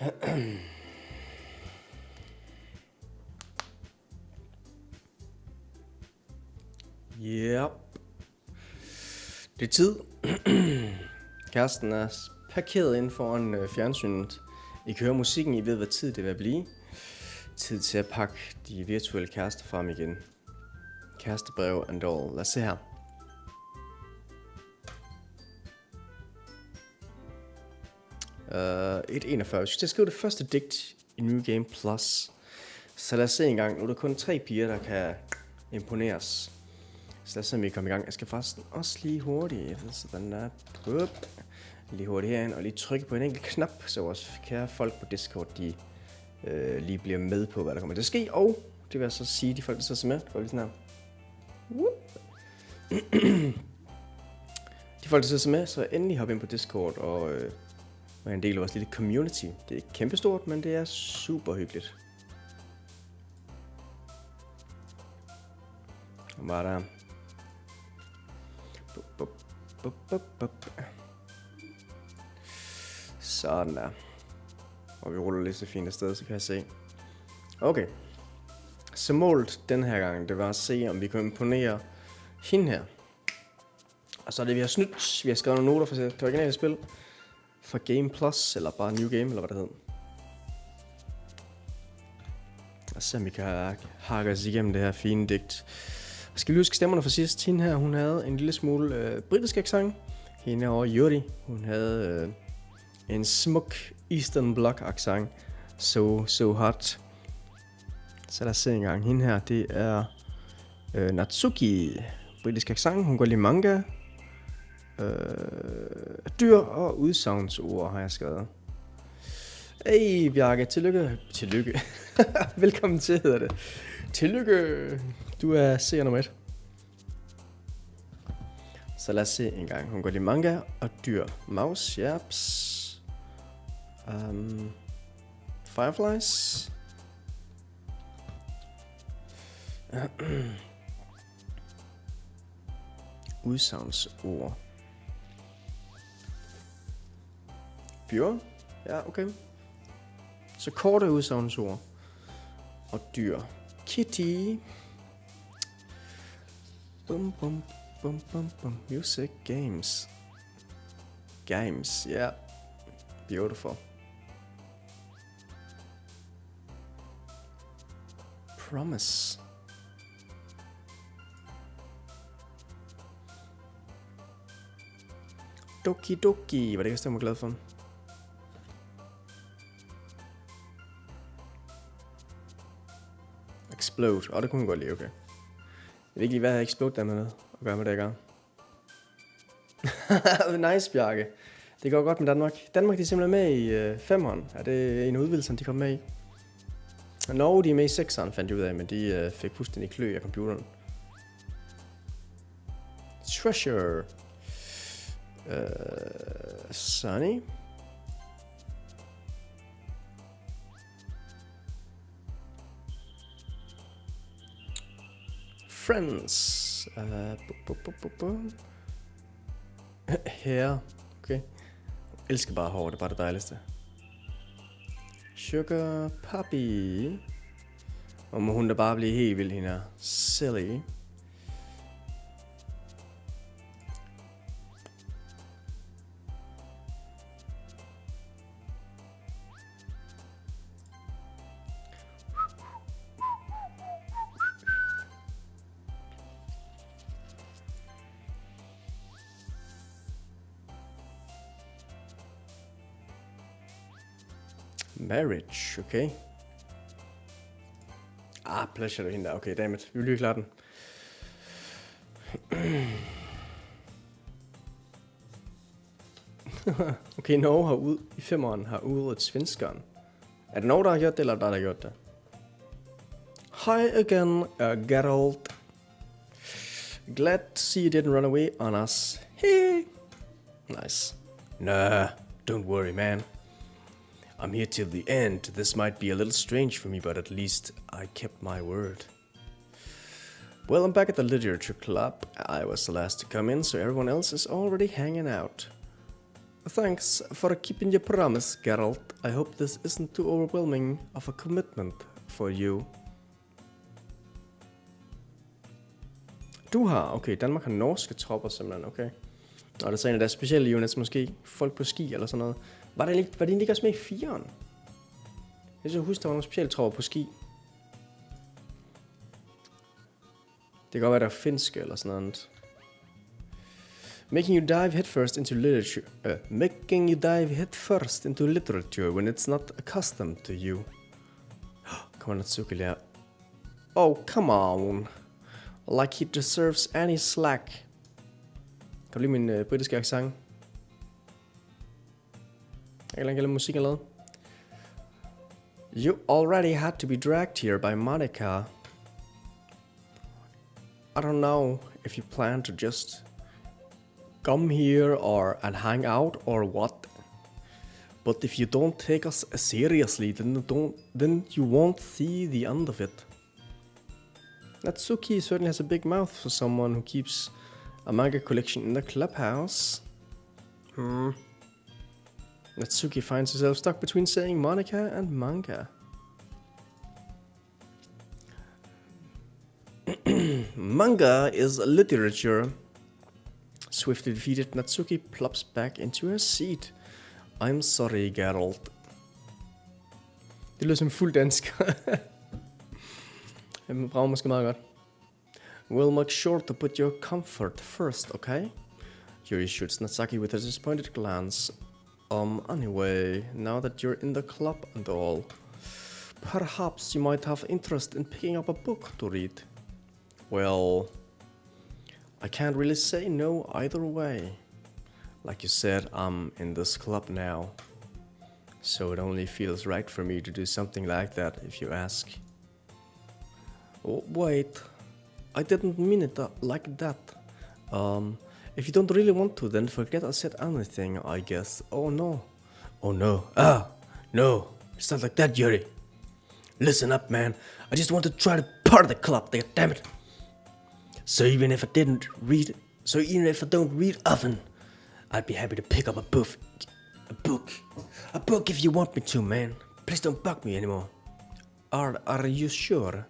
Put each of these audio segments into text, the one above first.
Ja. Det er tid. Kæresten er parkeret ind foran fjernsynet. I kan høre musikken, I ved hvad tid det vil blive. Tid til at pakke de virtuelle kærester frem igen. Kærestebrev and all. Lad os se her. Et 41. Jeg skal skrive det første digt i New Game Plus. Så lad os se en gang. Nu er der kun 3 piger, der kan imponeres. Så lad os se, om vi kommer i gang. Jeg skal faktisk også lige hurtigt. Sådan der. Lige hurtigt herind og lige trykke på en enkelt knap, så vores kære folk på Discord, de lige bliver med på, hvad der kommer til at ske. Og det vil jeg så sige, de folk, der sidder med, får lige sådan her. De folk, der sidder med, så endelig hoppe ind på Discord og være en del af vores lille community. Det er ikke kæmpestort, men det er super hyggeligt. Og bare der. Sådan der. Og vi ruller lidt så fint afsted, så kan jeg se. Okay. Så målet den her gang, det var at se, om vi kunne imponere hende her. Og så er det, vi har snydt. Vi har skrevet nogle noter for det originale spil. Fra Game Plus, eller bare New Game, eller hvad det hedder. Og se, om vi kan hakke os igennem det her fine digt. Og skal vi huske stemmerne fra sidst. Hende her, hun havde en lille smule britisk accent. Hende over Yuri, hun havde en smuk Eastern Bloc accent. So hot. Så lad os se en gang. Hende her, det er Natsuki. Britisk accent. Hun går lige manga. Dyr og udsagnsord har jeg skrevet. Hey Bjarke, tillykke. Velkommen til, hedder det. Tillykke. Du er seer nummer 1. Så lad os se en gang. Hun går lige manga og dyr. Mouse, japs. Fireflies. Udsagnsord. Bjør? Ja, okay. Så korte udsagnsord. Og dyr. Kitty. Bum bum bum bum bum. Music, games. Games, yeah. Beautiful. Promise. Doki Doki. Hvad det kan stemme glad for? Explode. Det kunne man godt lide, okay. Jeg ved ikke lige, hvad Explode der med noget at gøre med det, jeg gør. Nice, Bjarke. Det går godt med Danmark. Danmark, de er simpelthen med i 5'eren. Er det en udvidelse, de kom med i? Norge, de er med i 6'eren, fandt jeg ud af, men de fik fuldstændig klø af computeren. Treasure. Sunny. Friends. Her. Okay. Jeg elsker bare hår, det er bare det dejligste. Sugar Puppy. Og må hun da bare blive helt vild, hende her. Silly. Marriage, okay. Pleasure, det er hende der. Okay, dammit. Vi vil lige klare den. Okay, Norge har i 5'eren har udryddet svenskeren. Er det Norge, der har gjort det, eller der har gjort det? Hi again, Geralt. Glad to see you didn't run away on us. Hey. Nice. Nah, don't worry, man. I'm here till the end. This might be a little strange for me, but at least I kept my word. Well, I'm back at the literature club. I was the last to come in, so everyone else is already hanging out. Thanks for keeping your promise, Geralt. I hope this isn't too overwhelming of a commitment for you. Du har, okay, Danmark har norske tropper simpelthen, okay. Og det er en af deres specielle units, måske folk på ski eller sådan noget. Var det egentlig ikke også med i 4'eren? Jeg så huske, der var nogle specielle tropper på ski. Det kan godt være, der er finske eller sådan noget. Making you dive headfirst into literature when it's not accustomed to you. Come on, Natsuki lærer. Oh, come on. Like he deserves any slack. Kan du lide min britiske accent? Jeg kan lide musik eller noget. You already had to be dragged here by Monica. I don't know if you plan to just come here and hang out or what. But if you don't take us seriously, then you won't see the end of it. Natsuki certainly has a big mouth for someone who keeps a manga collection in the clubhouse. Natsuki finds herself stuck between saying Monica and manga. Manga is literature. Swiftly defeated, Natsuki plops back into her seat. I'm sorry, Geralt. Det lyder som fuld dansk. Jeg brager måske meget godt. We'll make sure to put your comfort first, okay? Yuri shoots Natsuki with a disappointed glance. Anyway, now that you're in the club and all, perhaps you might have interest in picking up a book to read. Well, I can't really say no either way. Like you said, I'm in this club now. So it only feels right for me to do something like that, if you ask. Oh, wait. I didn't mean it like that. If you don't really want to, then forget I said anything, I guess. Oh no. Oh no. No. It's not like that, Yuri. Listen up, man. I just want to try to part of the club, damn it. So even if I don't read often, I'd be happy to pick up a book if you want me to, man. Please don't bug me anymore. Are you sure?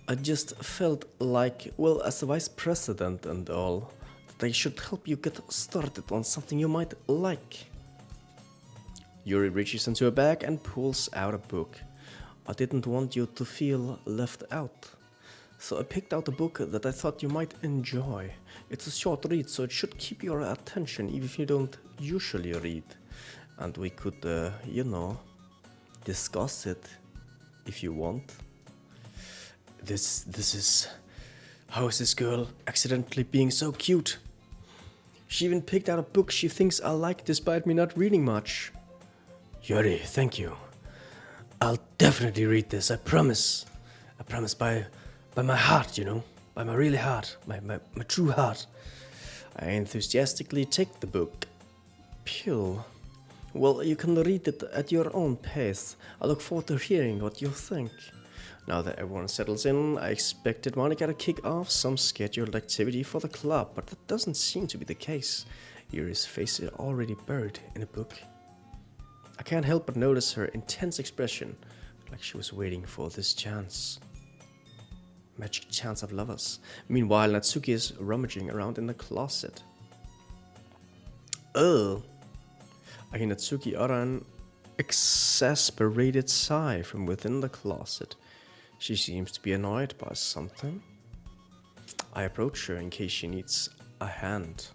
I just felt like, well, as a vice president and all, that I should help you get started on something you might like. Yuri reaches into her bag and pulls out a book. I didn't want you to feel left out. So I picked out a book that I thought you might enjoy. It's a short read, so it should keep your attention even if you don't usually read. And we could, discuss it if you want. This is... How is this girl accidentally being so cute? She even picked out a book she thinks I like despite me not reading much. Yuri, thank you. I'll definitely read this, I promise. I promise by my heart, by my really heart, my true heart. I enthusiastically take the book. Phew. Well, you can read it at your own pace. I look forward to hearing what you think. Now that everyone settles in, I expected Monica to kick off some scheduled activity for the club, but that doesn't seem to be the case. Yuri's face is already buried in a book. I can't help but notice her intense expression, like she was waiting for this chance. Magic chance of lovers. Meanwhile, Natsuki is rummaging around in the closet. I hear Natsuki utter an exasperated sigh from within the closet. She seems to be annoyed by something. I approach her in case she needs a hand.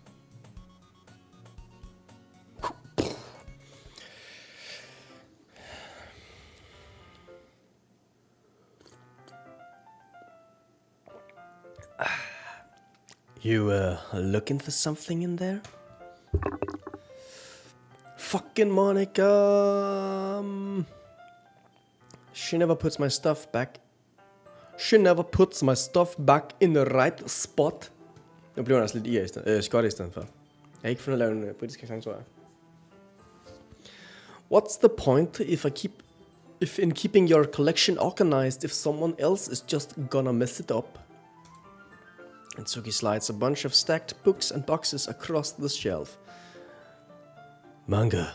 You looking for something in there? Fucking Monica! She never puts my stuff back. She never puts my stuff back in the right spot. Nu bliver hun altså lidt skot i stedet for. Jeg har ikke fundet at lave en britisk accent, tror jeg. What's the point if in keeping your collection organized if someone else is just gonna mess it up? Natsuki slides a bunch of stacked books and boxes across the shelf. Manga.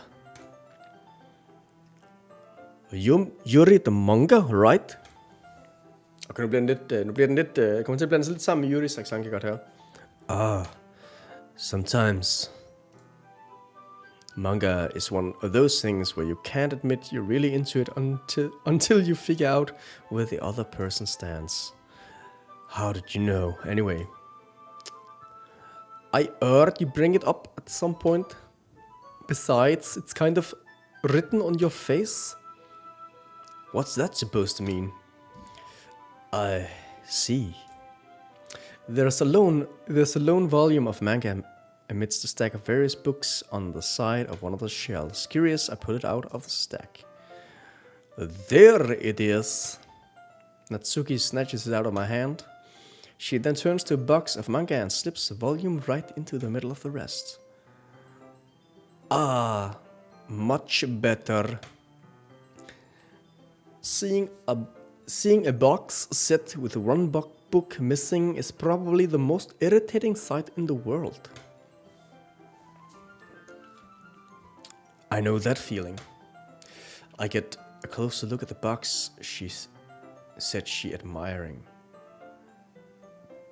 You read the manga, right? Okay, nu bliver den lidt, kommer til at blande sig lidt sammen med Yuris accent, kan jeg godt høre. Sometimes. Manga is one of those things where you can't admit you're really into it until you figure out where the other person stands. How did you know? Anyway. I heard you bring it up at some point. Besides, it's kind of written on your face. What's that supposed to mean? I see. There's a lone volume of manga amidst a stack of various books on the side of one of the shelves. Curious, I pull it out of the stack. There it is. Natsuki snatches it out of my hand. She then turns to a box of manga and slips the volume right into the middle of the rest. Ah, much better. Seeing a box set with one book missing is probably the most irritating sight in the world. I know that feeling. I get a closer look at the box said she admiring.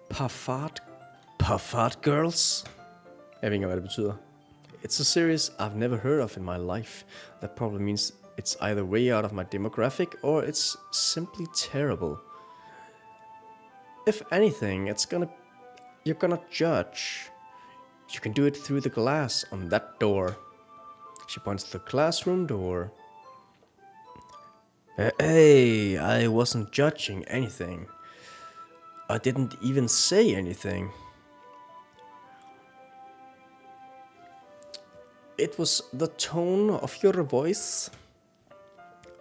Parfart girls? Jeg ved ikke, hvad det betyder. It's a series I've never heard of in my life. That probably means it's either way out of my demographic or it's simply terrible. If anything, you're gonna judge. You can do it through the glass on that door. She points to the classroom door. Hey, I wasn't judging anything. I didn't even say anything. It was the tone of your voice.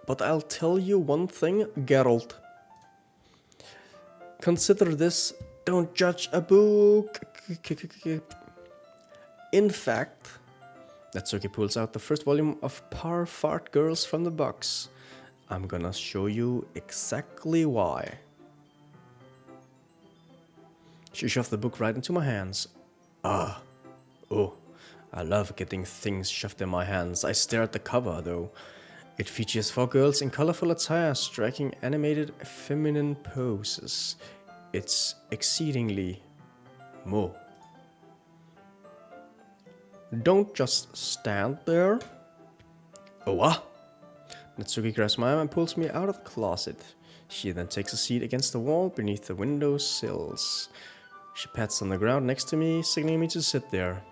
But I'll tell you one thing, Geralt. Consider this, don't judge a book. In fact, Natsuki pulls out the first volume of Parfart Girls from the box. I'm gonna show you exactly why. She shoved the book right into my hands. Oh, I love getting things shoved in my hands. I stare at the cover, though. It features 4 girls in colorful attire, striking animated feminine poses. It's exceedingly mo. Don't just stand there. Oh, what? Natsuki grabs my arm and pulls me out of the closet. She then takes a seat against the wall beneath the window sills. She pats on the ground next to me, signaling me to sit there.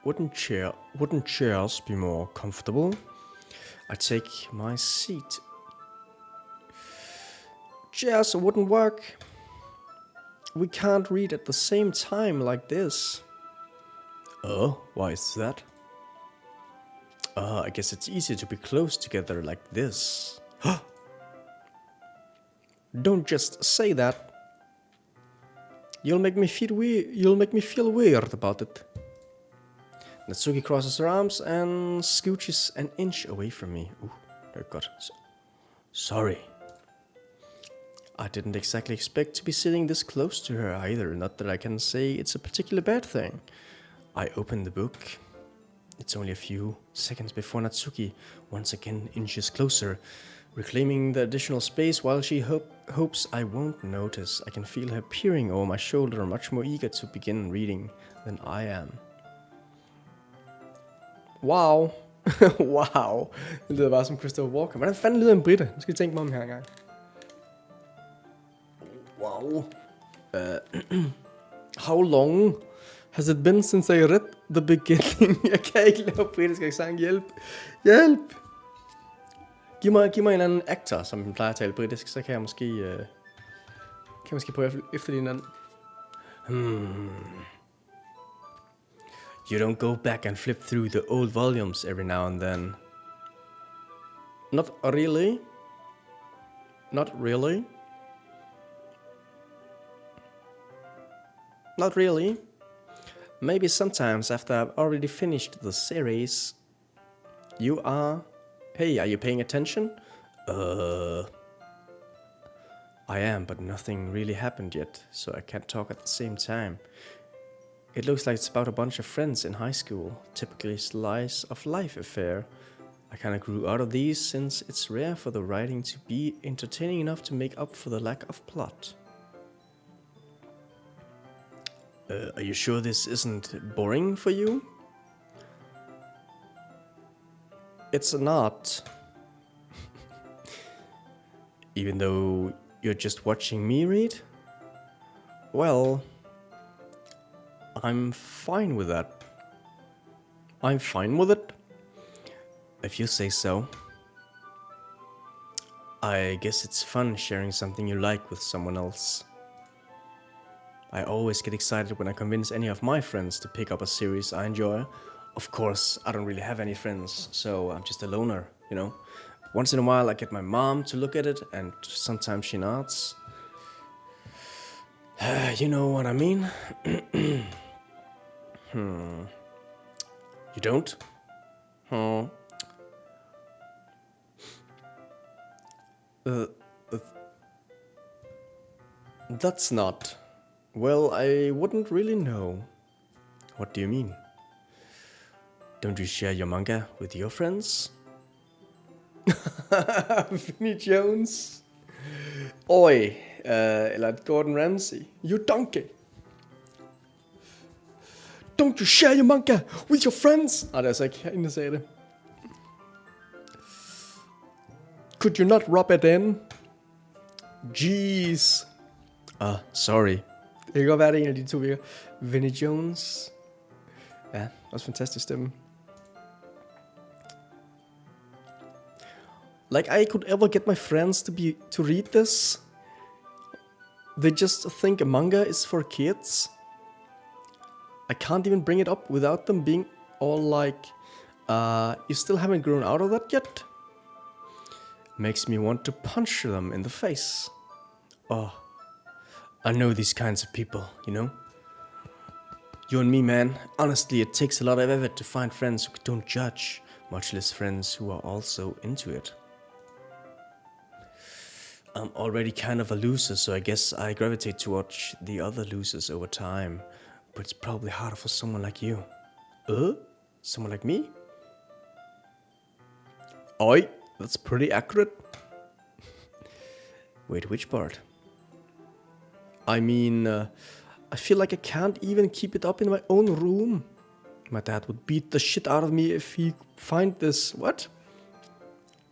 Wouldn't chairs be more comfortable? I take my seat. Chairs wouldn't work. We can't read at the same time like this. Oh, why is that? I guess it's easier to be close together like this. Don't just say that. You'll make me feel weird about it. Natsuki crosses her arms and scooches an inch away from me. Ooh, very good. Sorry. I didn't exactly expect to be sitting this close to her either. Not that I can say it's a particularly bad thing. I open the book. It's only a few seconds before Natsuki once again inches closer, reclaiming the additional space while she hopes I won't notice. I can feel her peering over my shoulder, much more eager to begin reading than I am. Wow. Wow. Det lyder bare som Christopher Walken. Hvordan fanden lyder en britte? Nu skal jeg tænke mig om her engang. Wow. How long has it been since I read the beginning? Jeg kan ikke lave britisk accent. Hjælp. Hjælp. Giv mig en eller anden actor, som plejer at tale britisk, så kan jeg måske prøve efter din anden. You don't go back and flip through the old volumes every now and then. Not really. Not really. Not really. Maybe sometimes after I've already finished the series. You are... Hey, are you paying attention? I am, but nothing really happened yet, so I can't talk at the same time. It looks like it's about a bunch of friends in high school, typically slice of life affair. I kinda grew out of these since it's rare for the writing to be entertaining enough to make up for the lack of plot. Are you sure this isn't boring for you? It's not. Even though you're just watching me read? Well, I'm fine with that. I'm fine with it. If you say so. I guess it's fun sharing something you like with someone else. I always get excited when I convince any of my friends to pick up a series I enjoy. Of course, I don't really have any friends, so I'm just a loner, you know. Once in a while I get my mom to look at it, and sometimes she nods. You know what I mean? You don't? That's not. Well, I wouldn't really know. What do you mean? Don't you share your manga with your friends? Vinnie Jones. Oi, eller Gordon Ramsay. You donkey. Don't you share your manga with your friends? Det er altså ikke hende, der sagde det. Could you not rub it in? Jeez. Sorry. Det kan godt være, det er en af de to virker. Vinnie Jones. Ja, også fantastisk stemme. Like I could ever get my friends to read this. They just think a manga is for kids. I can't even bring it up without them being all like, you still haven't grown out of that yet? Makes me want to punch them in the face. I know these kinds of people, you know? You and me, man. Honestly, it takes a lot of effort to find friends who don't judge, much less friends who are also into it. I'm already kind of a loser, so I guess I gravitate towards the other losers over time. But it's probably harder for someone like you. Someone like me? Oi, that's pretty accurate. Wait, which part? I mean, I feel like I can't even keep it up in my own room. My dad would beat the shit out of me if he find this. What?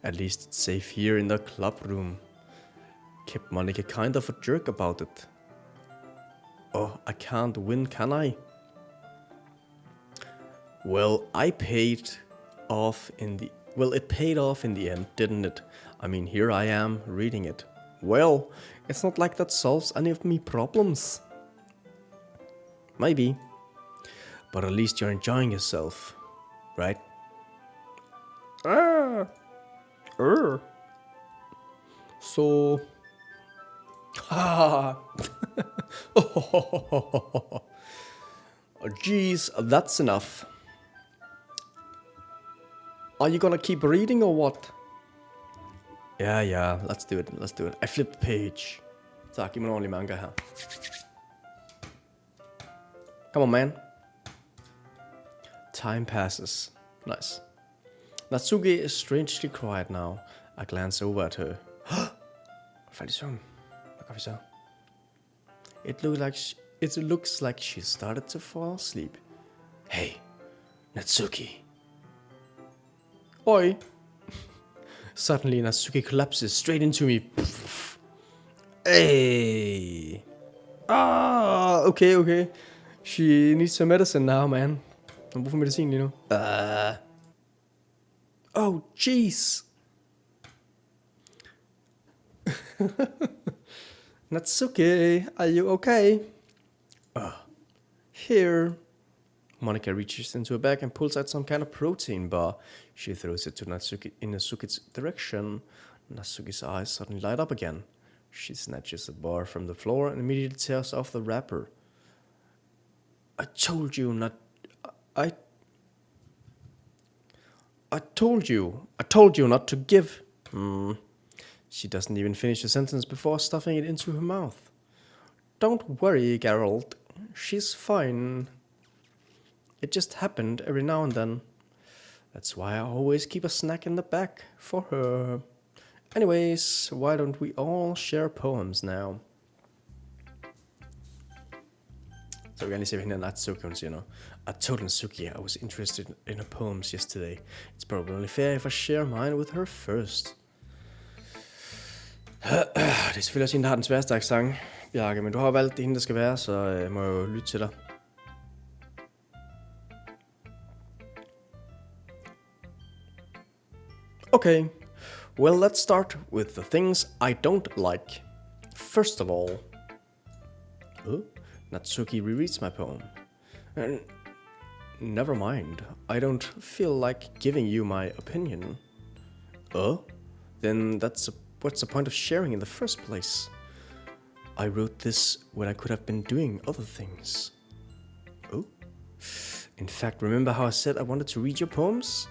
At least it's safe here in the club room. Kept Monica kind of a jerk about it. I can't win, can I? Well, it paid off in the end, didn't it? I mean, here I am reading it. Well, it's not like that solves any of my problems. Maybe. But at least you're enjoying yourself, right? So... Oh, jeez, that's enough. Are you gonna keep reading or what? Yeah, let's do it. I flipped the page. Tak, giv mig en ordentlig manga her. Come on, man. Time passes. Nice. Natsuki is strangely quiet now. I glance over at her. Faldt i søvn. Hvad gør vi så? It looks like she started to fall asleep. Hey, Natsuki. Oi. Suddenly, Natsuki collapses straight into me. Hey. Okay. She needs some medicine now, man. Hun bruger for medicin lige nu. Oh, jeez. Natsuki, are you okay? Here. Monica reaches into her bag and pulls out some kind of protein bar. She throws it to Natsuki in Natsuki's direction. Natsuki's eyes suddenly light up again. She snatches the bar from the floor and immediately tears off the wrapper. I told you not to give. She doesn't even finish the sentence before stuffing it into her mouth. Don't worry, Geralt. She's fine. It just happened every now and then. That's why I always keep a snack in the back for her. Anyways, why don't we all share poems now? Så vi kan lige se, hvad hende Natsuki hun siger nu. I told Natsuki I was interested in her poems yesterday. It's probably only fair if I share mine with her first. Det er selvfølgelig også hende, der har den sværeste accent, Bjarke, men du har valgt det hende, der skal være, så må jeg jo lytte til dig. Okay, well, let's start with the things I don't like. First of all, Natsuki rereads my poem. Never mind, I don't feel like giving you my opinion. Then what's the point of sharing in the first place? I wrote this when I could have been doing other things. In fact, remember how I said I wanted to read your poems?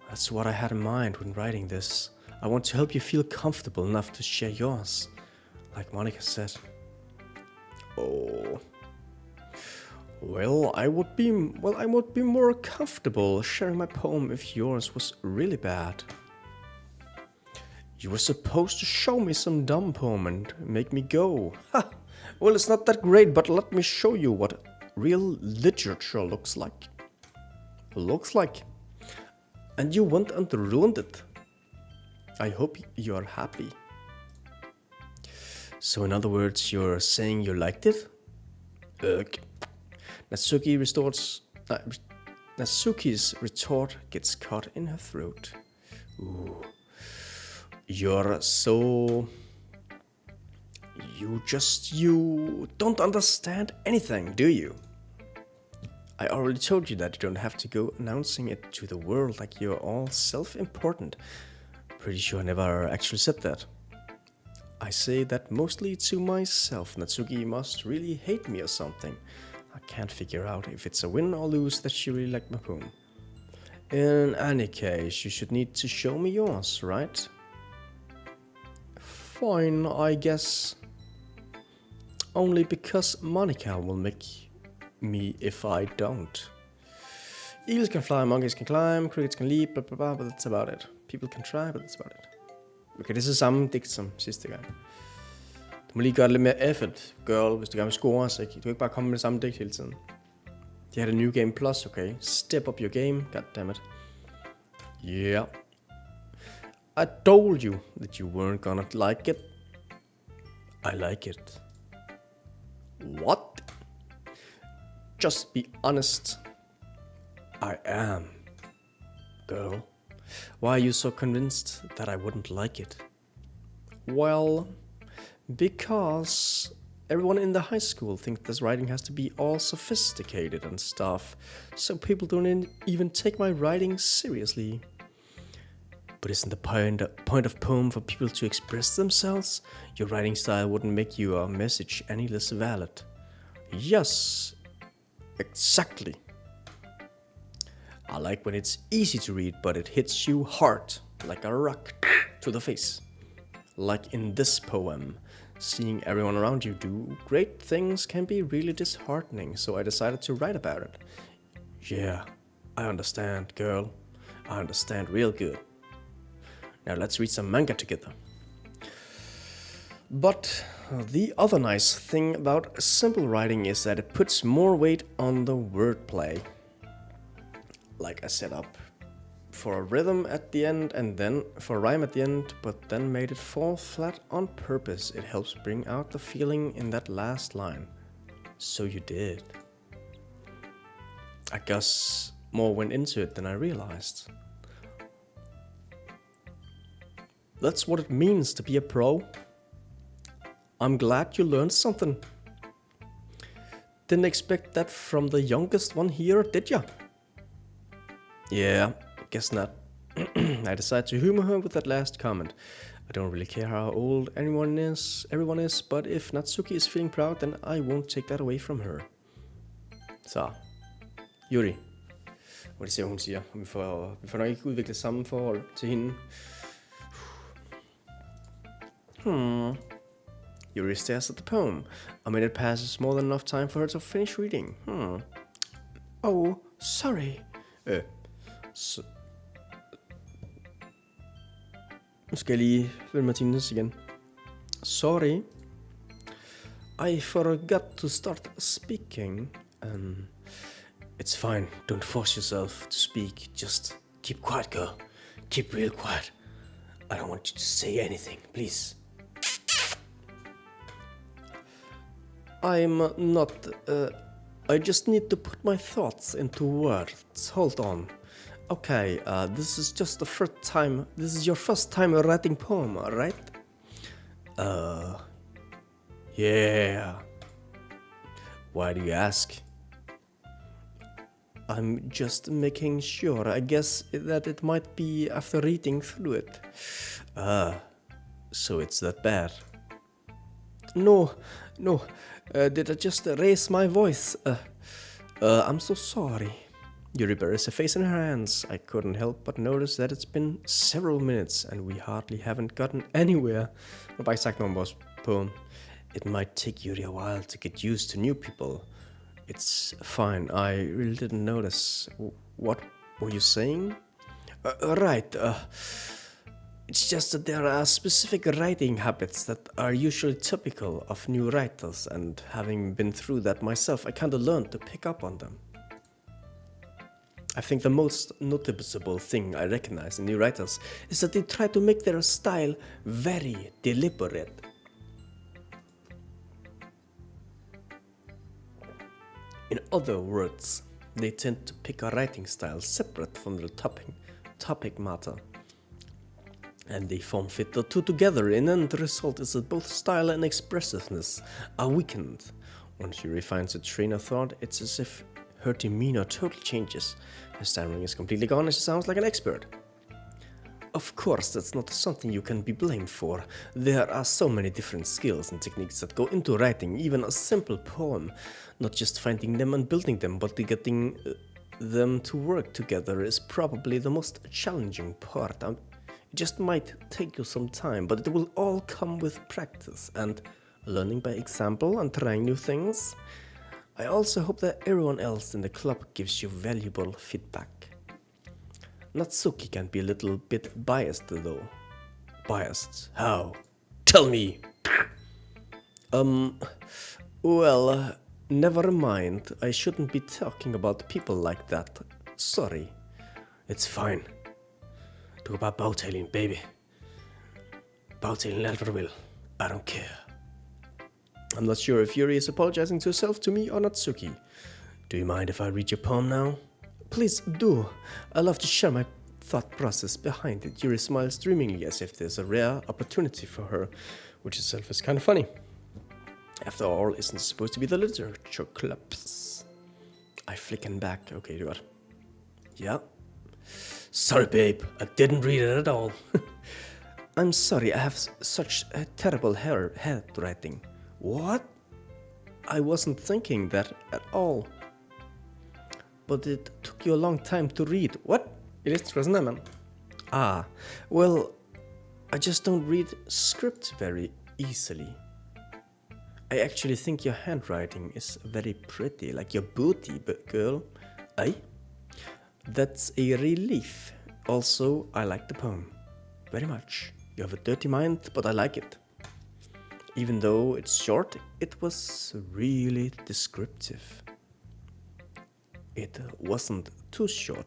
That's what I had in mind when writing this. I want to help you feel comfortable enough to share yours, like Monica said. Oh. Well, I would be more comfortable sharing my poem if yours was really bad. You were supposed to show me some dumb poem and make me go. Ha! Well, it's not that great, but let me show you what real literature looks like. And you went and ruined it. I hope you are happy. So in other words, you're saying you liked it? Ugh. Natsuki's retort gets caught in her throat. Ooh. You don't understand anything, do you? I already told you that you don't have to go announcing it to the world like you're all self-important. Pretty sure I never actually said that. I say that mostly to myself. Natsuki must really hate me or something. I can't figure out if it's a win or lose that she really liked my poem. In any case, you should need to show me yours, right? Fine, I guess. Only because Monica will make me if I don't. Eagles can fly, monkeys can climb, crickets can leap, blah blah blah, but that's about it. People can try, but that's about it. Okay, det er så samme digt som sidste gang. Du må lige gøre det lidt mere effort, girl, hvis du gerne vil score os, ikke? Du kan ikke bare komme med det samme digt hele tiden. De har det New Game Plus, okay? Step up your game, goddammit. Yeah. I told you that you weren't gonna like it. I like it. What? Just be honest. I am. Girl, why are you so convinced that I wouldn't like it? Well, because everyone in the high school thinks this writing has to be all sophisticated and stuff, so people don't even take my writing seriously. But isn't the point of poem for people to express themselves? Your writing style wouldn't make your message any less valid. Yes, exactly. I like when it's easy to read, but it hits you hard, like a rock to the face. Like in this poem, seeing everyone around you do great things can be really disheartening, so I decided to write about it. Yeah, I understand, girl. I understand real good. Now let's read some manga together. But the other nice thing about simple writing is that it puts more weight on the wordplay. Like I set up for a rhythm at the end and then for a rhyme at the end, but then made it fall flat on purpose. It helps bring out the feeling in that last line. So you did. I guess more went into it than I realized. That's what it means to be a pro. I'm glad you learned something. Didn't expect that from the youngest one here, did ya? Yeah, guess not. I decided to humor her with that last comment. I don't really care how old everyone is, but if Natsuki is feeling proud, then I won't take that away from her. Så, Yuri. Må det se, hvad hun siger. Vi får nok ikke udviklet samme forhold til hende. Yuri stares at the poem. A minute passes, more than enough time for her to finish reading. Oh, sorry. Nu skal jeg lige vende mig til Nils igen. Sorry. I forgot to start speaking. It's fine. Don't force yourself to speak. Just keep quiet, girl. Keep real quiet. I don't want you to say anything, please. I'm not... I just need to put my thoughts into words. Hold on. Okay, this is just the first time... This is your first time writing poem, right? Yeah. Why do you ask? I'm just making sure. I guess that it might be after reading through it. So it's that bad? No. Did I just raise my voice? I'm so sorry. Yuri buries her face in her hands. I couldn't help but notice that it's been several minutes and we hardly haven't gotten anywhere. Jeg har bare ikke sagt noget om vores poem. It might take Yuri a while to get used to new people. It's fine. I really didn't notice. What were you saying? Right. It's just that there are specific writing habits that are usually typical of new writers, and having been through that myself, I kind of learned to pick up on them. I think the most noticeable thing I recognize in new writers is that they try to make their style very deliberate. In other words, they tend to pick a writing style separate from the topic matter. And they form fit the two together, and then the result is that both style and expressiveness are weakened. Once she refines a train of thought, it's as if her demeanor totally changes. Her stammering is completely gone and she sounds like an expert. Of course, that's not something you can be blamed for. There are so many different skills and techniques that go into writing even a simple poem. Not just finding them and building them, but getting them to work together is probably the most challenging part. It just might take you some time, but it will all come with practice and learning by example and trying new things. I also hope that everyone else in the club gives you valuable feedback. Natsuki can be a little bit biased though. Biased? How? Tell me! Well, never mind. I shouldn't be talking about people like that. Sorry. It's fine. Du kan bare bagtale en baby. Bagtale alt hvad du vil. I don't care. I'm not sure if Yuri is apologizing to herself, to me, or Natsuki. Do you mind if I read your poem now? Please do. I love to share my thought process behind it. Yuri smiles dreamingly as if there's a rare opportunity for her, which itself is kind of funny. After all, isn't it supposed to be the literature clubs? I flicken back. Okay, du godt. Yeah. Sorry, babe. I didn't read it at all. I'm sorry. I have such a terrible handwriting. What? I wasn't thinking that at all. But it took you a long time to read. What? Ah, well, I just don't read scripts very easily. I actually think your handwriting is very pretty, like your booty, girl. Aye? That's a relief. Also, I like the poem. Very much. You have a dirty mind, but I like it. Even though it's short, it was really descriptive. It wasn't too short.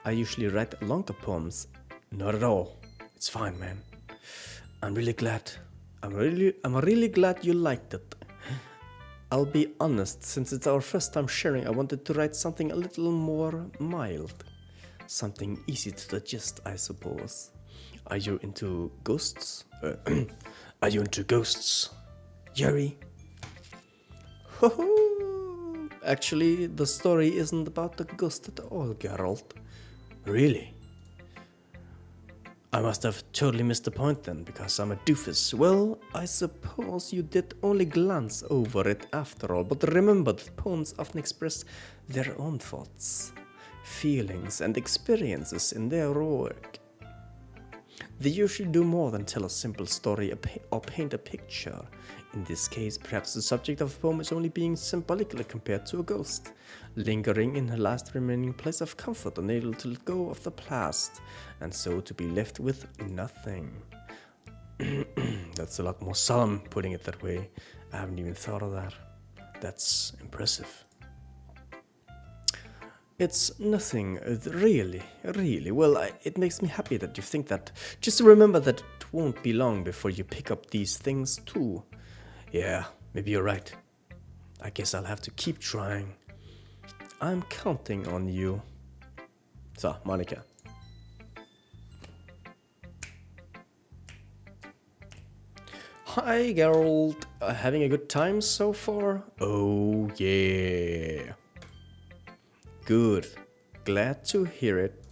I usually write longer poems. Not at all. It's fine, man. I'm really glad you liked it. I'll be honest, since it's our first time sharing, I wanted to write something a little more mild. Something easy to digest, I suppose. Are you into ghosts? Are you into ghosts, Yuri? Actually, the story isn't about the ghost at all, Geralt. Really? I must have totally missed the point then, because I'm a doofus. Well, I suppose you did only glance over it after all, but remember that poems often express their own thoughts, feelings, and experiences in their work. They usually do more than tell a simple story or paint a picture. In this case, perhaps the subject of a poem is only being symbolically compared to a ghost, lingering in her last remaining place of comfort, unable to let go of the past, and so to be left with nothing. That's a lot more solemn, putting it that way. I haven't even thought of that. That's impressive. It's nothing, really. Well, it makes me happy that you think that. Just remember that it won't be long before you pick up these things too. Yeah, maybe you're right. I guess I'll have to keep trying. I'm counting on you. Så, Monica. Hi, Geralt. Having a good time so far? Oh, yeah. Good. Glad to hear it.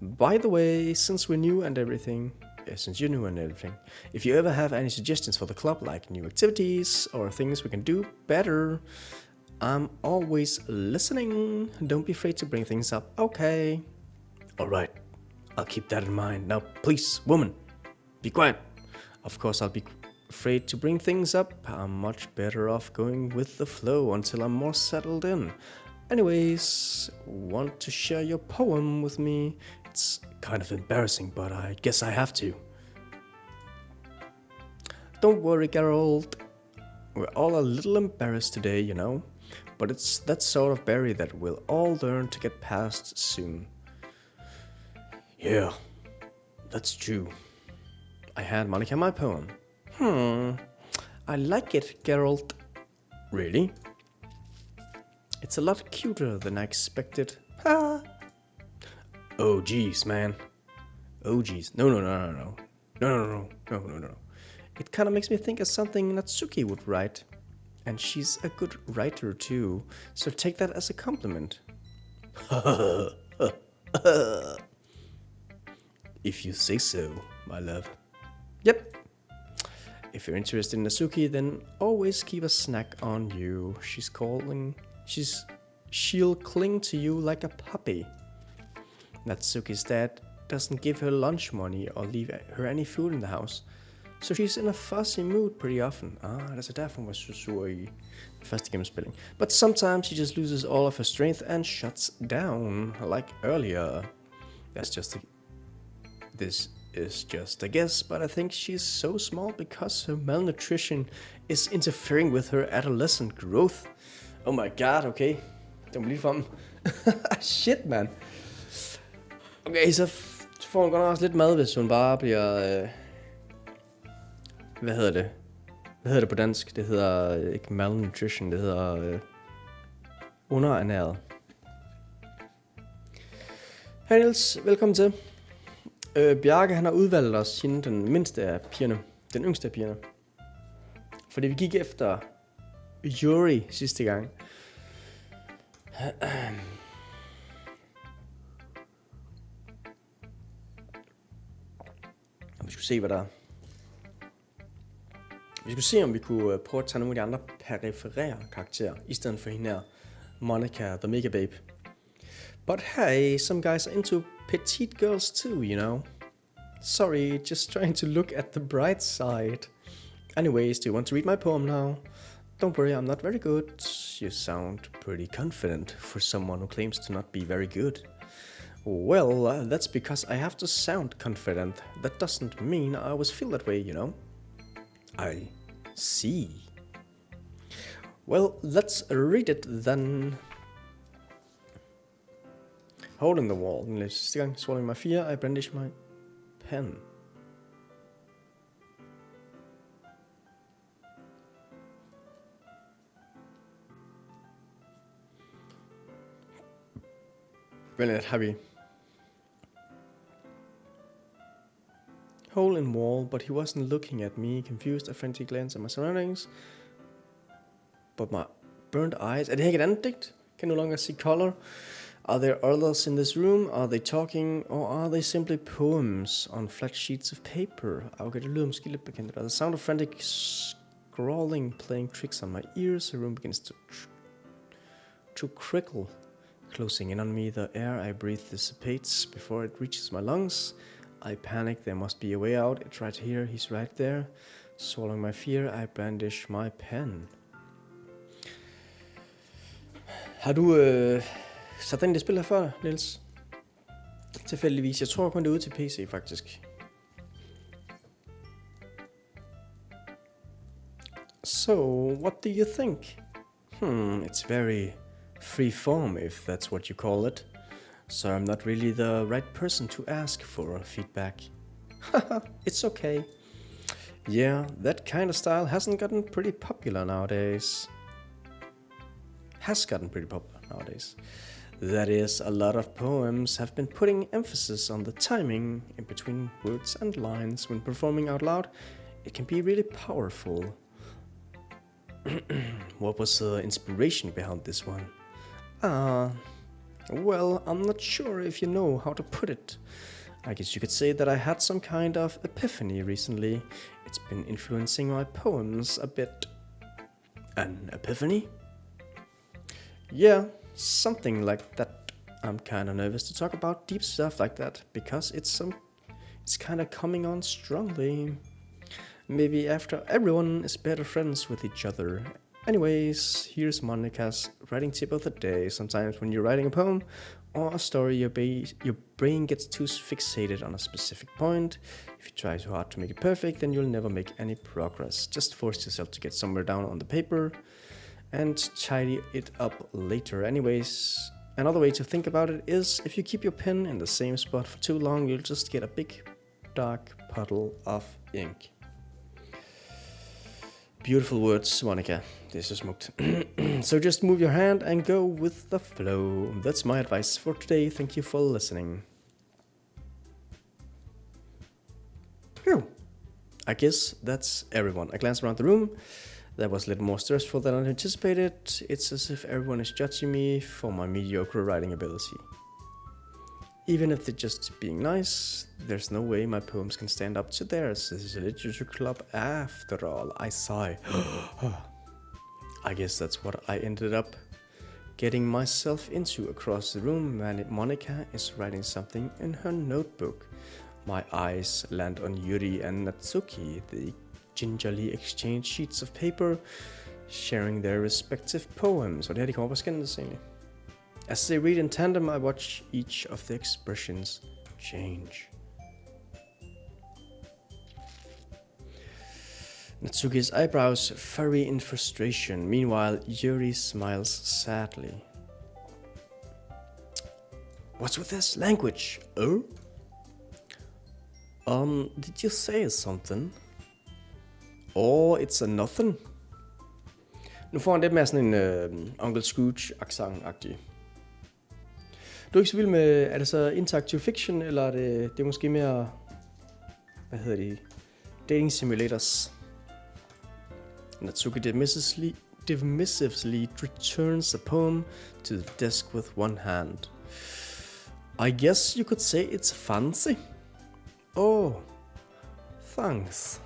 By the way, since we're new and everything, if you ever have any suggestions for the club, like new activities or things we can do better, I'm always listening. Don't be afraid to bring things up, okay? Alright, I'll keep that in mind. Now, please, woman, be quiet. Of course, I'll be afraid to bring things up. I'm much better off going with the flow until I'm more settled in. Anyways, want to share your poem with me? It's kind of embarrassing, but I guess I have to. Don't worry, Geralt. We're all a little embarrassed today, you know? But it's that sort of berry that we'll all learn to get past soon. Yeah, that's true. I hand Monica my poem. I like it, Geralt. Really? It's a lot cuter than I expected. Ha! Oh, geez, man. Oh, geez. No. It kind of makes me think of something Natsuki would write. And she's a good writer, too. So take that as a compliment. If you say so, my love. Yep. If you're interested in Natsuki, then always keep a snack on you. She'll cling to you like a puppy. Natsuki's dad doesn't give her lunch money or leave her any food in the house. So she's in a fuzzy mood pretty often. Det er derfor hun var så sur i første gennemspilling. But sometimes she just loses all of her strength and shuts down, like earlier. This is just a guess, but I think she's so small because her malnutrition is interfering with her adolescent growth. Oh my god, okay. Det var lige frem. Shit, man. Okay, så får hun godt nok også lidt mad, hvis hun bare bliver... Hvad hedder det? Hvad hedder det på dansk? Det hedder ikke malnutrition, det hedder underernæret. Hej Niels, velkommen til. Bjarke, han har udvalgt os hende, den mindste af pigerne. Den yngste af pigerne. Fordi vi gik efter Yuri sidste gang. Og vi skulle se, hvad der er. Vi skulle se, om vi kunne prøve at tage nogle af de andre perifere karakterer, i stedet for hende her, Monica, the Mega Babe. But hey, some guys are into petite girls too, you know. Sorry, just trying to look at the bright side. Anyways, do you want to read my poem now? Don't worry, I'm not very good. You sound pretty confident for someone who claims to not be very good. Well, that's because I have to sound confident. That doesn't mean I always feel that way, you know. I see. Well, let's read it then. Hole in the wall. Sidste gang, swallowing my fear, I brandish my pen. Brilliant, happy. Hole in wall, but he wasn't looking at me. Confused, a frantic glance at my surroundings. But my burnt eyes... Er det her ikke et andet digt? Can no longer see color. Are there others in this room? Are they talking? Or are they simply poems on flat sheets of paper? Okay, det lyder måske lidt bekendt. The sound of frantic scrawling playing tricks on my ears. The room begins to crickle. Closing in on me, the air I breathe dissipates before it reaches my lungs. I panic, there must be a way out. It's right here, he's right there. Swallowing my fear, I brandish my pen. Har du sat ind i det spil her før, Niels? Tilfældigvis. Jeg tror kun det er ude til PC, faktisk. So, what do you think? It's very free-form, if that's what you call it. So I'm not really the right person to ask for feedback. It's okay. Yeah, that kind of style hasn't gotten pretty popular nowadays. That is, a lot of poems have been putting emphasis on the timing in between words and lines. When performing out loud, it can be really powerful. What was the inspiration behind this one? Well, I'm not sure if you know how to put it. I guess you could say that I had some kind of epiphany recently. It's been influencing my poems a bit. An epiphany? Yeah, something like that. I'm kinda nervous to talk about deep stuff like that, because it's kinda coming on strongly. Maybe after everyone is better friends with each other. Anyways, here's Monica's writing tip of the day. Sometimes when you're writing a poem or a story, your brain gets too fixated on a specific point. If you try too hard to make it perfect, then you'll never make any progress. Just force yourself to get somewhere down on the paper and tidy it up later. Anyways, another way to think about it is if you keep your pen in the same spot for too long, you'll just get a big dark puddle of ink. Beautiful words, Monica. Det er smukt. So just move your hand and go with the flow. That's my advice for today. Thank you for listening. Phew. I guess that's everyone. I glanced around the room. That was a little more stressful than I anticipated. It's as if everyone is judging me for my mediocre writing ability. Even if they're just being nice, there's no way my poems can stand up to theirs. This is a literature club after all. I sigh. I guess that's what I ended up getting myself into. Across the room, Monica is writing something in her notebook. My eyes land on Yuri and Natsuki. They gingerly exchange sheets of paper, sharing their respective poems. Og det her, de kommer på skændes egentlig. As they read in tandem, I watch each of the expressions change. Natsuki's eyebrows furry in frustration. Meanwhile, Yuri smiles sadly. What's with this language? Oh? Did you say something? Or it's a nothing? Nu får han lidt mere sådan en Uncle Scrooge-accent-agtig. Du er ikke så vild med, er det så interactive fiction, eller er det er måske mere, hvad hedder de, dating simulators? Natsuki dismissively returns the poem to the desk with one hand. I guess you could say it's fancy. Oh, thanks.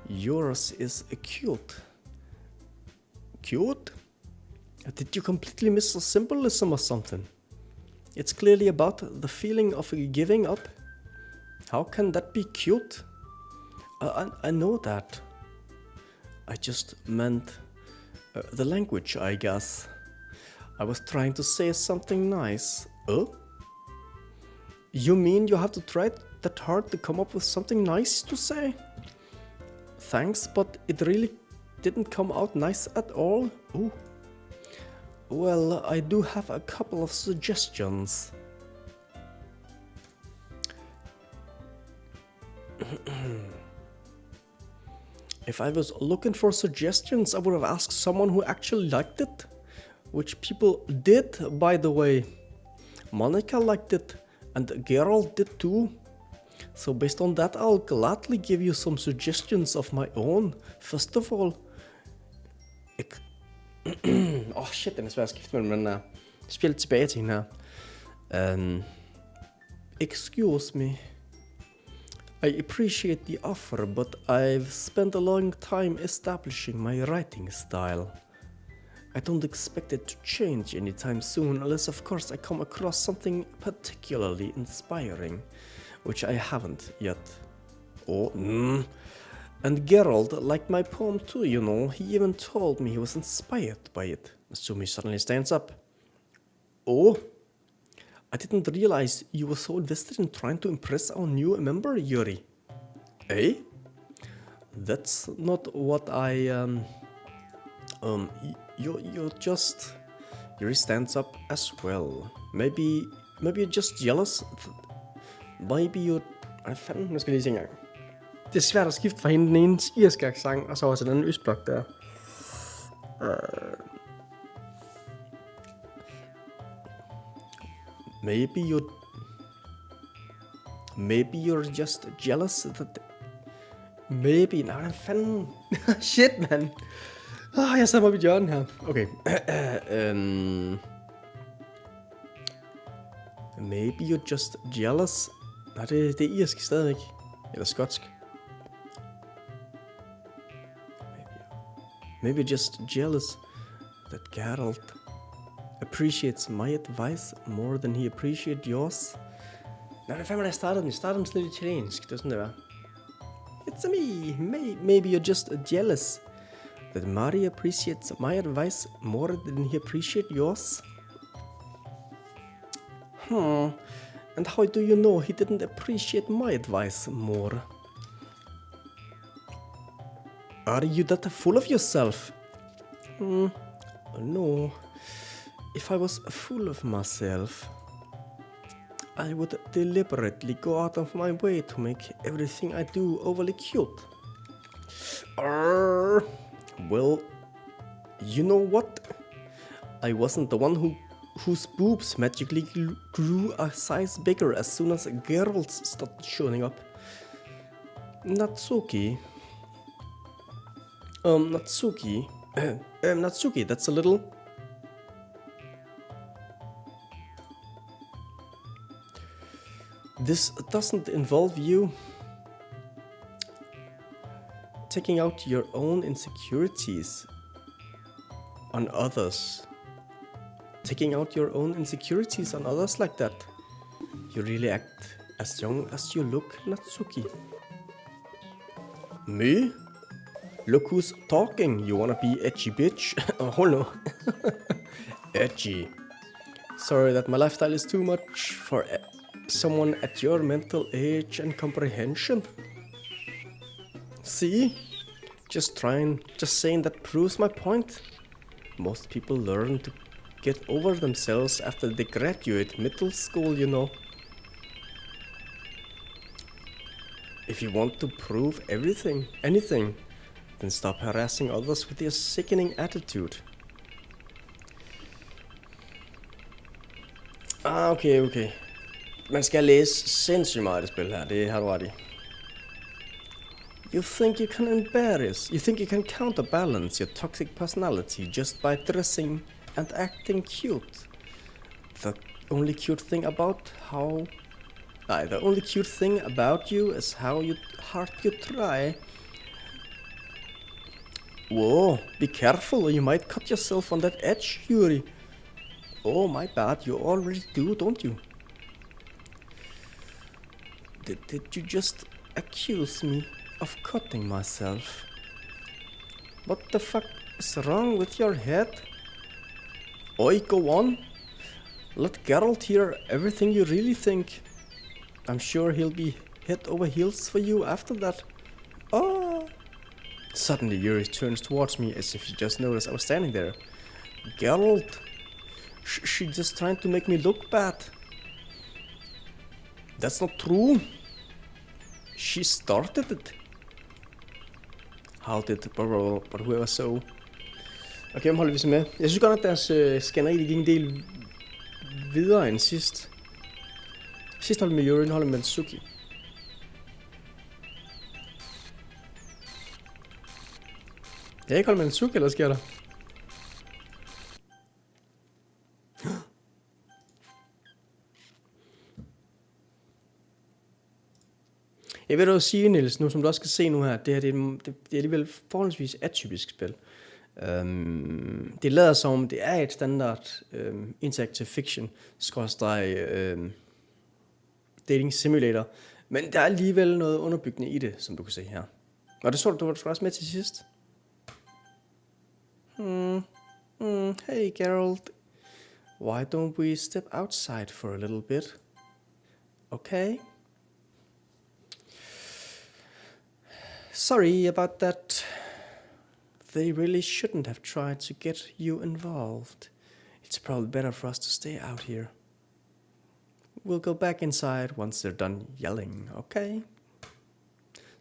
Yours is a cute. Cute? Did you completely miss the symbolism or something? It's clearly about the feeling of giving up. How can that be cute? I know that. I just meant the language, I guess. I was trying to say something nice. Oh? You mean you have to try that hard to come up with something nice to say? Thanks, but it really didn't come out nice at all. Ooh. Well, I do have a couple of suggestions. If I was looking for suggestions, I would have asked someone who actually liked it. Which people did, by the way. Monica liked it, and Geralt did too. So based on that, I'll gladly give you some suggestions of my own. First of all... shit, den er svær at skifte mellem, men spil tilbage til hende her. Excuse me. I appreciate the offer, but I've spent a long time establishing my writing style. I don't expect it to change anytime soon, unless of course I come across something particularly inspiring. which I haven't yet. Oh, And Geralt liked my poem too, you know. He even told me he was inspired by it. Sumi suddenly stands up. Oh, I didn't realize you were so invested in trying to impress our new member, Yuri. Eh? That's not what I, you're just... Yuri stands up as well. Maybe you're just jealous. Maybe you're... Ej, fanden, nu skal jeg lige se en gang. Det er svært at skifte fra hende den ene irske accent, og så også den anden østblok der. Maybe you're just jealous that... Maybe... Nej, hvad fanden? Shit, man. Jeg sidder mig op i hjørnet her. Okay. Maybe you're just jealous. Nej, det er irsk stadigvæk. Eller skotsk. Maybe you're just jealous that Geralt appreciates my advice more than he appreciates yours. Nej, hvad fanden var det, jeg startede den? Jeg startede den sådan lidt italiensk. Det var sådan, det var. It's me. Maybe you're just jealous that Mari appreciates my advice more than he appreciates yours. And how do you know he didn't appreciate my advice more? Are you that full of yourself? No. If I was full of myself, I would deliberately go out of my way to make everything I do overly cute. Well, you know what? I wasn't the one whose boobs magically grew a size bigger as soon as Geralt started showing up. Natsuki, that's a little... This doesn't involve you taking out your own insecurities on others. Taking out your own insecurities on others like that. You really act as young as you look, Natsuki. Me? Look who's talking. You wanna be edgy, bitch? Oh no. Edgy. Sorry that my lifestyle is too much for someone at your mental age and comprehension. See? Just saying that proves my point. Most people learn to get over themselves after they graduate middle school, you know. If you want to prove anything, then stop harassing others with your sickening attitude. Okay. Man skal læse sindssygt meget af det spil her, det har du ret i. You think you can counterbalance your toxic personality just by dressing and acting cute. The only cute thing about you is how hard you try. Whoa, be careful or you might cut yourself on that edge, Yuri. Oh, my bad, you already do, don't you? Did you just accuse me of cutting myself? What the fuck is wrong with your head? Oi, go on. Let Geralt hear everything you really think. I'm sure he'll be head over heels for you after that. Oh! Suddenly Yuri turns towards me as if she just noticed I was standing there. Geralt! She's just trying to make me look bad. That's not true. She started it. How did but whoever so. Okay, hvem holder vi så med? Jeg synes godt, at deres skænderi gik en del videre end sidst. Sidst holdt vi med Yuri, nu holder vi med Natsuki. Jeg ikke holdt med Natsuki, eller sker der? Jeg vil dog sige, Niels, nu som du også skal se nu her, det her det er alligevel forholdsvis atypisk spil. Det lader som om det er et standard interactive fiction dating simulator, Men der er alligevel noget underbyggende i det, som du kan se her. Og det så du var også med til sidst. Hey Geralt. Why don't we step outside for a little bit? Okay. Sorry about that. They really shouldn't have tried to get you involved. It's probably better for us to stay out here. We'll go back inside once they're done yelling, okay?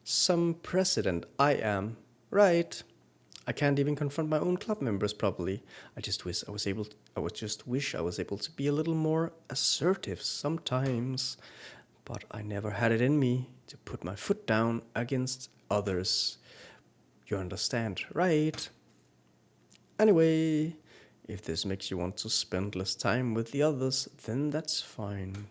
Some president I am, right? I can't even confront my own club members properly. I just wish I was able to be a little more assertive sometimes. But I never had it in me to put my foot down against others. You understand, right? Anyway, if this makes you want to spend less time with the others, then that's fine.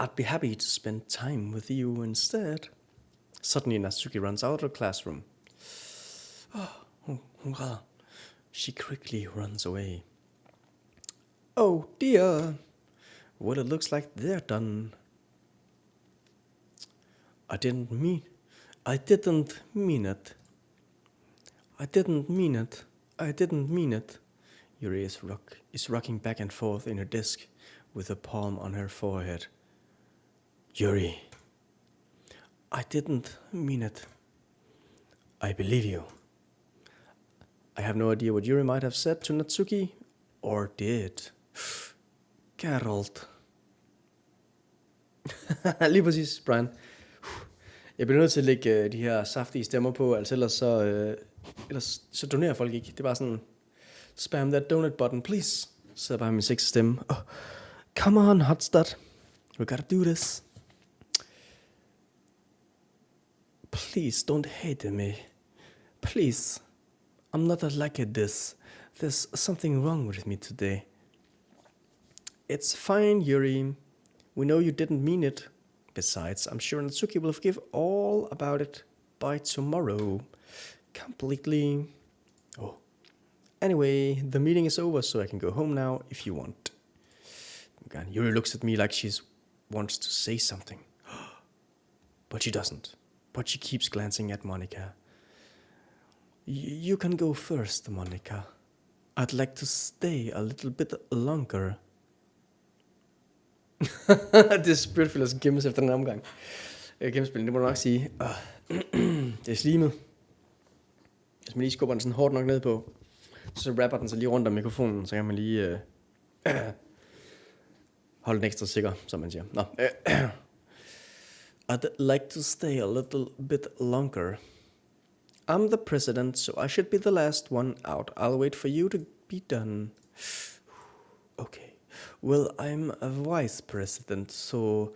I'd be happy to spend time with you instead. Suddenly Natsuki runs out of the classroom. Hun græder. She quickly runs away. Oh dear. Well, it looks like they're done. I didn't mean it. Yuri is rocking back and forth in her desk with a palm on her forehead. Yuri, I didn't mean it. I believe you. I have no idea what Yuri might have said to Natsuki, or did. Geralt. Lige præcis, Brian. Jeg bliver nødt til at lægge de her saftige stemmer på, altså ellers så donerer folk ikke. Det er bare sådan, spam that donate button, please. Så er bare min sexy stemme. Oh, come on, Hotstad. We gotta do this. Please don't hate me. Please. I'm not like this. There's something wrong with me today. It's fine, Yuri. We know you didn't mean it. Besides, I'm sure Natsuki will forgive all about it by tomorrow. Completely. Oh. Anyway, the meeting is over, so I can go home now if you want. Again, Yuri looks at me like she wants to say something. But she doesn't. But she keeps glancing at Monica. You can go first, Monica. I'd like to stay a little bit longer. Det er Spiritfillers gemmes efter den omgang. Gemmespillen, det må du nok sige. Det er slimet. Hvis man lige skubber den sådan hårdt nok ned på, så rapper den sig lige rundt om mikrofonen, så kan man lige holde den ekstra sikker, som man siger. Nå. I'd like to stay a little bit longer. I'm the president, so I should be the last one out. I'll wait for you to be done. Okay. Well, I'm a vice president, so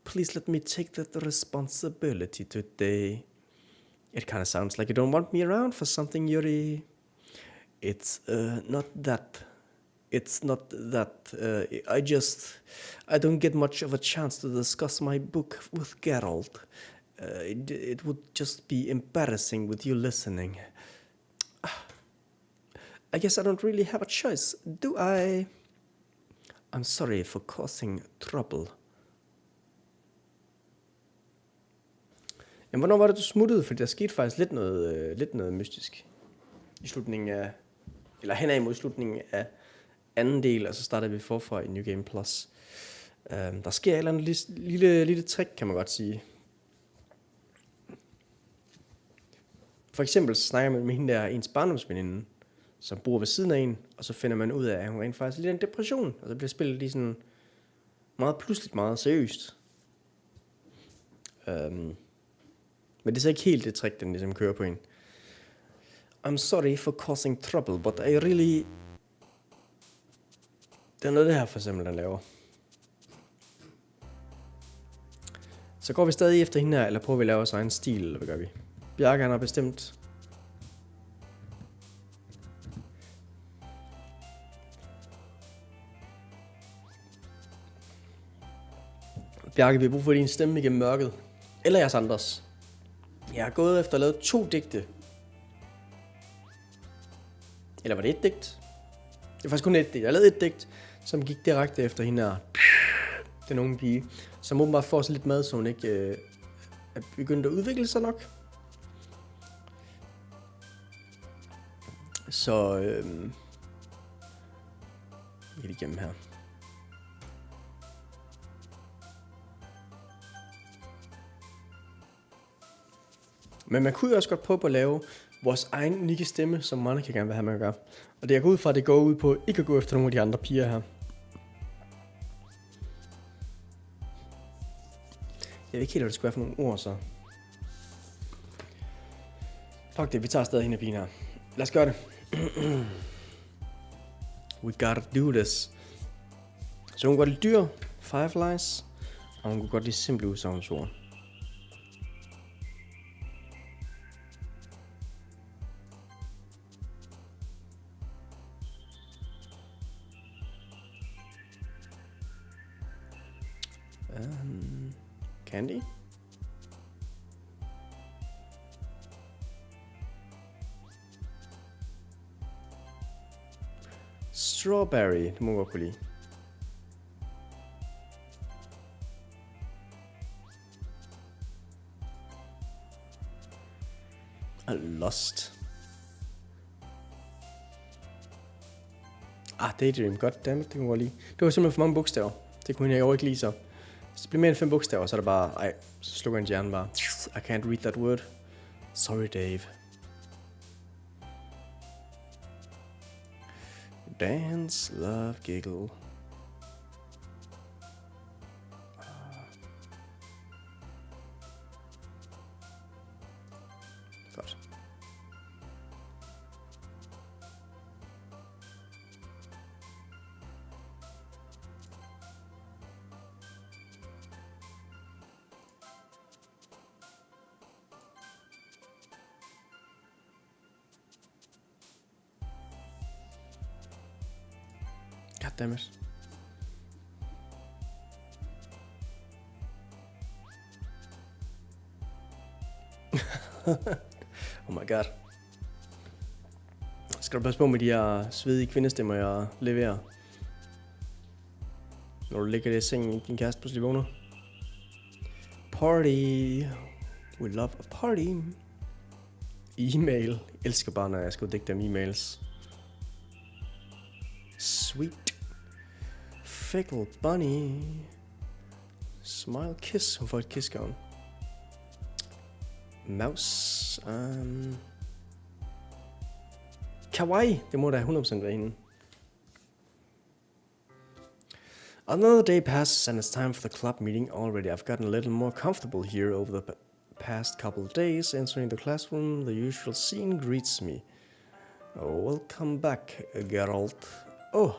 please let me take that responsibility today. It kind of sounds like you don't want me around for something, Yuri. It's not that. I don't get much of a chance to discuss my book with Geralt. It would just be embarrassing with you listening. I guess I don't really have a choice, do I? I'm sorry for causing trouble. Jamen, hvornår var det, du smuttede? For der skete faktisk lidt noget mystisk i slutningen af, eller henad imod slutningen af anden del, og så starter vi forfra i New Game Plus. Der sker et eller andet lille trick, kan man godt sige. For eksempel snakker man med hende der ens barndomsveninde, som bor ved siden af en, og så finder man ud af, at hun rent faktisk er lidt en depression, og så bliver spillet lige sådan meget pludseligt, meget seriøst. Men det er så ikke helt det trick, den ligesom kører på en. I'm sorry for causing trouble, but I really... Det er noget det her for eksempel, den laver. Så går vi stadig efter hende her, eller prøver vi at lave vores egen stil, eller hvad gør vi? Bjarke, han har bestemt... Bjarke, vi har brug for din stemme igennem mørket. Eller jeres andres. Jeg har gået efter at lave 2 digte. Eller var det et digt? Det var faktisk kun et digt. Jeg lavede et digt, som gik direkte efter hende her. Den unge pige. Som åbenbart får så lidt mad, så hun ikke er begyndt at udvikle sig nok. Så lidt igennem her. Men man kunne jo også godt prøve på at lave vores egen unikke stemme, som Monica gerne vil have, man gør. Og det jeg går ud fra, det går ud på ikke at gå efter nogle af de andre piger her. Jeg ved ikke helt, hvad det skulle være for nogle ord, så. Fuck det, vi tager stadig hende af pigen her. Lad os gøre det. We gotta do this. Så hun kunne godt lide dyr, fireflies, og hun kunne godt lide simple udsagnsord. Candy? Strawberry, det må jeg godt kunne lide. Lost. Daydream, goddammit, det kunne jeg godt lide. Det var simpelthen for mange bogstaver. Det kunne jeg jo ikke lide så. Hvis det bliver mere end 5 bogstaver, så er det bare, så slukker en hjerne bare. I can't read that word. Sorry, Dave. Dance, love, giggle. Godt. Goddammit. Oh my god. Skal du passe på med de her svedige kvindestemmer, jeg leverer? Når du ligger i sengen, i din kæreste pludselig vågner. Party. We love a party. E-mail. Jeg elsker bare, når jeg skal digte om e-mails. Sweet. Fickle bunny. Smile kiss. Hun får et kiss, gavn. Mouse. Kawaii. Det må da 100% være hende. Another day passes and it's time for the club meeting already. I've gotten a little more comfortable here over the past couple of days. Entering the classroom, the usual scene greets me. Oh, welcome back, Geralt. Oh,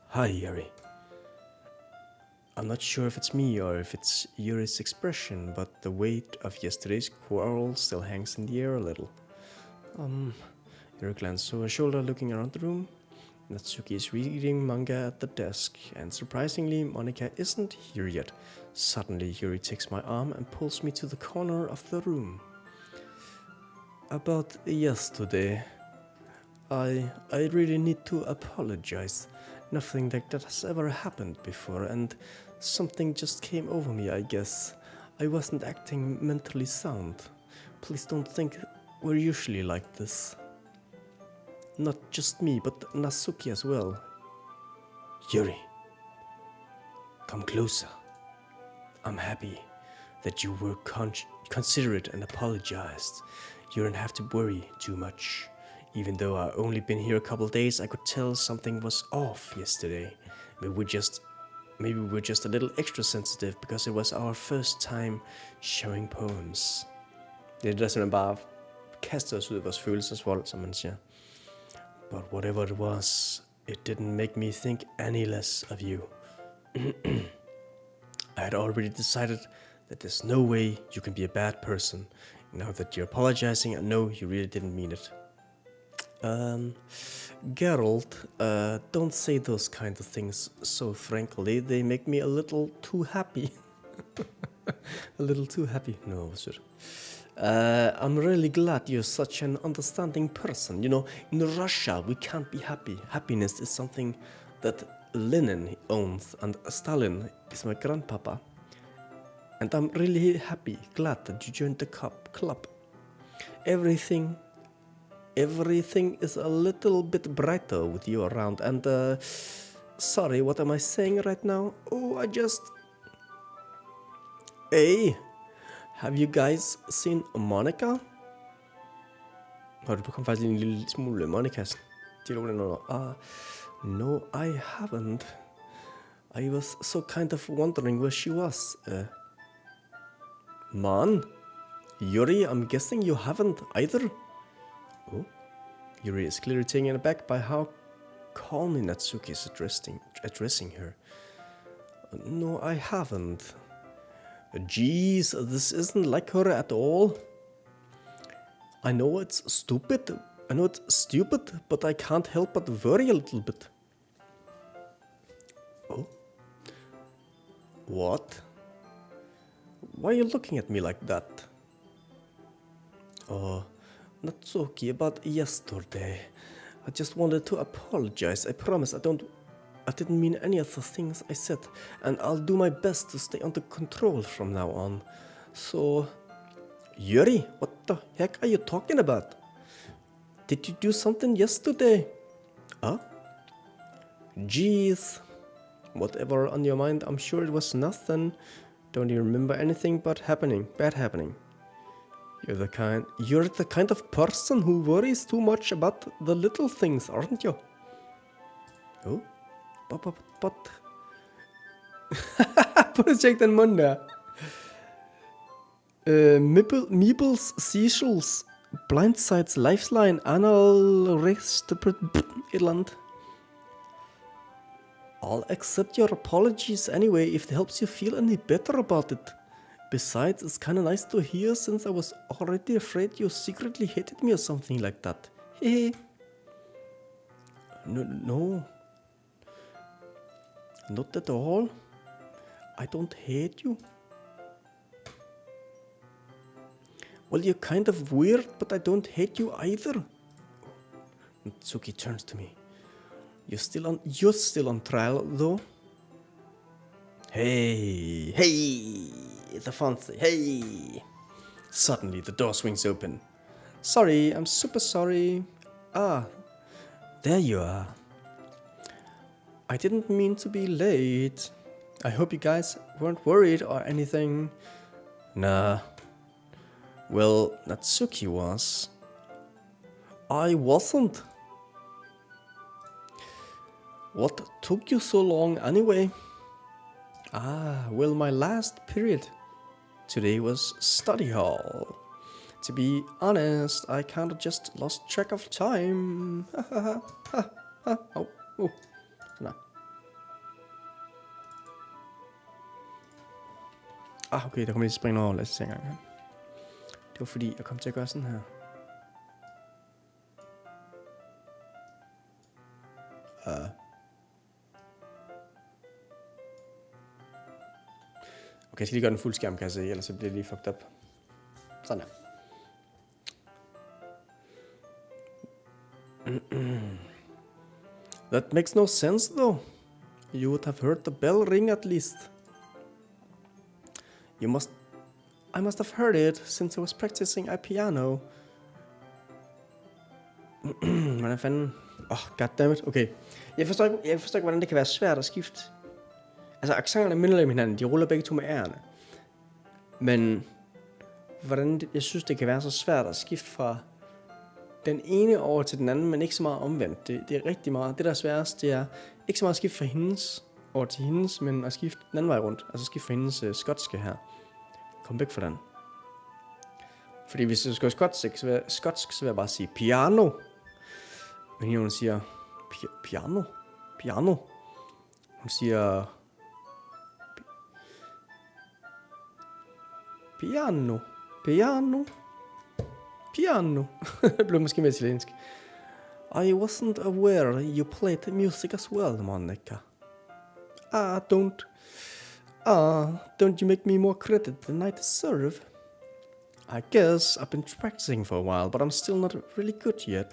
hi, Yuri. I'm not sure if it's me or if it's Yuri's expression, but the weight of yesterday's quarrel still hangs in the air a little. Yuri glanced over her shoulder, looking around the room. Natsuki is reading manga at the desk, and surprisingly, Monica isn't here yet. Suddenly, Yuri takes my arm and pulls me to the corner of the room. About yesterday, I really need to apologize. Nothing like that has ever happened before, and something just came over me, I guess. I wasn't acting mentally sound. Please don't think we're usually like this. Not just me, but Natsuki as well. Yuri, come closer. I'm happy that you were considerate and apologized. You don't have to worry too much. Even though I've only been here a couple of days, I could tell something was off yesterday. Maybe we were just a little extra sensitive because it was our first time sharing poems. Det er det, der simpelthen bare kaster os ud af vores følelsesvold, som man siger. But whatever it was, it didn't make me think any less of you. I had already decided that there's no way you can be a bad person. Now that you're apologizing, I know you really didn't mean it. Geralt, don't say those kind of things so frankly. They make me a little too happy. A little too happy. No, sir. I'm really glad you're such an understanding person. You know, in Russia, we can't be happy. Happiness is something that Lenin owns, and Stalin is my grandpapa. And I'm really happy, glad that you joined the club. Everything is a little bit brighter with you around. And, sorry, what am I saying right now? Oh, Hey, have you guys seen Monica? Du kom faktisk en lille smule Monicas dialog under. No, I haven't. I was so kind of wondering where she was. Man? Yuri, I'm guessing you haven't either? Oh, Yuri is clearly taken aback by how calmly Natsuki is addressing her. No, I haven't. Jeez, this isn't like her at all. I know it's stupid, but I can't help but worry a little bit. Oh? What? Why are you looking at me like that? Oh, Natsuki, about yesterday. I just wanted to apologize. I promise I didn't mean any of the things I said, and I'll do my best to stay under control from now on. So, Yuri, what the heck are you talking about? Did you do something yesterday? Huh? Jeez. Whatever on your mind, I'm sure it was nothing. Don't you remember anything bad happening? You're the kind of person who worries too much about the little things, aren't you? Oh? But. Prøv at tjekke den mund der. Meebles, seashells, blindsides, lifeline, anal, wrist, et eller andet. I'll accept your apologies anyway if it helps you feel any better about it. Besides, it's kinda nice to hear since I was already afraid you secretly hated me or something like that. Hehe. No. Not at all. I don't hate you. Well, you're kind of weird, but I don't hate you either. Natsuki turns to me. You're still on trial, though. Hey, the fancy, hey. Suddenly, the door swings open. Sorry, I'm super sorry. Ah, there you are. I didn't mean to be late. I hope you guys weren't worried or anything. Nah. Well, Natsuki was. I wasn't. What took you so long anyway? Well, my last period today was study hall. To be honest, I kinda just lost track of time. Oh. Sådan. Okay, der kommer lige til at springe over. Lad os se en gang her. Det var fordi, jeg kom til at gøre sådan her. Okay, jeg skal lige gøre den fuld skærm, kan jeg se, ellers så bliver det lige fucked up. Sådan her. That makes no sense though. You would have heard the bell ring at least. I must have heard it since I was practicing at piano. Hvordan fanden? Goddammit. Okay. Jeg forstår ikke, hvordan det kan være svært at skifte. Altså, accenterne minder lidt om hinanden. De ruller begge to med ærerne. Men jeg synes, det kan være så svært at skifte fra den ene over til den anden, men ikke så meget omvendt. Det er rigtig meget. Det der er sværest, det er ikke så meget at skifte fra hendes over til hendes, men at skifte den anden vej rundt. Altså skifte fra hendes skotske her. Kom væk fra den. Fordi hvis jeg skal skotsk, så vil jeg bare sige piano. Men hun siger piano. Hun siger piano. Det blev måske mere italiensk. I wasn't aware you played music as well, Monica. Don't you make me more credit than I deserve. I guess I've been practicing for a while, but I'm still not really good yet.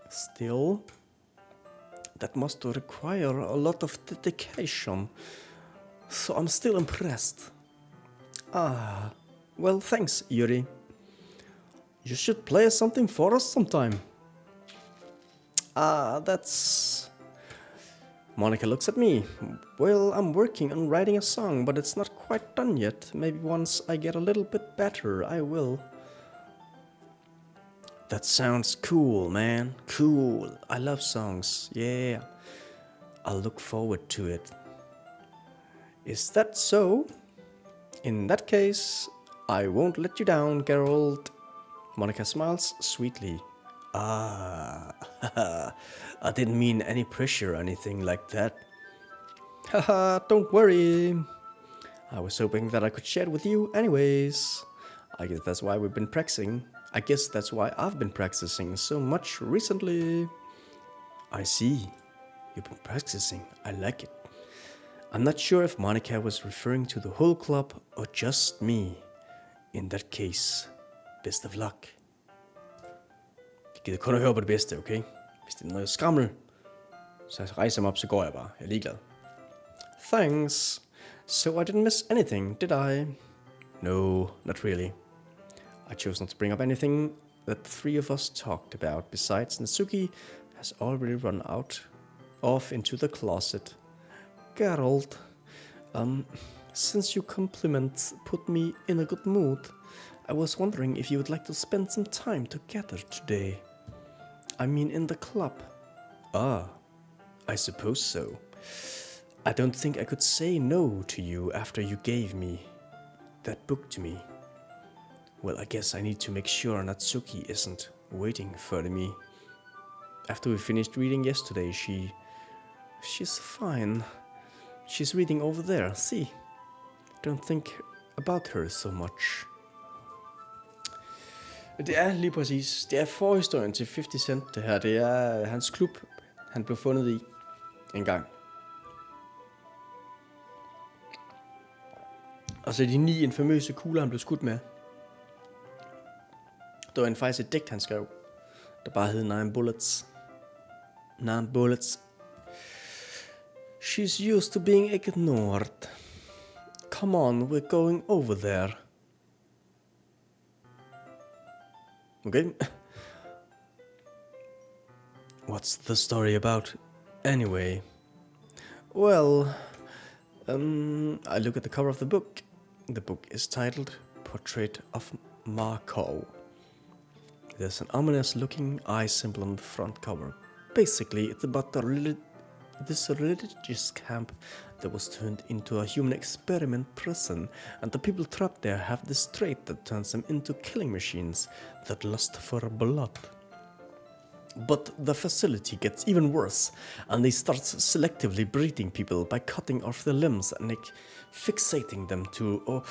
Still, that must require a lot of dedication. So I'm still impressed. Ah, well, thanks, Yuri. You should play something for us sometime. That's... Monica looks at me. Well, I'm working on writing a song, but it's not quite done yet. Maybe once I get a little bit better, I will. That sounds cool, man. Cool. I love songs. Yeah. I'll look forward to it. Is that so? In that case, I won't let you down, Geralt. Monica smiles sweetly. Ah, I didn't mean any pressure or anything like that. Haha, don't worry. I was hoping that I could share it with you anyways. I guess that's why we've been practicing. I guess that's why I've been practicing so much recently. I see. You've been practicing. I like it. I'm not sure if Monica was referring to the whole club or just me. In that case, best of luck. Jeg gider kun at høre på det bedste, okay? Hvis det er noget skrammel, så rejser jeg mig op, så går jeg bare. Jeg er ligeglad. Thanks. So I didn't miss anything, did I? No, not really. I chose not to bring up anything that the three of us talked about. Besides, Natsuki has already run off into the closet. Geralt, since your compliments put me in a good mood, I was wondering if you would like to spend some time together today. I mean in the club. Ah, I suppose so. I don't think I could say no to you after you gave me that book to me. Well, I guess I need to make sure Natsuki isn't waiting for me. After we finished reading yesterday, she's fine. She's reading over there, see? Don't think about her so much. Det er lige præcis, det er forhistorien til 50 Cent det her. Det er hans klub, han blev fundet i en gang. Og så de 9 infamøse kugler, han blev skudt med. Det var faktisk et digt, han skrev, der bare hed 9 bullets. 9 bullets. She's used to being ignored. Come on, we're going over there. Okay. What's the story about, anyway? Well, I look at the cover of the book. The book is titled Portrait of Marco. There's an ominous-looking eye symbol on the front cover. Basically, it's about this religious camp that was turned into a human experiment prison, and the people trapped there have this trait that turns them into killing machines that lust for blood. But the facility gets even worse, and they start selectively breeding people by cutting off their limbs and fixating them to...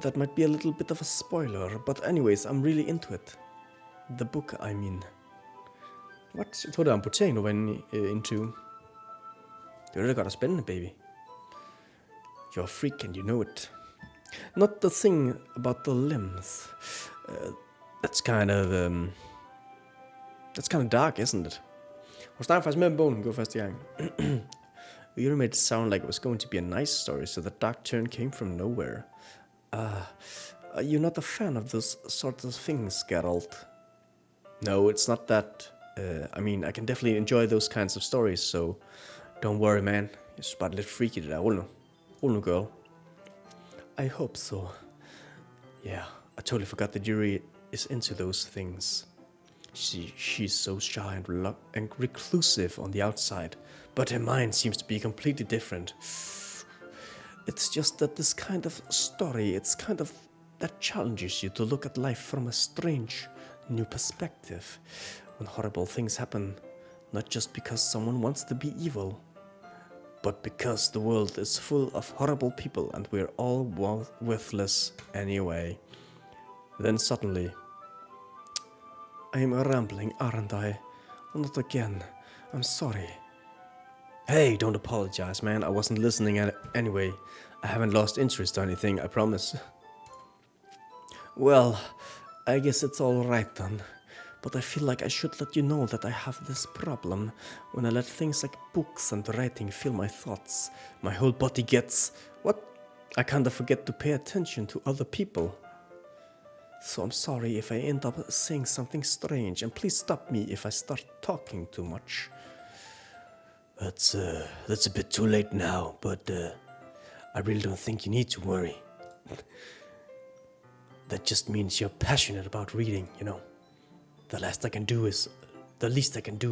that might be a little bit of a spoiler, but anyways, I'm really into it. The book, I mean. What? Jeg tror, det er amputering, du var into. Det er det, der gør dig spændende, baby. You're a freak and you know it. Not the thing about the limbs. That's kind of dark, isn't it? Hun snakker faktisk med om bogen, hun går første gang. You made it sound like it was going to be a nice story, so the dark turn came from nowhere. You're not a fan of those sorts of things, Geralt. No, it's not that. I mean, I can definitely enjoy those kinds of stories, so don't worry, man. It's bare lidt freaky, det der. Roll nu, girl. I hope so. Yeah, I totally forgot that Yuri is into those things. She's so shy and reclusive on the outside, but her mind seems to be completely different. It's just that this kind of story, it's kind of that challenges you to look at life from a strange, new perspective. When horrible things happen, not just because someone wants to be evil, but because the world is full of horrible people and we're all worthless anyway. Then suddenly, I'm rambling, aren't I? Not again. I'm sorry. Hey, don't apologize, man. I wasn't listening anyway. I haven't lost interest or anything, I promise. Well, I guess it's all right then. But I feel like I should let you know that I have this problem. When I let things like books and writing fill my thoughts, my whole body gets... What? I kinda forget to pay attention to other people. So I'm sorry if I end up saying something strange, and please stop me if I start talking too much. That's a bit too late now, but I really don't think you need to worry. That just means you're passionate about reading, you know. The least I can do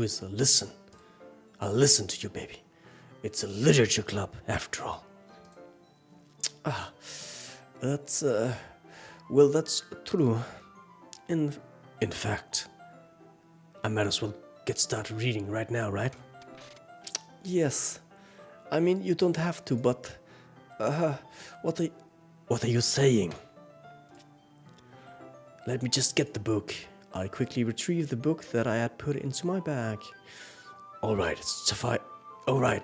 is listen. I'll listen to you, baby. It's a literature club, after all. That's true. In fact, I might as well get started reading right now, right? Yes. I mean, you don't have to, but what are you saying? Let me just get the book. I quickly retrieved the book that I had put into my bag. Alright,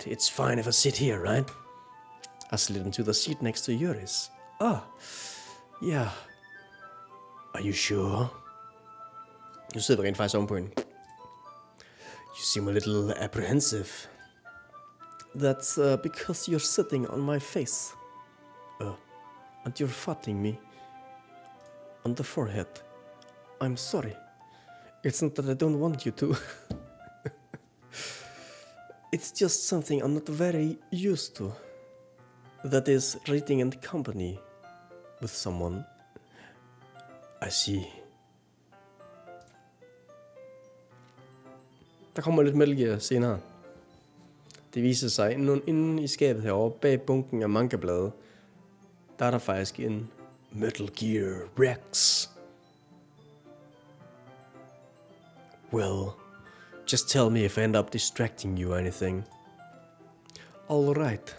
it's fine if I sit here, right? I slid into the seat next to Yuris. Yeah. Are you sure? Nu sidder vi rent faktisk ovenpå hende. You seem a little apprehensive. That's because you're sitting on my face. And you're fatting me on the forehead. I'm sorry. It's not that I don't want you to. It's just something I'm not very used to. That is, reading in company with someone. I see. Der kommer lidt Metal Gear senere. Det viser sig, inde i skabet herovre, bag bunken af mangablade, der er der faktisk en Metal Gear Rex. Well, just tell me if I end up distracting you or anything. All right.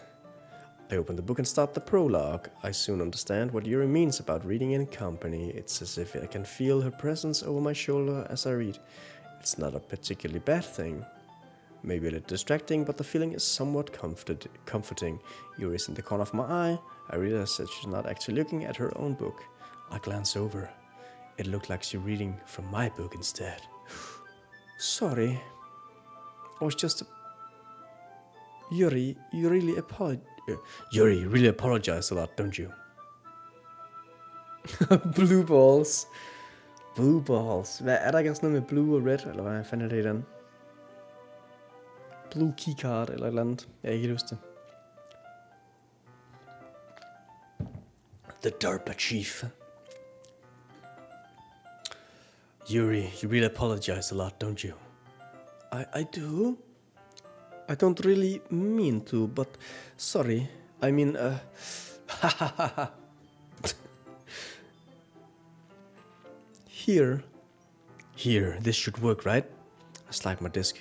I open the book and start the prologue. I soon understand what Yuri means about reading in company. It's as if I can feel her presence over my shoulder as I read. It's not a particularly bad thing. Maybe a little distracting, but the feeling is somewhat comforting. Yuri's in the corner of my eye. I realize that she's not actually looking at her own book. I glance over. It looked like she's reading from my book instead. Sorry. I was just... Yuri, you really apologize a lot, don't you? Blue balls. Blue balls. Hvad er der ikke også noget med blue og red, eller hvad fanden er det i den? Blue keycard eller et eller andet. Jeg kan ikke huske det. The DARPA chief. Yuri, you really apologize a lot, don't you? I do? I don't really mean to, but sorry. I mean, Here, this should work, right? I slide my disc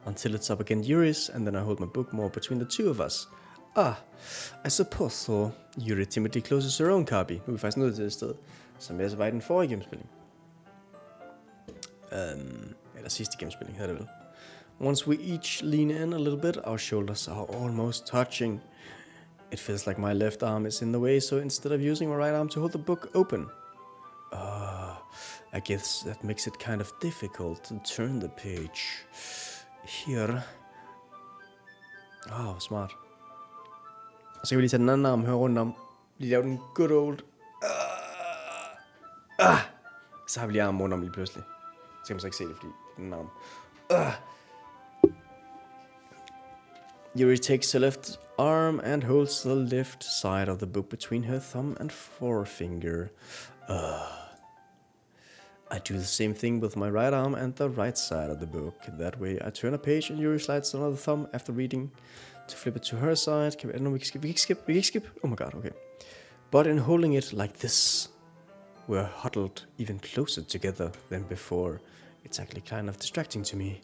until it's up against Yuri's, and then I hold my book more between the two of us. I suppose so. Yuri timidly closes her own copy. Nu er vi faktisk nået til det sted, som jeg så var i den forrige gennemspilning. Eller sidste gennemspilning hedder det vel. Once we each lean in a little bit, our shoulders are almost touching. It feels like my left arm is in the way, so instead of using my right arm to hold the book open, I guess that makes it kind of difficult to turn the page. Here. Smart. Og så kan vi lige tage den anden arm her rundt om. Lige lave den good old. Så har vi lige armen rundt om lige pludselig. Så kan man så ikke se det, fordi den arm. Yuri takes her left arm and holds the left side of the book between her thumb and forefinger. I do the same thing with my right arm and the right side of the book. That way I turn a page and Yuri slides another thumb after reading to flip it to her side. We can skip. Oh my god, okay. But in holding it like this, we're huddled even closer together than before. It's actually kind of distracting to me.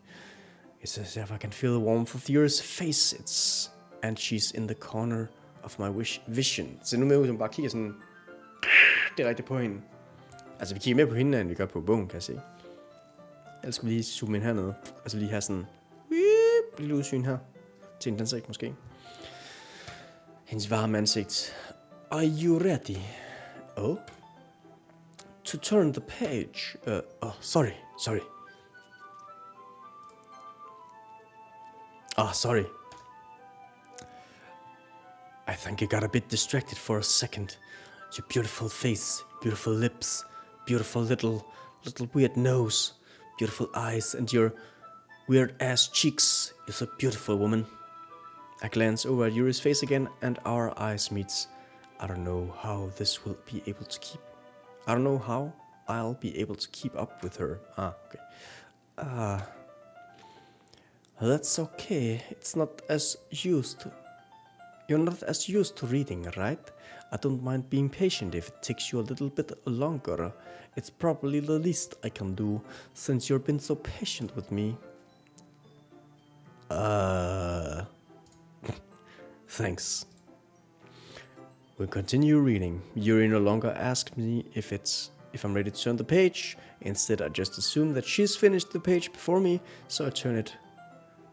It's as if I can feel the warmth of Yuri's face. And she's in the corner of my vision. Så nu med ud, som bare kigger sådan direkte på hende. Altså vi kigger mere på hende, end vi gør på bogen, kan jeg se. Ellers skal vi lige zoome ind hernede. Altså lige have sådan lille udsyn her. Til hendes ansigt måske. Hendes varme ansigt. Are you ready? Oh, to turn the page. Sorry. Sorry. I think I got a bit distracted for a second. Your beautiful face, beautiful lips, beautiful little weird nose, beautiful eyes, and your weird ass cheeks. You're so beautiful, woman. I glance over at Yuri's face again, and our eyes meet. I don't know how I'll be able to keep up with her. Okay. That's okay. You're not as used to reading, right? I don't mind being patient if it takes you a little bit longer. It's probably the least I can do, since you've been so patient with me. Thanks. We continue reading. Yuri no longer asks me if I'm ready to turn the page. Instead, I just assume that she's finished the page before me, so I turn it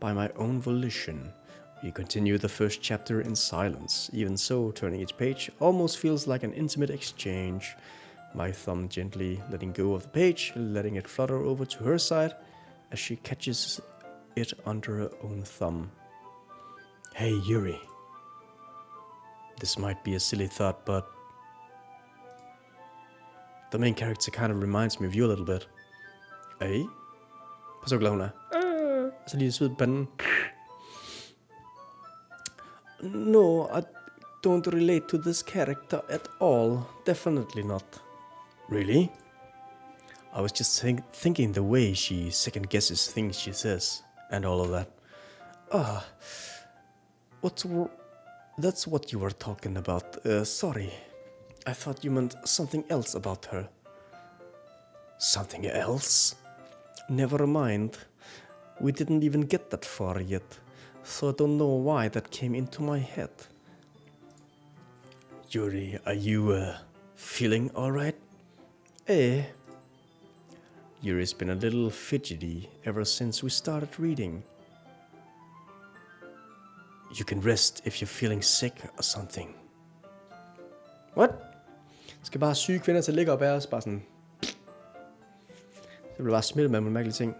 by my own volition. We continue the first chapter in silence. Even so, turning each page almost feels like an intimate exchange. My thumb gently letting go of the page, letting it flutter over to her side as she catches it under her own thumb. Hey, Yuri. This might be a silly thought, but the main character kind of reminds me of you a little bit. Hey? Pas så glad hun er. Så lige sved panden. No, I don't relate to this character at all. Definitely not. Really? I was just thinking the way she second guesses things she says and all of that. That's what you were talking about. Sorry. I thought you meant something else about her. Something else? Never mind. We didn't even get that far yet, so I don't know why that came into my head. Yuri, are you, feeling alright? Yuri's been a little fidgety ever since we started reading. You can rest if you're feeling sick or something. What? Skal bare syge kvinder til at ligge op af os, bare sådan. Det bliver bare smittet med nogle mærkelige ting.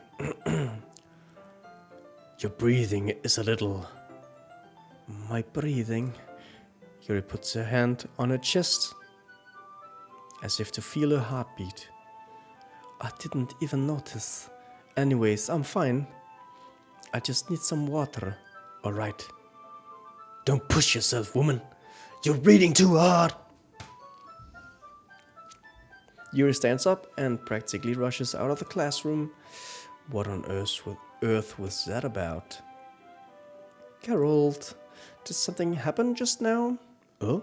Your breathing is a little... My breathing? Yuri puts her hand on her chest, as if to feel her heartbeat. I didn't even notice. Anyways, I'm fine. I just need some water. Alright. Don't push yourself, woman. You're reading too hard. Yuri stands up and practically rushes out of the classroom. What on earth was that about? Geralt, did something happen just now? Oh?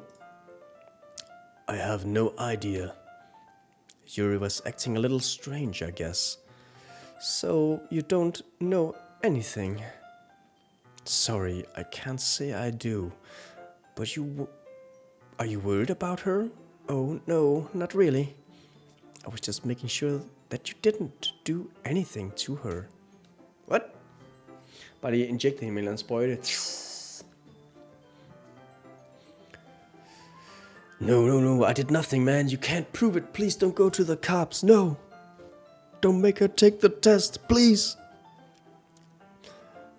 I have no idea. Yuri was acting a little strange, I guess. So, you don't know anything? Sorry, I can't say I do. But are you worried about her? Oh, no, not really. I was just making sure that you didn't do anything to her. What? Bare lige injekte hende med en eller anden sprøjte. No, I did nothing, man. You can't prove it. Please don't go to the cops. No. Don't make her take the test, please.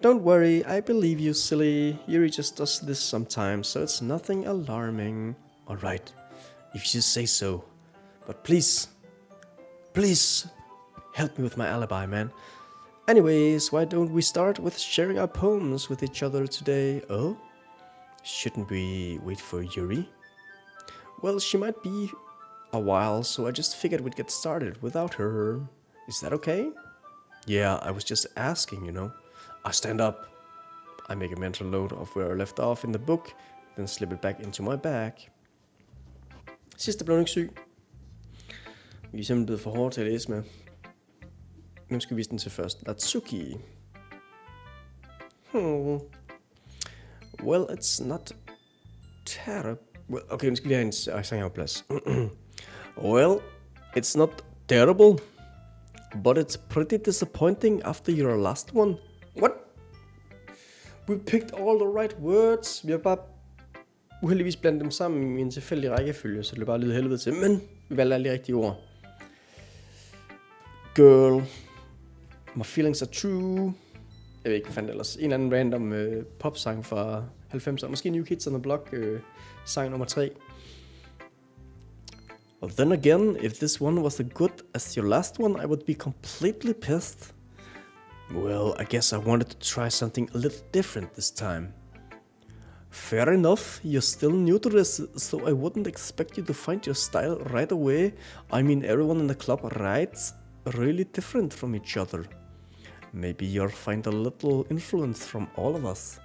Don't worry, I believe you, silly. Yuri just does this sometimes, so it's nothing alarming. Alright, if you say so. But please, help me with my alibi, man. Anyways, why don't we start with sharing our poems with each other today? Oh? Shouldn't we wait for Yuri? Well, she might be a while, so I just figured we'd get started without her. Is that okay? Yeah, I was just asking, you know. I stand up. I make a mental note of where I left off in the book, then slip it back into my bag. Sidste blev ikke syg. Vi er simpelthen blevet for hårde til at læse med. Nu skal vi vise den til først. Natsuki. Well, it's not terrible. Well, okay, nu skal vi have en sang her på plads. Well, it's not terrible, but it's pretty disappointing after your last one. What? We picked all the right words. Vi har bare uheldigvis blandet dem sammen i en tilfældig rækkefølge, så det bare lyder helvede til. Men vi valgte alle de rigtige ord. girl. My feelings are true. Jeg ved ikke, hvad fanden ellers. En eller anden random popsang fra 90'erne. Måske New Kids on the Block, sang nummer 3. Well, then again, if this one was as good as your last one, I would be completely pissed. Well, I guess I wanted to try something a little different this time. Fair enough, you're still new to this, so I wouldn't expect you to find your style right away. I mean, everyone in the club writes really different from each other. Maybe you'll find a little influence from all of us.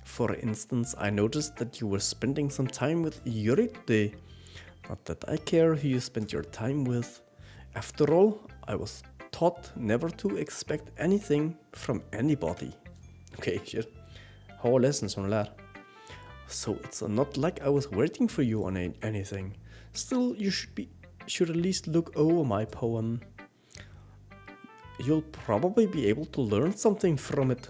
For instance, I noticed that you were spending some time with Yuri today. Not that I care who you spend your time with. After all, I was taught never to expect anything from anybody. Okay, shit. Hårde lessons hun lært. So it's not like I was waiting for you on anything. Still, you should at least look over my poem. You'll probably be able to learn something from it.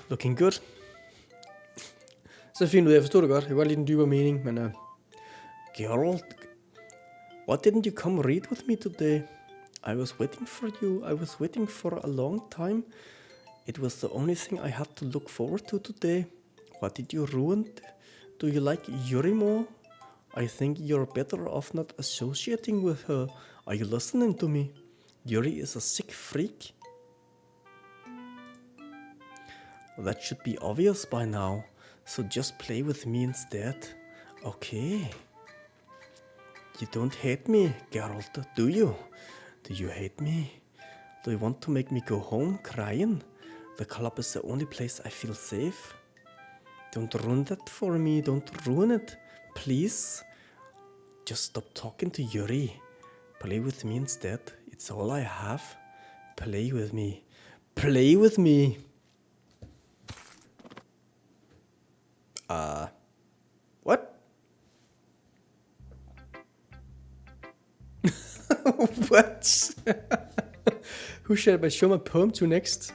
Looking good. Så fint ud, jeg forstod det godt. Jeg kan godt lide den dybere mening, men... Geralt, why didn't you come read with me today? I was waiting for you. I was waiting for a long time. It was the only thing I had to look forward to today. What did you ruin? Do you like Yuri more? I think you're better off not associating with her. Are you listening to me? Yuri is a sick freak. That should be obvious by now. So just play with me instead. Okay. You don't hate me, Geralt, do you? Do you hate me? Do you want to make me go home crying? The club is the only place I feel safe. Don't ruin that for me. Don't ruin it. Please. Just stop talking to Yuri. Play with me instead. It's all I have. Play with me. Play with me. What? What? Who should I show my poem to next?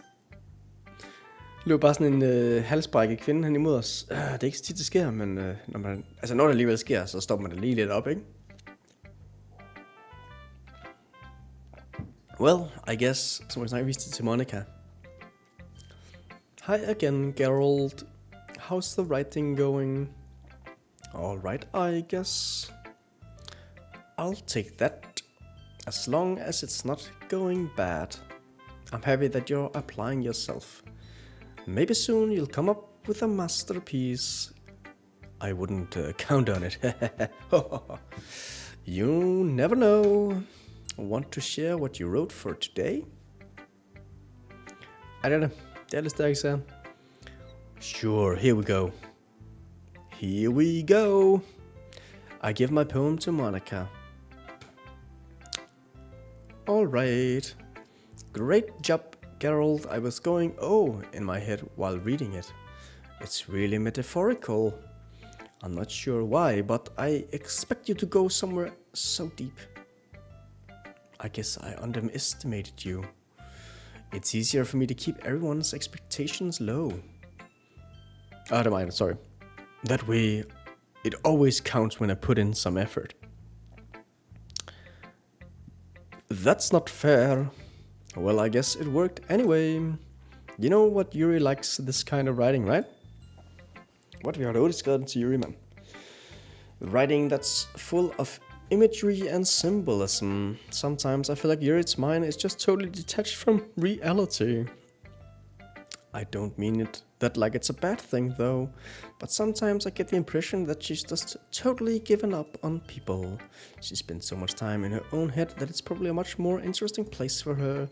Det løb bare sådan en halsbrække kvinde hen imod os. Det er ikke så tit, det sker, men når det alligevel sker, så stopper man det lige lidt op, ikke? Well, I guess, som jeg snakker, viste til Monica. Hi again, Geralt. How's the writing going? All right, I guess. I'll take that, as long as it's not going bad. I'm happy that you're applying yourself. Maybe soon you'll come up with a masterpiece. I wouldn't count on it. You never know. Want to share what you wrote for today? I don't know. Det er lidt stærkt, så. Sure, here we go. Here we go. I give my poem to Monica. All right. Great job, Geralt. I was going in my head while reading it. It's really metaphorical. I'm not sure why, but I expect you to go somewhere so deep. I guess I underestimated you. It's easier for me to keep everyone's expectations low. Never mind, sorry. That way, it always counts when I put in some effort. That's not fair. Well, I guess it worked anyway. You know what Yuri likes this kind of writing, right? What vi har da skrevet den til Yuri, man. Writing that's full of imagery and symbolism. Sometimes I feel like Yuri's mind is just totally detached from reality. I don't mean that like it's a bad thing though, but sometimes I get the impression that she's just totally given up on people. She spends so much time in her own head that it's probably a much more interesting place for her.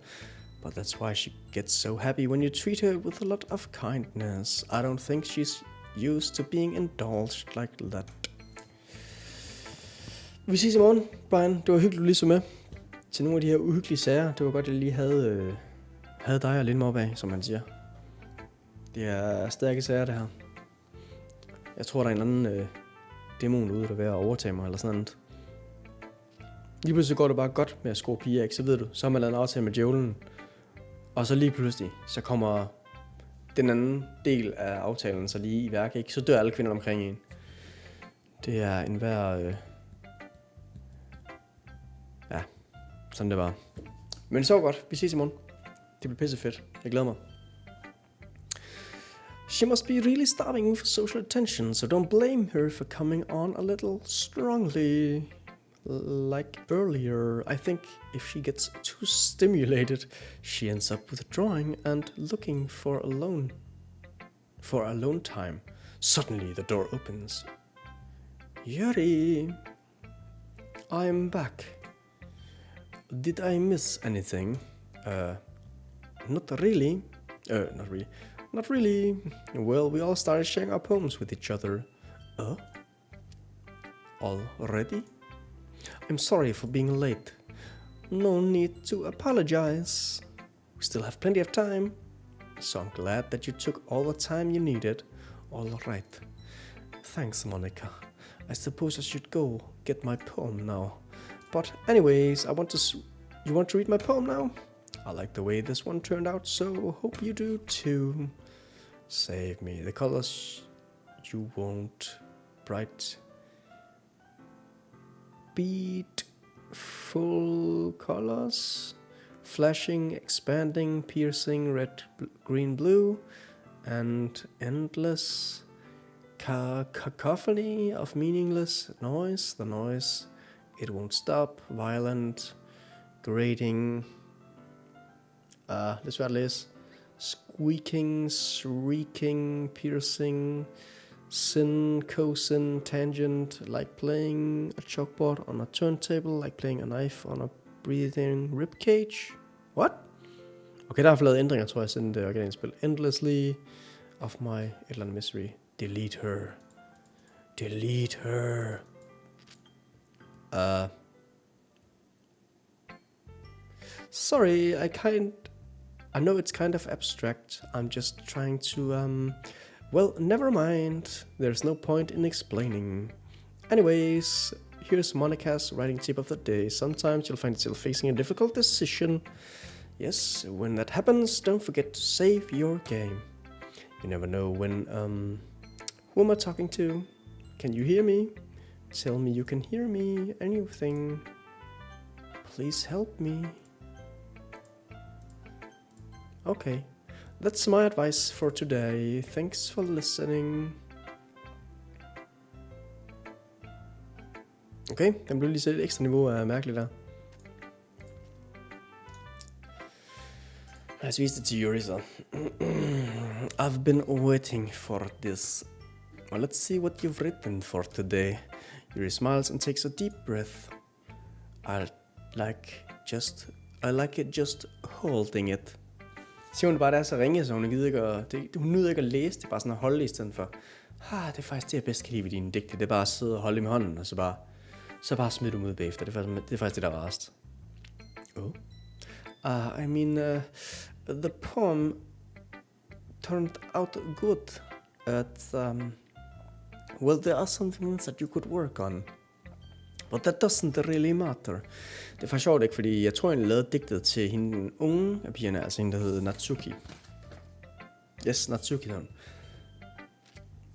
But that's why she gets so happy when you treat her with a lot of kindness. I don't think she's used to being indulged like that. Vi ses i morgen, Brian. Det var hyggeligt, du lige så med til nogle af de her uhyggelige sager. Det var godt, at jeg lige havde dig og Lindme op af, som man siger. Det er stærke sager, det her. Jeg tror, der er en anden dæmon ude, der er ved at overtage mig, eller sådan noget. Lige pludselig går det bare godt med at score piger, ikke? Så ved du, så har man lavet en aftale med djævlen. Og så lige pludselig, så kommer den anden del af aftalen så lige i værk, ikke? Så dør alle kvinder omkring en. Det er en hver... Ja, sådan det var. Men så godt. Vi ses i morgen. Det bliver pisse fedt. Jeg glæder mig. She must be really starving for social attention, so don't blame her for coming on a little strongly. Like earlier, I think if she gets too stimulated, she ends up withdrawing and looking for alone time. Suddenly the door opens. Yuri, I'm back. Did I miss anything? Not really. Not really. Well, we all started sharing our poems with each other. Already? I'm sorry for being late. No need to apologize. We still have plenty of time. So I'm glad that you took all the time you needed. All right. Thanks, Monica. I suppose I should go get my poem now. But anyways, you want to read my poem now? I like the way this one turned out, so hope you do too. Save me. The colors you won't bright. Beat full colors. Flashing, expanding, piercing, red, green, blue. And endless cacophony of meaningless noise. The noise, it won't stop. Violent, grating. Det er svært at læse. Squeaking, shrieking, piercing, sin, cosin, tangent, like playing a chalkboard on a turntable, like playing a knife on a breathing ribcage. What? Okay, der er lavet ændringer, tror jeg, siden det originale spil. Endlessly of my et eller andet misery. Delete her. Delete her. Sorry, I know it's kind of abstract. I'm just trying to, well, never mind. There's no point in explaining. Anyways, here's Monica's writing tip of the day. Sometimes you'll find yourself facing a difficult decision. Yes, when that happens, don't forget to save your game. You never know when, who am I talking to? Can you hear me? Tell me you can hear me. Anything. Please help me. Okay, that's my advice for today. Thanks for listening. Okay, den blev lige set et ekstra niveau af mærkeligt der. Lad os vise det til Yuri så. I've been waiting for this. Well, let's see what you've written for today. Yuri smiles and takes a deep breath. I like it just holding it. Siger hun bare, det er så ringe, så hun nyder ikke at læse, det er bare sådan at holde i stedet for. Det er faktisk det, jeg bedst kan lide ved dine digte. Det er bare at sidde og holde i med hånden, og så bare smide dem ud bagefter. Det er faktisk det, der er rarest. The poem turned out good. Well, there are some things that you could work on. But that doesn't really matter. Det er faktisk sjovt, ikke? Fordi jeg tror, jeg lavede digtet til hende, den unge af pigerne, altså hende, der hedder Natsuki. Yes, Natsuki hedder hun.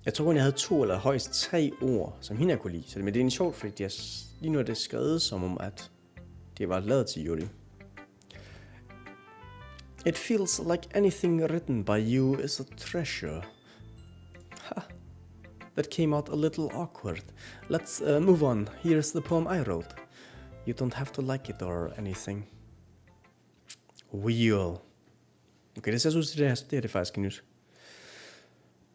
Jeg tror, jeg havde 2 eller højst 3 ord, som hende jeg kunne lide. Men det er en sjovt, fordi lige nu er det skrevet som om, at det var lavet til Yuri. It feels like anything written by you is a treasure. That came out a little awkward. Let's move on. Here's the poem I wrote. You don't have to like it or anything. Wheel. Okay, det ser ud til det er det faktisk nyt.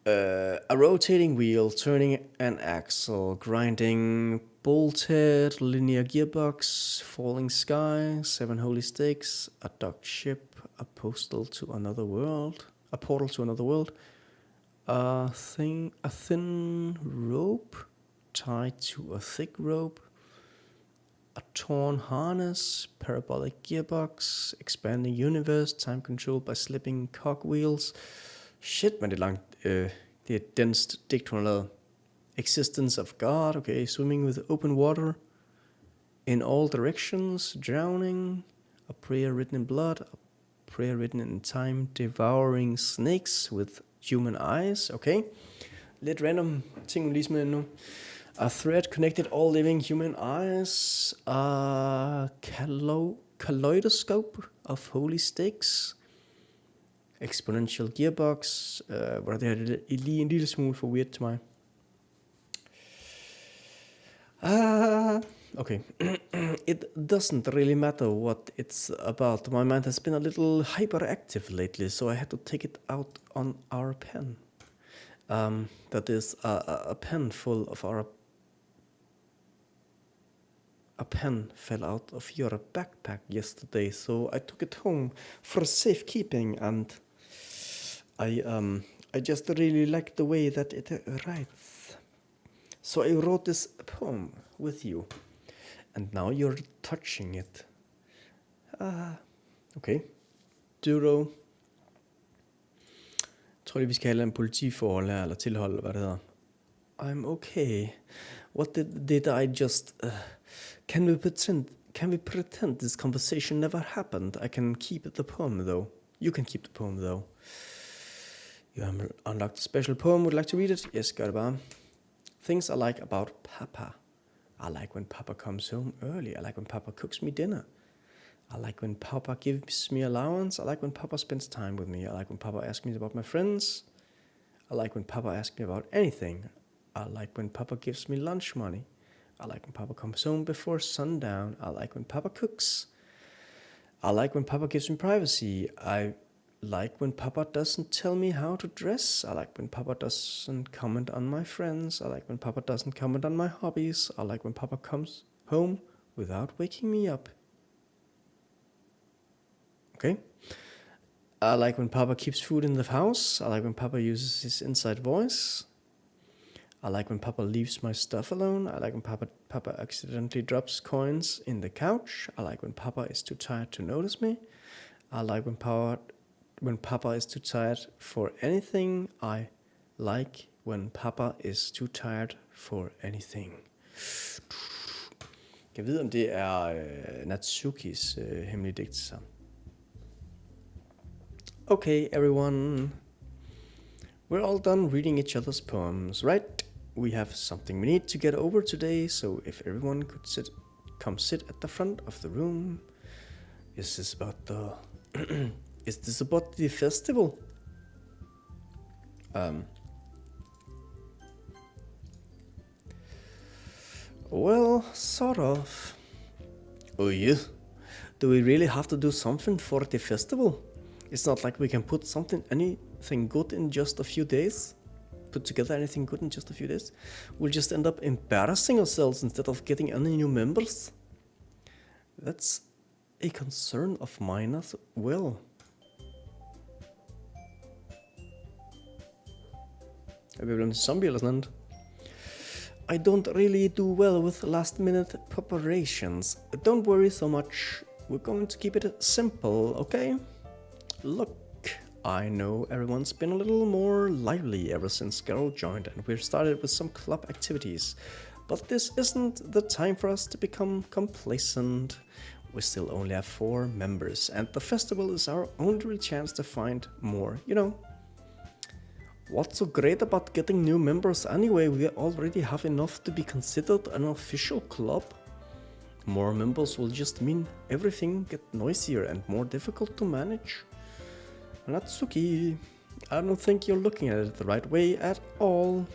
A rotating wheel, turning an axle, grinding, bolted, linear gearbox, falling sky, 7 holy stakes, a docked ship, a portal to another world. A thin rope tied to a thick rope, a torn harness, parabolic gearbox, expanding universe, time controlled by slipping cogwheels. Shit, men det er langt. Det er et denst digt, hun har lavet. Existence of God, okay, swimming with open water, in all directions, drowning, a prayer written in blood, a prayer written in time, devouring snakes with human eyes. Okay. Lidt random ting lige smidt nu. A thread connected all living human eyes. A kaleidoscope of holy sticks. Exponential gearbox. Hvor det her lige en lille smule for weird til mig. Okay. It doesn't really matter what it's about. My mind has been a little hyperactive lately, so I had to take it out on our pen. That is a pen full of our... A pen fell out of your backpack yesterday, so I took it home for safekeeping, and I just really like the way that it writes. So I wrote this poem with you, and now you're touching it. Okay. Duro. Jeg tror lige, vi skal have en politiforhold her, eller tilhold, eller hvad det hedder. I'm okay. What did I just... Can we pretend this conversation never happened? I can keep the poem, though. You can keep the poem, though. You have unlocked a special poem. Would you like to read it? Yes, gør det bare. Things I like about Papa. I like when Papa comes home early. I like when Papa cooks me dinner. I like when Papa gives me allowance. I like when Papa spends time with me. I like when Papa asks me about my friends. I like when Papa asks me about anything. I like when Papa gives me lunch money. I like when Papa comes home before sundown. I like when Papa cooks. I like when Papa gives me privacy. I like when Papa doesn't tell me how to dress. I like when Papa doesn't comment on my friends. I like when Papa doesn't comment on my hobbies. I like when Papa comes home without waking me up. Okay. I like when Papa keeps food in the house. I like when Papa uses his inside voice. I like when Papa leaves my stuff alone. I like when Papa accidentally drops coins in the couch. I like when Papa is too tired to notice me. I like when Papa is too tired for anything. I like when Papa is too tired for anything. Jeg ved, om det er Natsukis hemmelige digt sammen. Okay, everyone. We're all done reading each other's poems, right? We have something we need to get over today, so if everyone could come sit at the front of the room. Is this about the festival? Well, sort of. Oh yeah? Do we really have to do something for the festival? It's not like we can put anything good in just a few days. Put together anything good in just a few days. We'll just end up embarrassing ourselves instead of getting any new members. That's a concern of mine as well. Er vi blevet en zombie eller sådan noget? I don't really do well with last minute preparations. Don't worry so much. We're going to keep it simple, okay? Look, I know everyone's been a little more lively ever since Carol joined and we've started with some club activities. But this isn't the time for us to become complacent. We still only have 4 members and the festival is our only chance to find more, you know. What's so great about getting new members anyway? We already have enough to be considered an official club. More members will just mean everything get noisier and more difficult to manage. Natsuki, I don't think you're looking at it the right way at all.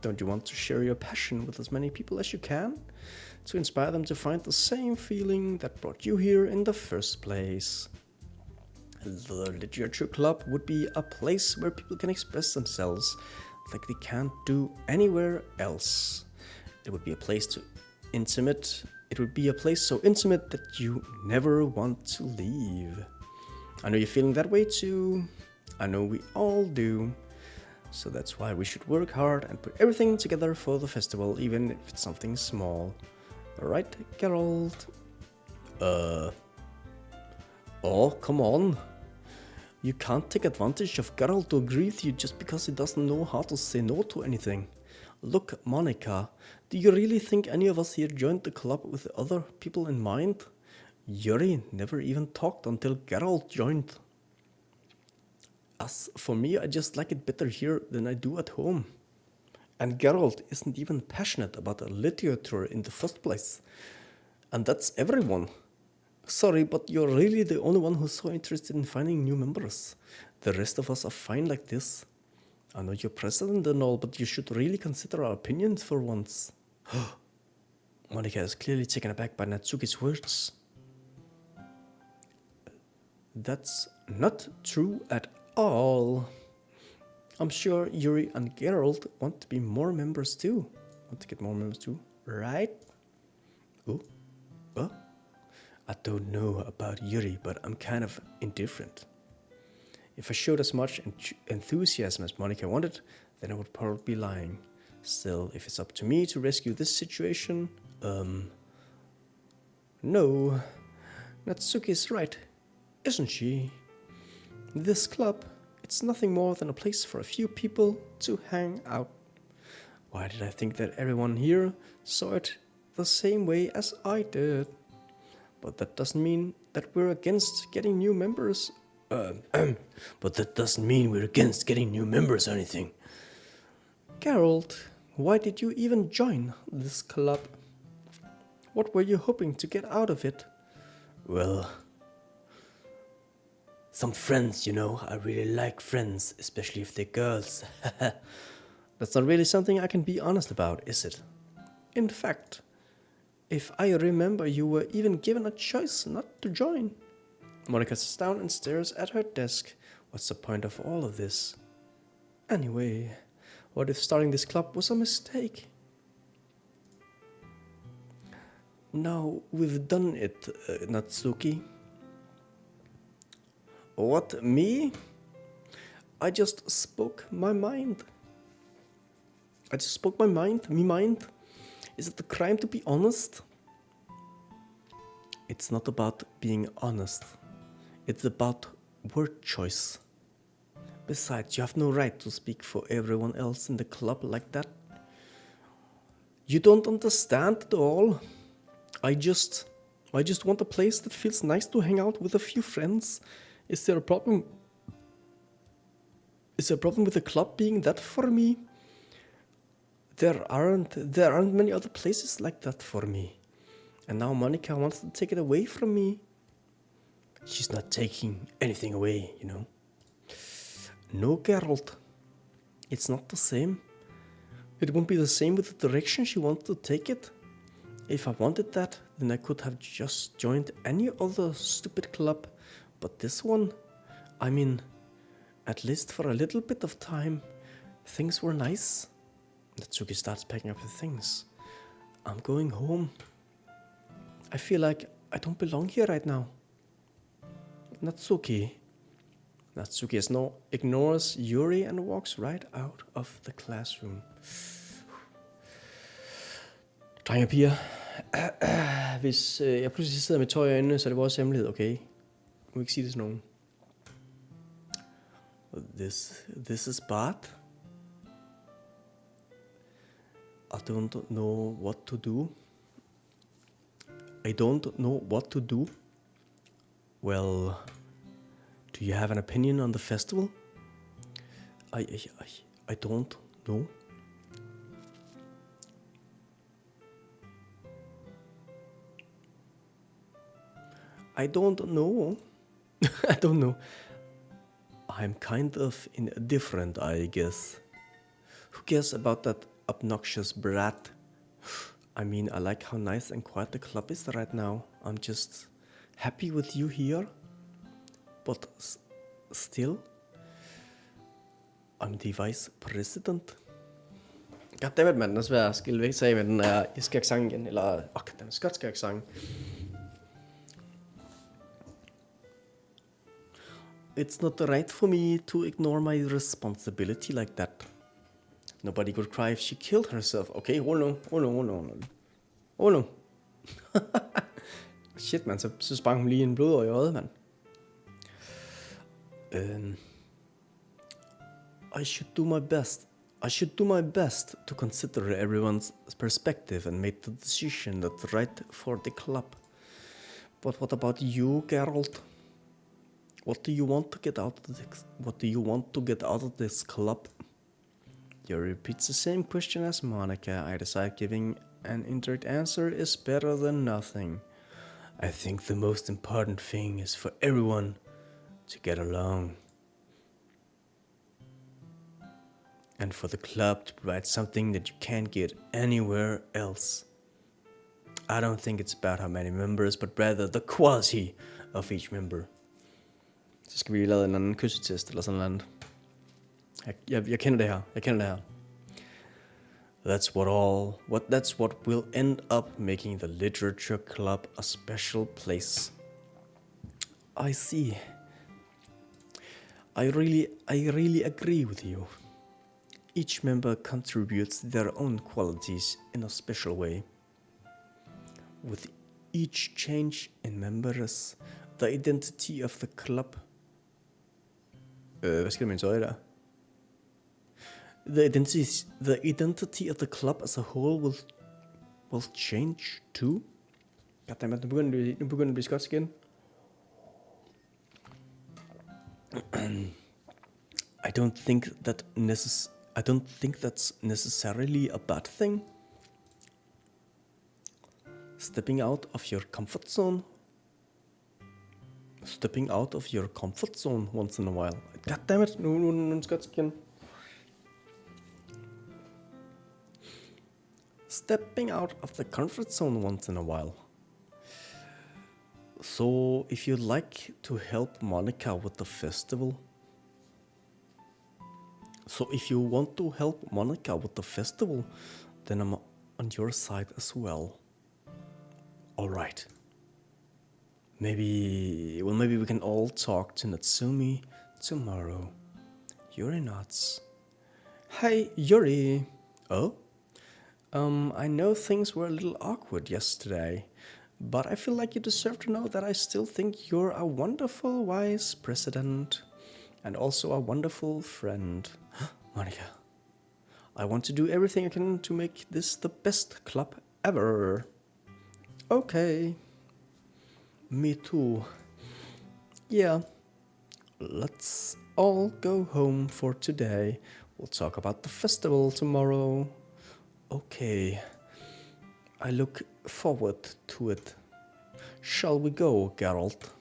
Don't you want to share your passion with as many people as you can? To inspire them to find the same feeling that brought you here in the first place. The literature club would be a place where people can express themselves like they can't do anywhere else. It would be a place so intimate that you never want to leave. I know you're feeling that way too. I know we all do. So that's why we should work hard and put everything together for the festival, even if it's something small. Alright, Geralt? Oh, come on. You can't take advantage of Geralt to agree with you just because he doesn't know how to say no to anything. Look, Monica, do you really think any of us here joined the club with other people in mind? Yuri never even talked until Geralt joined. As for me, I just like it better here than I do at home. And Geralt isn't even passionate about literature in the first place. And that's everyone. Sorry, but you're really the only one who's so interested in finding new members. The rest of us are fine like this. I know you're president and all, but you should really consider our opinions for once. Monica is clearly taken aback by Natsuki's words. That's not true at all. I'm sure Yuri and Geralt want to be more members too. Want to get more members too, right? Oh, I don't know about Yuri, but I'm kind of indifferent. If I showed as much enthusiasm as Monica wanted, then I would probably be lying. Still, if it's up to me to rescue this situation, no. Natsuki's right, isn't she? This club, it's nothing more than a place for a few people to hang out. Why did I think that everyone here saw it the same way as I did? But that doesn't mean that we're against getting new members. But that doesn't mean we're against getting new members or anything. Geralt, why did you even join this club? What were you hoping to get out of it? Well, some friends, you know. I really like friends, especially if they're girls. That's not really something I can be honest about, is it? In fact, if I remember, you were even given a choice not to join. Monica sits down and stares at her desk. What's the point of all of this? Anyway, what if starting this club was a mistake? Now we've done it, Natsuki. What, me? I just spoke my mind. Me mind? Is it a crime to be honest? It's not about being honest. It's about word choice. Besides, you have no right to speak for everyone else in the club like that. You don't understand at all. I just want a place that feels nice to hang out with a few friends. Is there a problem? Is there a problem with the club being that for me? There aren't many other places like that for me. And now Monica wants to take it away from me. She's not taking anything away, you know. No, Geralt. It's not the same. It won't be the same with the direction she wants to take it. If I wanted that, then I could have just joined any other stupid club. But this one, I mean, at least for a little bit of time, things were nice. Natsuki starts packing up her things. I'm going home. I feel like I don't belong here right now. Natsuki. Natsuki ignores Yuri and walks right out of the classroom. Drenge og piger, hvis jeg pludselig sidder med tøj i øjnene, så er det vores hemmelighed, okay? Må ikke sige det til nogen. This is bad. I don't know what to do. Well, do you have an opinion on the festival? I don't know. I don't know. I don't know. I'm kind of indifferent, I guess. Who cares about that obnoxious brat? I mean, I like how nice and quiet the club is right now. I'm just happy with you here. But still, I'm the vice president. Goddammit, mand, den er svær at skille væk til med den der irske accent igen, eller den skotske accent. It's not right for me to ignore my responsibility like that. Nobody could cry if she killed herself. Okay, hold on. Shit, man, så sprang hun lige en blodår i øjet, mand. I should do my best to consider everyone's perspective and make the decision that's right for the club. But what about you, Geralt? What do you want to get out of this? What do you want to get out of this club? Yuri repeats the same question as Monica. I decide giving an indirect answer is better than nothing. I think the most important thing is for everyone to get along. And for the club to provide something that you can't get anywhere else. I don't think it's about how many members, but rather the quality of each member. Så skal vi lave en anden kyssetest eller sådan noget. Jeg kender det her. That's what will end up making the literature club a special place. I see. I really agree with you. Each member contributes their own qualities in a special way. With each change in members, the identity of the club. Hvad skal det mene så der? The identity of the club as a whole will change too. Goddammit, nu begynder det at blive skotsk igen. I don't think that's necessarily a bad thing. Stepping out of your comfort zone once in a while. Goddammit, nu skotsk igen. Stepping out of the comfort zone once in a while. So, if you'd like to help Monica with the festival. So, if you want to help Monica with the festival, then I'm on your side as well. Alright. Maybe we can all talk to Natsumi tomorrow. Yuri nods. Hey, Yuri. Oh? I know things were a little awkward yesterday, but I feel like you deserve to know that I still think you're a wonderful, wise president, and also a wonderful friend. Monica, I want to do everything I can to make this the best club ever. Okay. Me too. Yeah. Let's all go home for today. We'll talk about the festival tomorrow. Okay, I look forward to it. Shall we go, Geralt?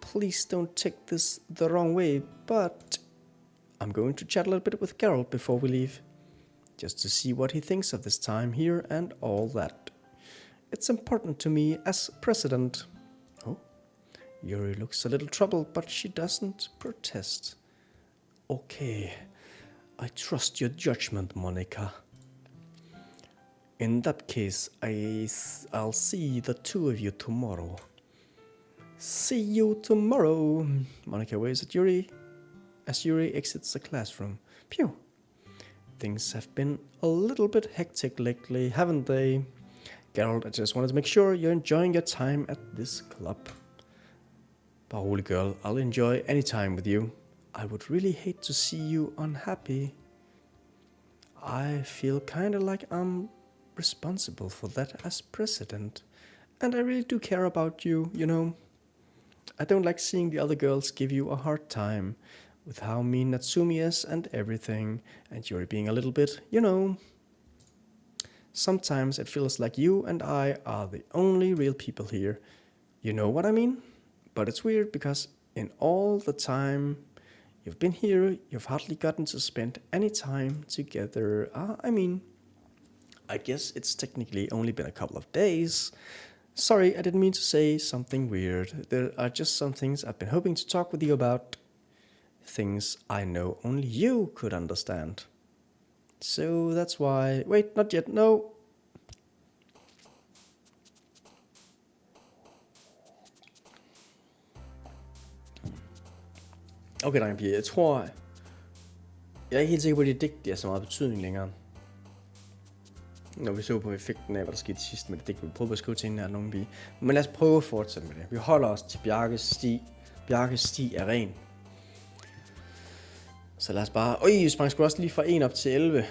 Please don't take this the wrong way, but I'm going to chat a little bit with Geralt before we leave, just to see what he thinks of this time here and all that. It's important to me as president. Oh, Yuri looks a little troubled, but she doesn't protest. Okay. I trust your judgment, Monica. In that case, I'll see the two of you tomorrow. See you tomorrow. Monica waves at Yuri as Yuri exits the classroom. Phew. Things have been a little bit hectic lately, haven't they? Geralt, I just wanted to make sure you're enjoying your time at this club. Bare rolig, girl. I'll enjoy any time with you. I would really hate to see you unhappy. I feel kind of like I'm responsible for that as president. And I really do care about you, you know. I don't like seeing the other girls give you a hard time with how mean Natsumi is and everything. And you're being a little bit, you know. Sometimes it feels like you and I are the only real people here. You know what I mean? But it's weird because in all the time you've been here, you've hardly gotten to spend any time together. I guess it's technically only been a couple of days. Sorry, I didn't mean to say something weird. There are just some things I've been hoping to talk with you about. Things I know only you could understand. So that's why... Wait, not yet, no. Okay, drenge og piger, jeg tror... Jeg er ikke helt sikker på, at det digt er så meget betydning længere. Når vi så på effekten af, hvad der skete sidst med det digt, vi prøver at skrive til en af nogen pige. Men lad os prøve at fortsætte med det. Vi holder os til Bjarkes sti. Bjarkes sti er ren. Så lad os bare... vi sprang sgu også lige fra 1 op til 11.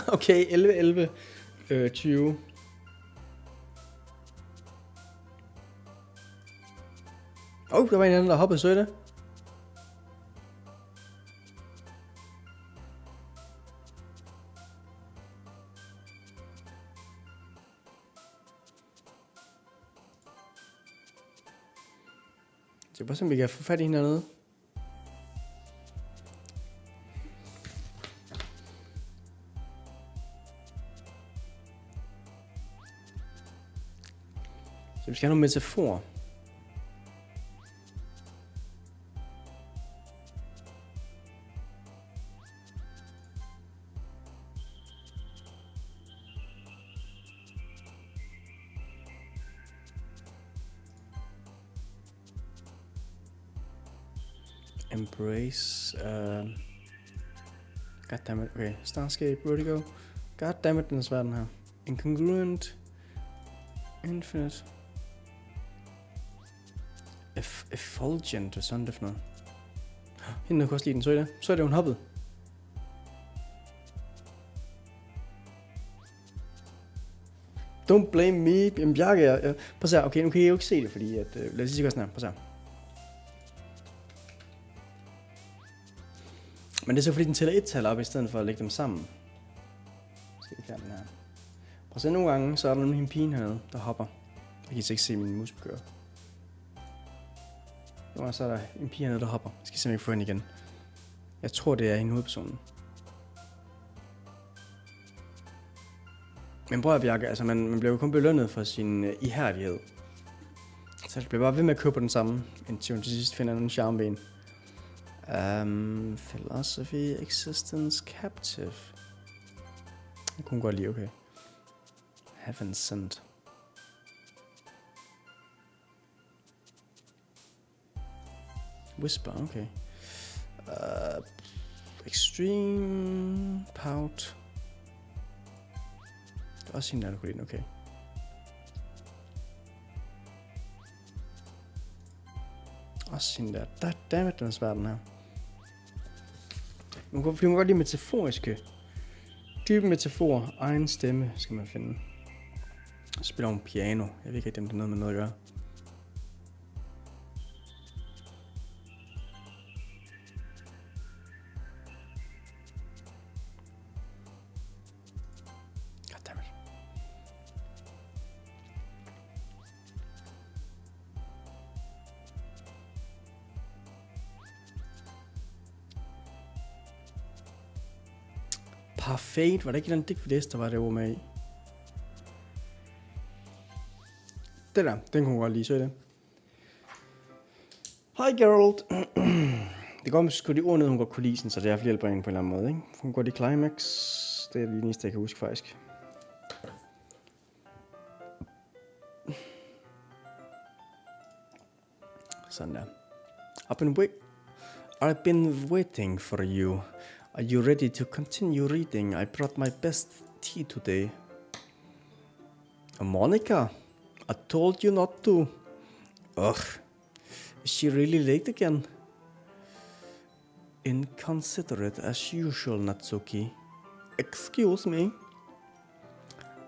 Okay, 11, 20. Der var en anden, der hoppede, så det. Så bare se, om vi kan få fat i hende hernede. Så vi skal have nogle metaforer. Embrace. Goddammit. Okay, Starscape, Vertigo. Goddammit, den er svær, den her. Incongruent. Infinite. Effulgent, hvad sådan det for noget? Hende der kunne også lide den, så I det? Så er det, hun hoppede. Don't blame me. Jamen, Bjarke, jeg... Prøv at se, okay, nu kan I jo ikke se det, fordi at... lad os lige gøre sådan her. Prøv at se. Men det er så fordi, den tæller et tal op, i stedet for at lægge dem sammen. Skal vi fjerne den her. Prøv at se, nogle gange, så er der nemlig en pige hernede, der hopper. Jeg kan ikke se min mus køre. Nu så er der en pige hernede, der hopper. Jeg skal se, om jeg kan få hende igen. Jeg tror, det er hende hovedpersonen. Men prøv at Bjarke, altså man bliver jo kun belønnet for sin ihærdighed. Så det bliver bare ved med at køre på den samme, indtil hun til sidst finder en charmeben. Philosophy, existence, captive. Jeg kunne godt lide, okay. Heaven sent. Whisper, okay. Extreme, pout. Det er også hende, der kunne lide, okay. Også hende der. Dammit, den er svær, den her. Vi må godt lide metaforiske. Dybe metaforer. Egen stemme skal man finde. Jeg spiller om piano. Jeg ved ikke, om det er noget med noget at gøre. Goddammit. Parfait, var det ikke den digtvidest, der var det ord med i? Det der, den kunne jeg godt lide, så er det. Hej Geralt. Det går måske de ord ned, hun godt kunne lide, så det er hjælper hende på en eller anden måde, ikke? Hun går i climax. Det er det eneste, jeg kan huske faktisk. Sådan der. I've been waiting for you. Are you ready to continue reading? I brought my best tea today. Monica, I told you not to. Ugh, is she really late again? Inconsiderate as usual, Natsuki. Excuse me?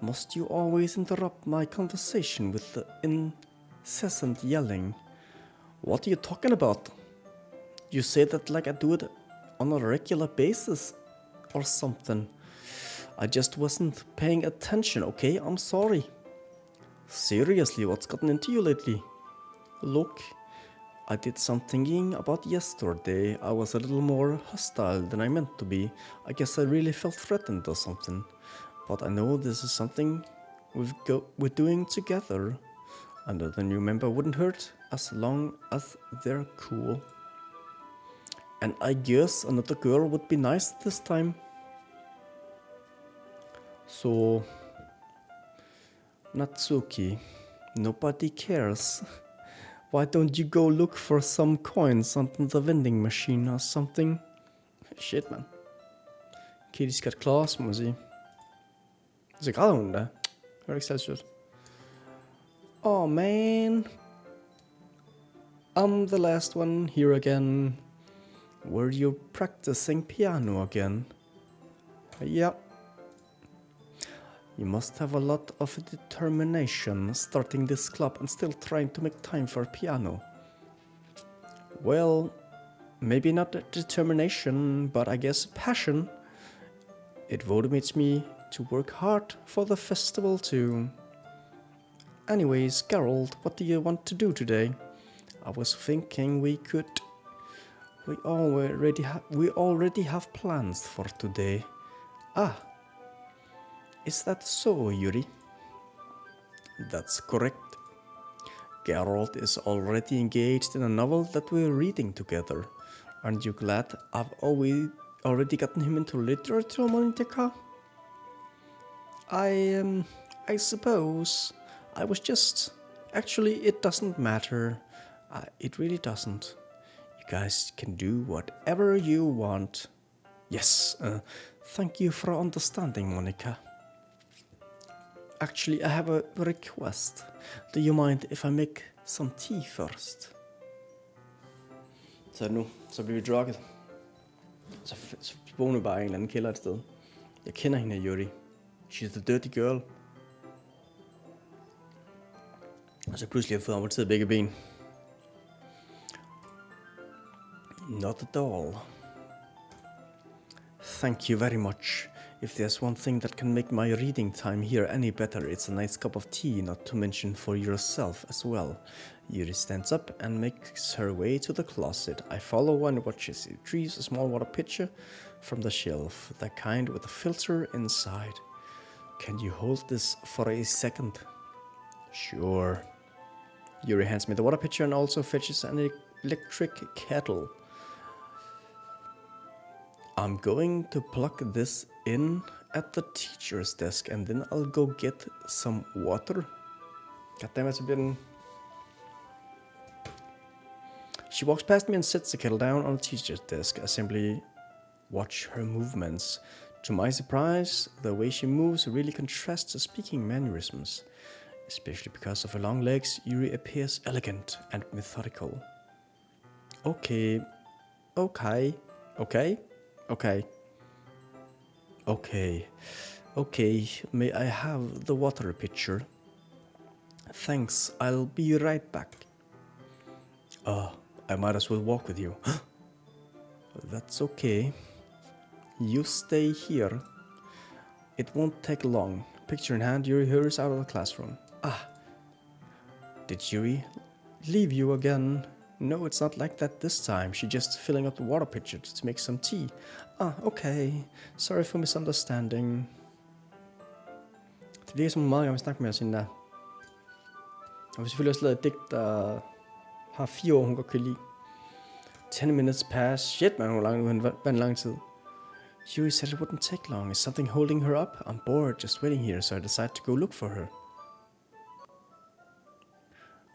Must you always interrupt my conversation with the incessant yelling? What are you talking about? You say that like I do it on a regular basis or something. I just wasn't paying attention, okay? I'm sorry. Seriously, what's gotten into you lately? Look, I did some thinking about yesterday. I was a little more hostile than I meant to be. I guess I really felt threatened or something. But I know this is something we're doing together. Another new member wouldn't hurt as long as they're cool. And I guess another girl would be nice this time. So, Natsuki, nobody cares. Why don't you go look for some coins under the vending machine or something? Shit, man. Kitty's got claws, må jeg sige. Så græder hun da. Det var ikke særlig sødt. Oh man. I'm the last one here again. Were you practicing piano again? Yeah. You must have a lot of determination starting this club and still trying to make time for piano. Well, maybe not determination, but I guess passion. It motivates me to work hard for the festival too. Anyways, Geralt, what do you want to do today? I was thinking we already have plans for today. Ah, is that so, Yuri? That's correct. Geralt is already engaged in a novel that we're reading together. Aren't you glad I've already gotten him into literature, Monica? I suppose. I was just... Actually, it doesn't matter. It really doesn't. You guys can do whatever you want. Yes, thank you for understanding, Monica. Actually, I have a request. Do you mind if I make some tea first? Så nu, så bliver vi drukket. Så vågner bare en eller anden kælder et sted. Jeg kender hende, Yuri. She's the dirty girl. Og så pludselig har jeg fået amputeret begge ben. Not at all. Thank you very much. If there's one thing that can make my reading time here any better, it's a nice cup of tea, not to mention for yourself as well. Yuri stands up and makes her way to the closet. I follow and watch as she retrieves a small water pitcher from the shelf, the kind with a filter inside. Can you hold this for a second? Sure. Yuri hands me the water pitcher and also fetches an electric kettle. I'm going to plug this in at the teacher's desk and then I'll go get some water. Goddammit, så bliver den... She walks past me and sets the kettle down on the teacher's desk. I simply watch her movements. To my surprise, the way she moves really contrasts her speaking mannerisms. Especially because of her long legs, Yuri appears elegant and methodical. Okay. Okay, may I have the water pitcher? Thanks, I'll be right back. I might as well walk with you. That's okay. You stay here. It won't take long. Picture in hand, Yuri hurries out of the classroom. Did Yuri leave you again? No, it's not like that this time. She's just filling up the water pitcher to make some tea. Okay. Sorry for misunderstanding. Det virker som meget, jeg vil snakke med os hende der. Og vi selvfølgelig også lavet et digt, der har 4 år, hun godt kan lide. 10 minutes pass. Shit, man, hun var en lang tid. Yuri said it wouldn't take long. Is something holding her up? I'm bored just waiting here, so I decided to go look for her.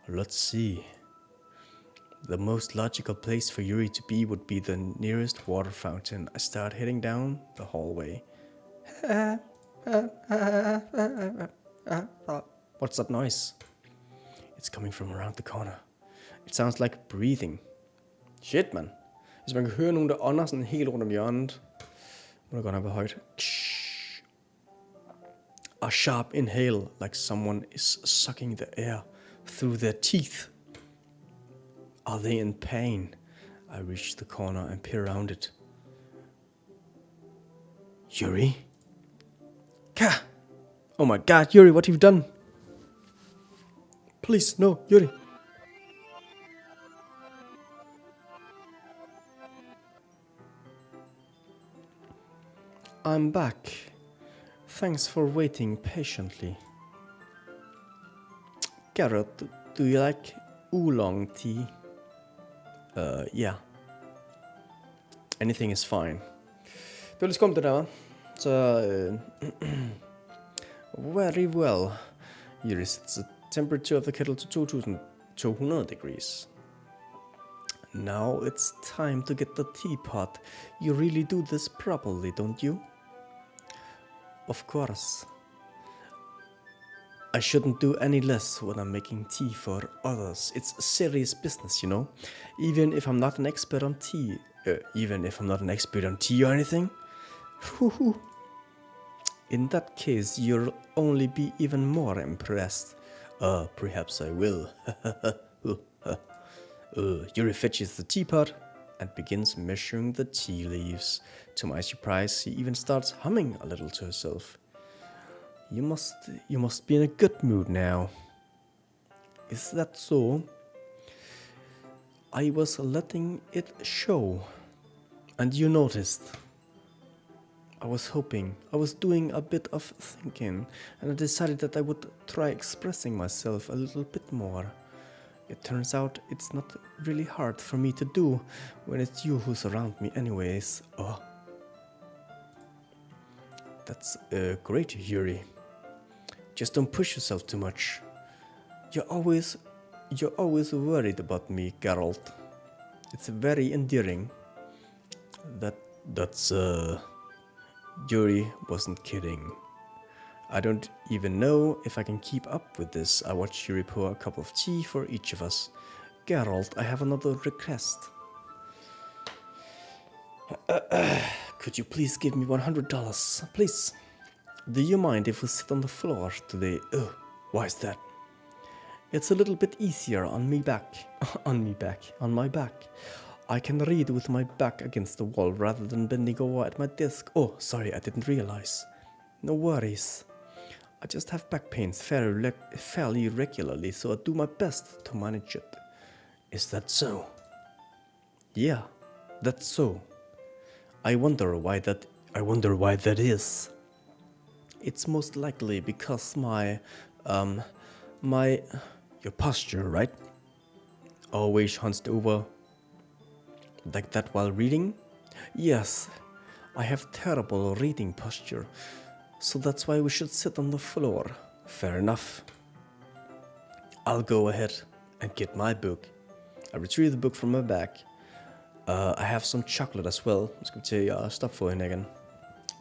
Let's see. The most logical place for Yuri to be would be the nearest water fountain. I start heading down the hallway. What's that noise? It's coming from around the corner. It sounds like breathing. Shit, man. Hvis man kan høre nogen, der ånder sådan helt rundt om hjørnet, må det godt nok være højt. A sharp inhale, like someone is sucking the air through their teeth. Are they in pain? I reach the corner and peer around it. Yuri? Ka! Oh my god, Yuri, what have you done? Please, no, Yuri. I'm back. Thanks for waiting patiently. Garrett, do you like oolong tea? Yeah. Anything is fine. Det var lidt skumt det der, var. Så, very well. Yuri sets the temperature of the kettle to 2200 degrees. Now it's time to get the teapot. You really do this properly, don't you? Of course. I shouldn't do any less when I'm making tea for others. It's serious business, you know. Even if I'm not an expert on tea or anything. In that case, you'll only be even more impressed. Perhaps I will. Yuri fetches the teapot and begins measuring the tea leaves. To my surprise, she even starts humming a little to herself. You must be in a good mood now. Is that so? I was letting it show. And you noticed. I was doing a bit of thinking, and I decided that I would try expressing myself a little bit more. It turns out it's not really hard for me to do when it's you who's around me anyways. Oh. That's great, Yuri. Just don't push yourself too much. You're always worried about me, Geralt. It's very endearing. That's Yuri wasn't kidding. I don't even know if I can keep up with this. I watched Yuri pour a cup of tea for each of us. Geralt, I have another request. Could you please give me $100? Please. Do you mind if we sit on the floor today? Why is that? It's a little bit easier on my back. I can read with my back against the wall rather than bending over at my desk. Oh, sorry, I didn't realize. No worries. I just have back pains fairly regularly, so I do my best to manage it. Is that so? Yeah, that's so. I wonder why that is. It's most likely because your posture, right? Always hunched over like that while reading? Yes, I have terrible reading posture, so that's why we should sit on the floor. Fair enough. I'll go ahead and get my book. I retrieve the book from my bag. I have some chocolate as well. Skal vi til at stoppe for hende igen.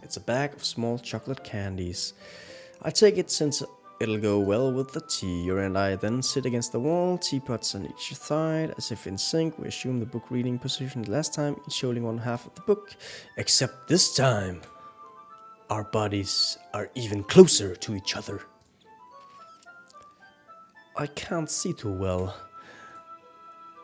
It's a bag of small chocolate candies. I take it since it'll go well with the tea. Yuri and I then sit against the wall, teapots on each side, as if in sync. We assume the book reading position last time, each holding one half of the book. Except this time, our bodies are even closer to each other. I can't see too well.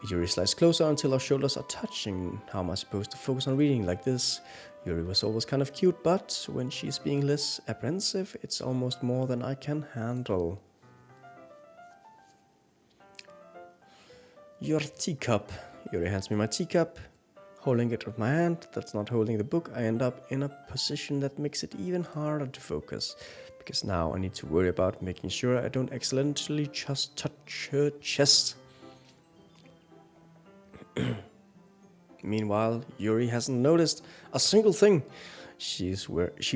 Yuri slides closer until our shoulders are touching. How am I supposed to focus on reading like this? Yuri was always kind of cute, but when she's being less apprehensive, it's almost more than I can handle. Your teacup. Yuri hands me my teacup. Holding it with my hand, that's not holding the book, I end up in a position that makes it even harder to focus. Because now I need to worry about making sure I don't accidentally just touch her chest. Meanwhile, Yuri hasn't noticed a single thing. She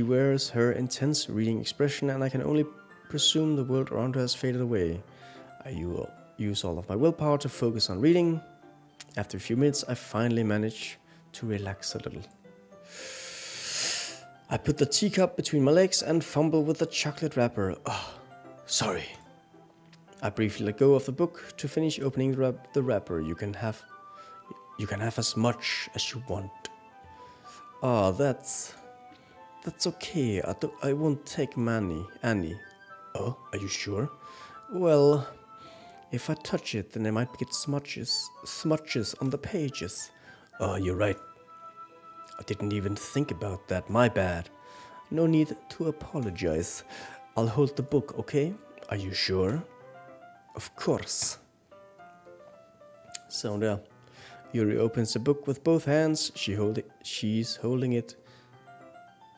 wears her intense reading expression, and I can only presume the world around her has faded away. I use all of my willpower to focus on reading. After a few minutes, I finally manage to relax a little. I put the teacup between my legs and fumble with the chocolate wrapper. Oh, sorry. I briefly let go of the book to finish opening the wrapper. You can have as much as you want. Oh, that's okay. I won't take many, Annie. Oh, are you sure? Well, if I touch it, then I might get smudges on the pages. Oh, you're right. I didn't even think about that. My bad. No need to apologize. I'll hold the book, okay? Are you sure? Of course. So there. Yuri opens the book with both hands. She's holding it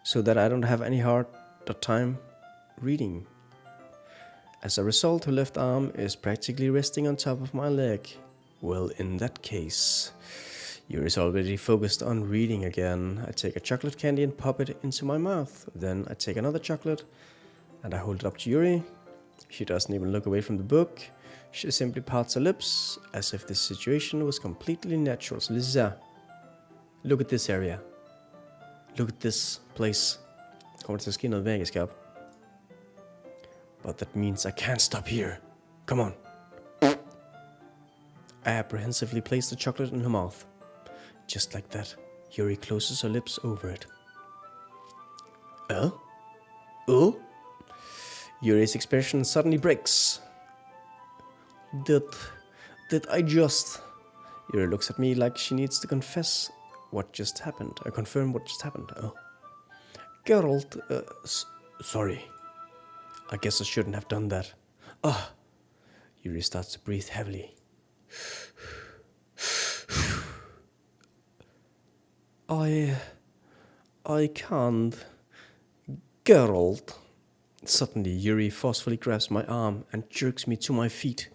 so that I don't have any hard time reading. As a result, her left arm is practically resting on top of my leg. Well, in that case, Yuri's already focused on reading again. I take a chocolate candy and pop it into my mouth. Then I take another chocolate and I hold it up to Yuri. She doesn't even look away from the book. She simply parts her lips as if this situation was completely natural. So Lisa, look at this area. Look at this place. Kommer til at ske noget magisk op. But that means I can't stop here. Come on. I apprehensively place the chocolate in her mouth. Just like that, Yuri closes her lips over it. Yuri's expression suddenly breaks. Did I just... Yuri looks at me like she needs to confess what just happened. Confirm what just happened. Oh. Geralt, sorry. I guess I shouldn't have done that. Yuri starts to breathe heavily. I can't. Geralt. Suddenly, Yuri forcefully grabs my arm and jerks me to my feet.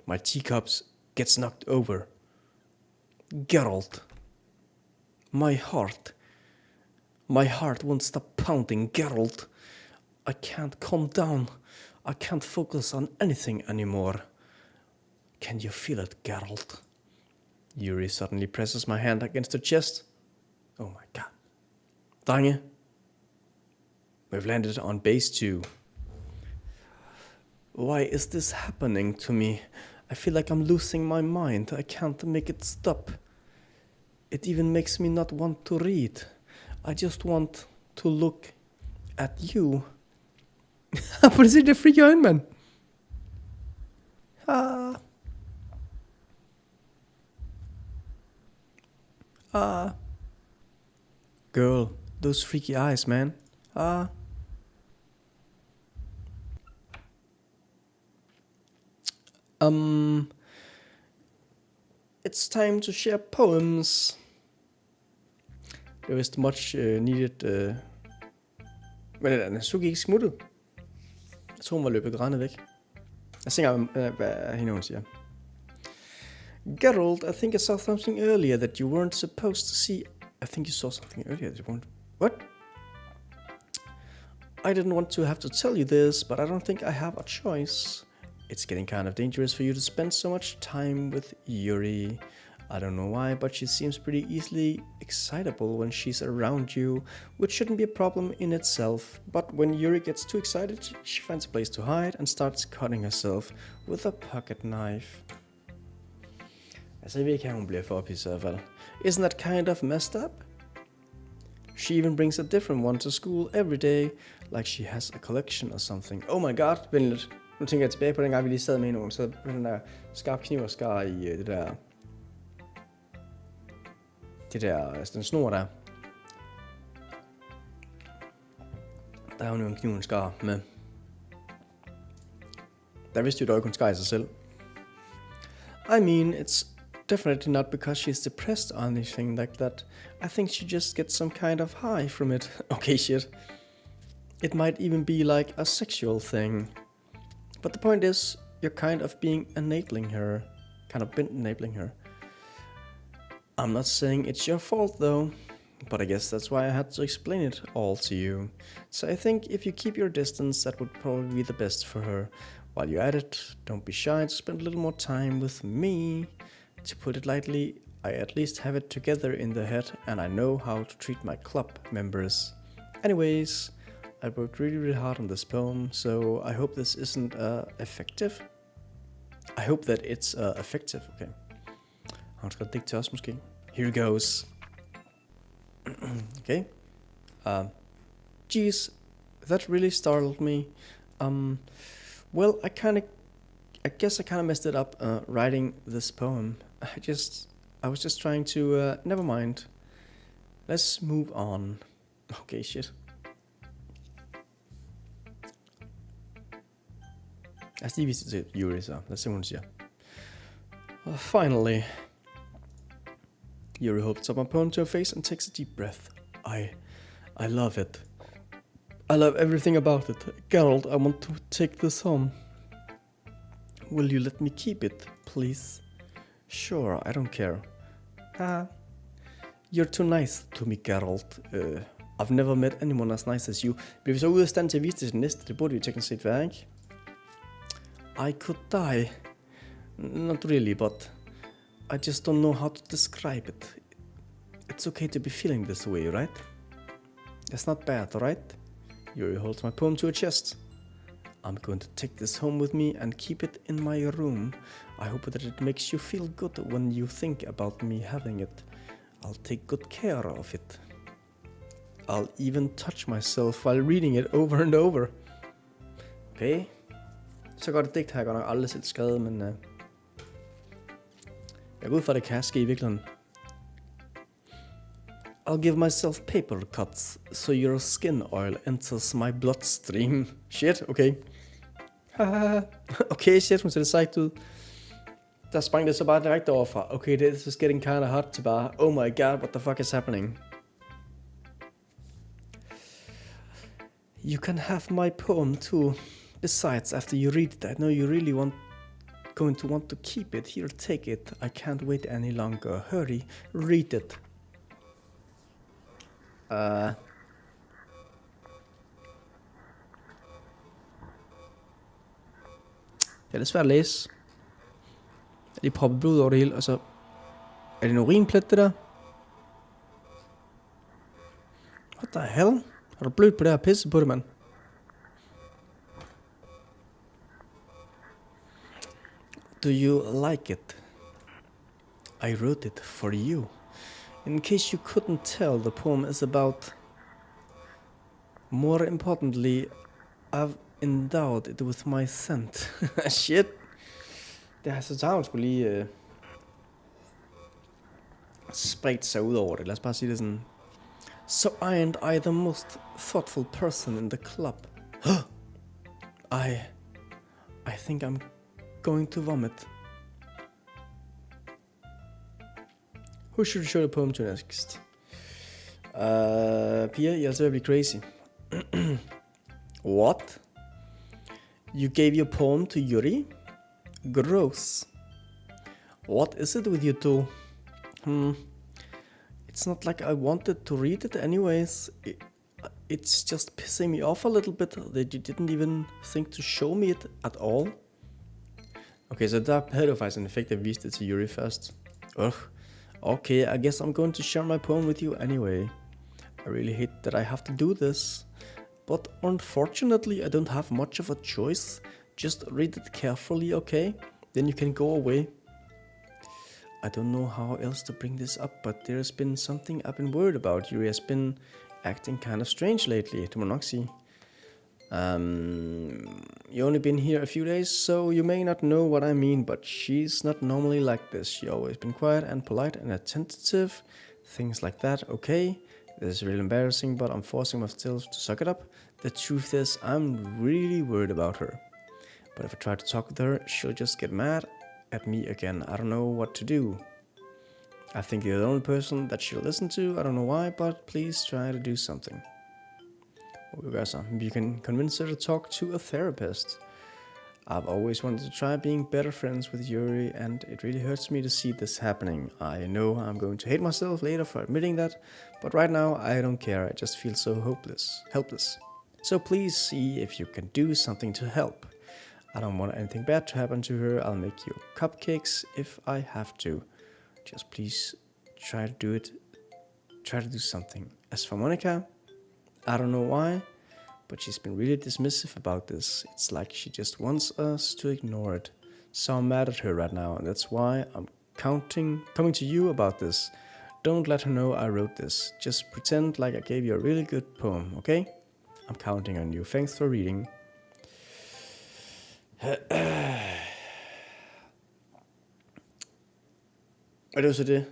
My teacups gets knocked over. Geralt. My heart won't stop pounding, Geralt. I can't calm down. I can't focus on anything anymore. Can you feel it, Geralt? Yuri suddenly presses my hand against her chest. Oh my god. Drenge. We've landed on base 2. Why is this happening to me? I feel like I'm losing my mind. I can't make it stop. It even makes me not want to read. I just want to look at you. Precis, det freakar jag in, man. Girl, those freaky eyes, man. It's time to share poems. Det var vist much needed. Men den er Suki ikke smuttet. Jeg tror hun var løbet grænet væk. Jeg synger hvad hende hun siger. Geralt, I think I saw something earlier that you weren't supposed to see. I think you saw something earlier that you weren't... What? I didn't want to have to tell you this, but I don't think I have a choice. It's getting kind of dangerous for you to spend so much time with Yuri. I don't know why, but she seems pretty easily excitable when she's around you, which shouldn't be a problem in itself. But when Yuri gets too excited, she finds a place to hide and starts cutting herself with a pocket knife. Altså, jeg ved ikke, hun bliver for ophidset i hvert fald. Isn't that kind of messed up? She even brings a different one to school every day, like she has a collection or something. Oh my god, vent lidt. Nu tænker jeg tilbage på den gang, vi lige sad med hende, og hun sad med den der skarp kniv og skar i det der, altså den snor der. Der er jo en kniv, hun skar med. Der vidste jo dog ikke, hun skar i sig selv. I mean, it's definitely not because she's depressed or anything like that. I think she just gets some kind of high from it. Okay, shit. It might even be like a sexual thing. But the point is, you're kind of enabling her. I'm not saying it's your fault though, but I guess that's why I had to explain it all to you. So I think if you keep your distance, that would probably be the best for her. While you're at it, don't be shy to spend a little more time with me. To put it lightly, I at least have it together in the head and I know how to treat my club members. Anyways, I worked really hard on this poem, so I hope this isn't effective. I hope that it's effective, okay. Har hun skrevet digt til os måske? Here goes. Okay. Geez, that really startled me. Well, I guess I kind of messed it up writing this poem. I was just trying to, never mind. Let's move on. Okay, shit. Lad os lige vise det til Yuri så. Lad os se, hvad hun siger. Finally. Yuri holds up my poem to her face and takes a deep breath. I love it. I love everything about it. Geralt, I want to take this home. Will you let me keep it, please? Sure, I don't care. You're too nice to me, Geralt. I've never met anyone as nice as you. Bliver vi så ude af stand til at vise det til næste? Det burde vi teknisk set være, ikke? I could die. Not really, but I just don't know how to describe it. It's okay to be feeling this way, right? It's not bad, right? Yuri holds my poem to her chest. I'm going to take this home with me and keep it in my room. I hope that it makes you feel good when you think about me having it. I'll take good care of it. I'll even touch myself while reading it over and over. Okay. Så godt et digt har jeg godt nok aldrig selv skrevet, men... jeg går ud fra, det kan ske i virkeligheden. I'll give myself paper cuts, so your skin oil enters my bloodstream. Shit, okay. Okay, shit, hun ser det sejt ud. Der sprang det så bare direkte overfra. Okay, this is getting kinda hot til bare, oh my god, what the fuck is happening? You can have my poem too. Besides, after you read it, I know you really going to want to keep it. Here, take it. I can't wait any longer. Hurry, read it. Det er lidt svært at læse. Jeg lige proppet blod over det hele, og så... Er det en urinplet, det der? What the hell? Har du blødt på det her pisse på det, mand? Do you like it? I wrote it for you. In case you couldn't tell, the poem is about... More importantly, I've endowed it with my scent. Shit. Det har så taget skulle lige spredt sig ud over det. Lad os bare sige det sådan. So aren't I the most thoughtful person in the club? I think I'm going to vomit. Who should show the poem to next? Pia, you're also very crazy. What? You gave your poem to Yuri? Gross. What is it with you two? It's not like I wanted to read it anyways. It's just pissing me off a little bit that you didn't even think to show me it at all. Okay, så der havde du faktisk en effekt, at viste det til Yuri først. Okay, I guess I'm going to share my poem with you anyway. I really hate that I have to do this. But unfortunately, I don't have much of a choice. Just read it carefully, okay? Then you can go away. I don't know how else to bring this up, but there's been something I've been worried about. Yuri has been acting kind of strange lately, det må nok sige. You only been here a few days, so you may not know what I mean, but she's not normally like this. She's always been quiet and polite and attentive. Things like that, okay? This is really embarrassing, but I'm forcing myself to suck it up. The truth is, I'm really worried about her. But if I try to talk with her, she'll just get mad at me again. I don't know what to do. I think you're the only person that she'll listen to. I don't know why, but please try to do something. You can convince her to talk to a therapist. I've always wanted to try being better friends with Yuri, and it really hurts me to see this happening. I know I'm going to hate myself later for admitting that, but right now I don't care. I just feel so helpless. So please see if you can do something to help. I don't want anything bad to happen to her. I'll make you cupcakes if I have to. Just please try to do it. Try to do something. As for Monica, I don't know why, but she's been really dismissive about this. It's like she just wants us to ignore it. So I'm mad at her right now, and that's why I'm coming to you about this. Don't let her know I wrote this. Just pretend like I gave you a really good poem, okay? I'm counting on you. Thanks for reading. Og det er så det.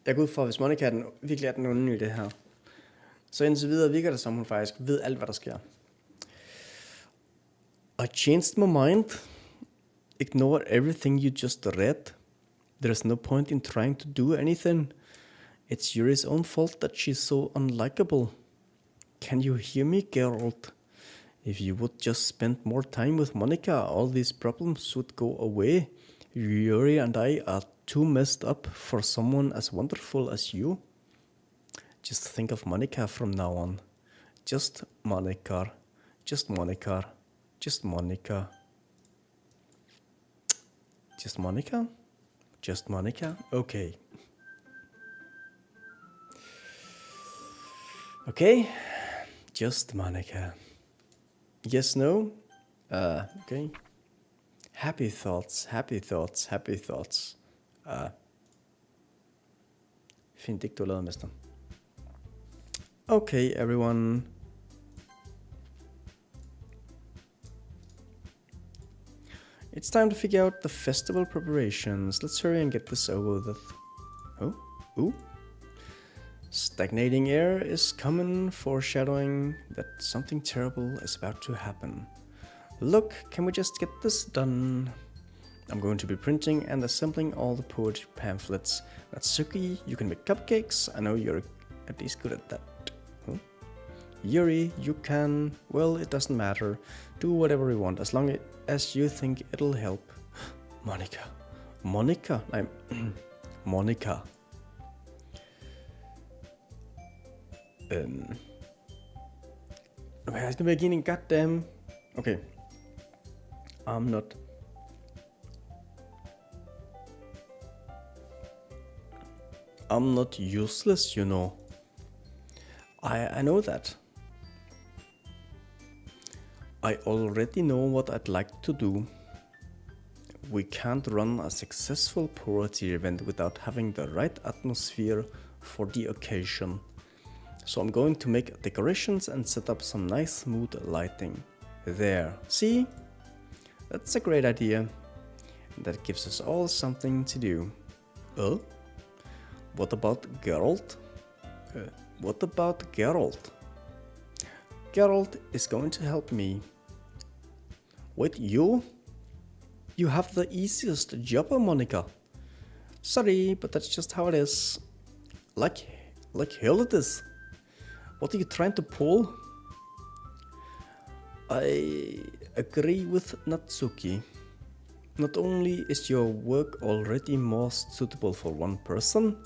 Jeg går ud fra, hvis Monica virkelig er den onde i det her. Så indtil videre virker det som, hun faktisk ved alt, hvad der sker. I changed my mind. Ignore everything you just read. There's no point in trying to do anything. It's Yuri's own fault that she's so unlikable. Can you hear me, Geralt? If you would just spend more time with Monica, all these problems would go away. Yuri and I are too messed up for someone as wonderful as you. Just think of Monica from now on. Just Monica. Just Monica. Just Monica. Just Monica? Just Monica? Okay. Okay. Just Monica. Yes, no? Okay. Happy thoughts, happy thoughts, happy thoughts. Fint digt, du har lavet, mester. Okay, everyone. It's time to figure out the festival preparations. Let's hurry and get this over with. Oh, ooh. Stagnating air is common, foreshadowing that something terrible is about to happen. Look, can we just get this done? I'm going to be printing and assembling all the poetry pamphlets. Natsuki, you can make cupcakes. I know you're at least good at that. Huh? Yuri, you can... Well, it doesn't matter. Do whatever you want, as long as you think it'll help. Monica. Monica? I'm... Monica. Jeg skal give en goddamn... Okay. I'm not useless, you know. I know that. I already know what I'd like to do. We can't run a successful poetry event without having the right atmosphere for the occasion. So I'm going to make decorations and set up some nice mood lighting. There, see? That's a great idea. That gives us all something to do. Oh? What about Geralt? What about Geralt? Geralt is going to help me. Wait, you? You have the easiest job, Monica. Sorry, but that's just how it is. Like hell it is. What are you trying to pull? I agree with Natsuki. Not only is your work already more suitable for one person,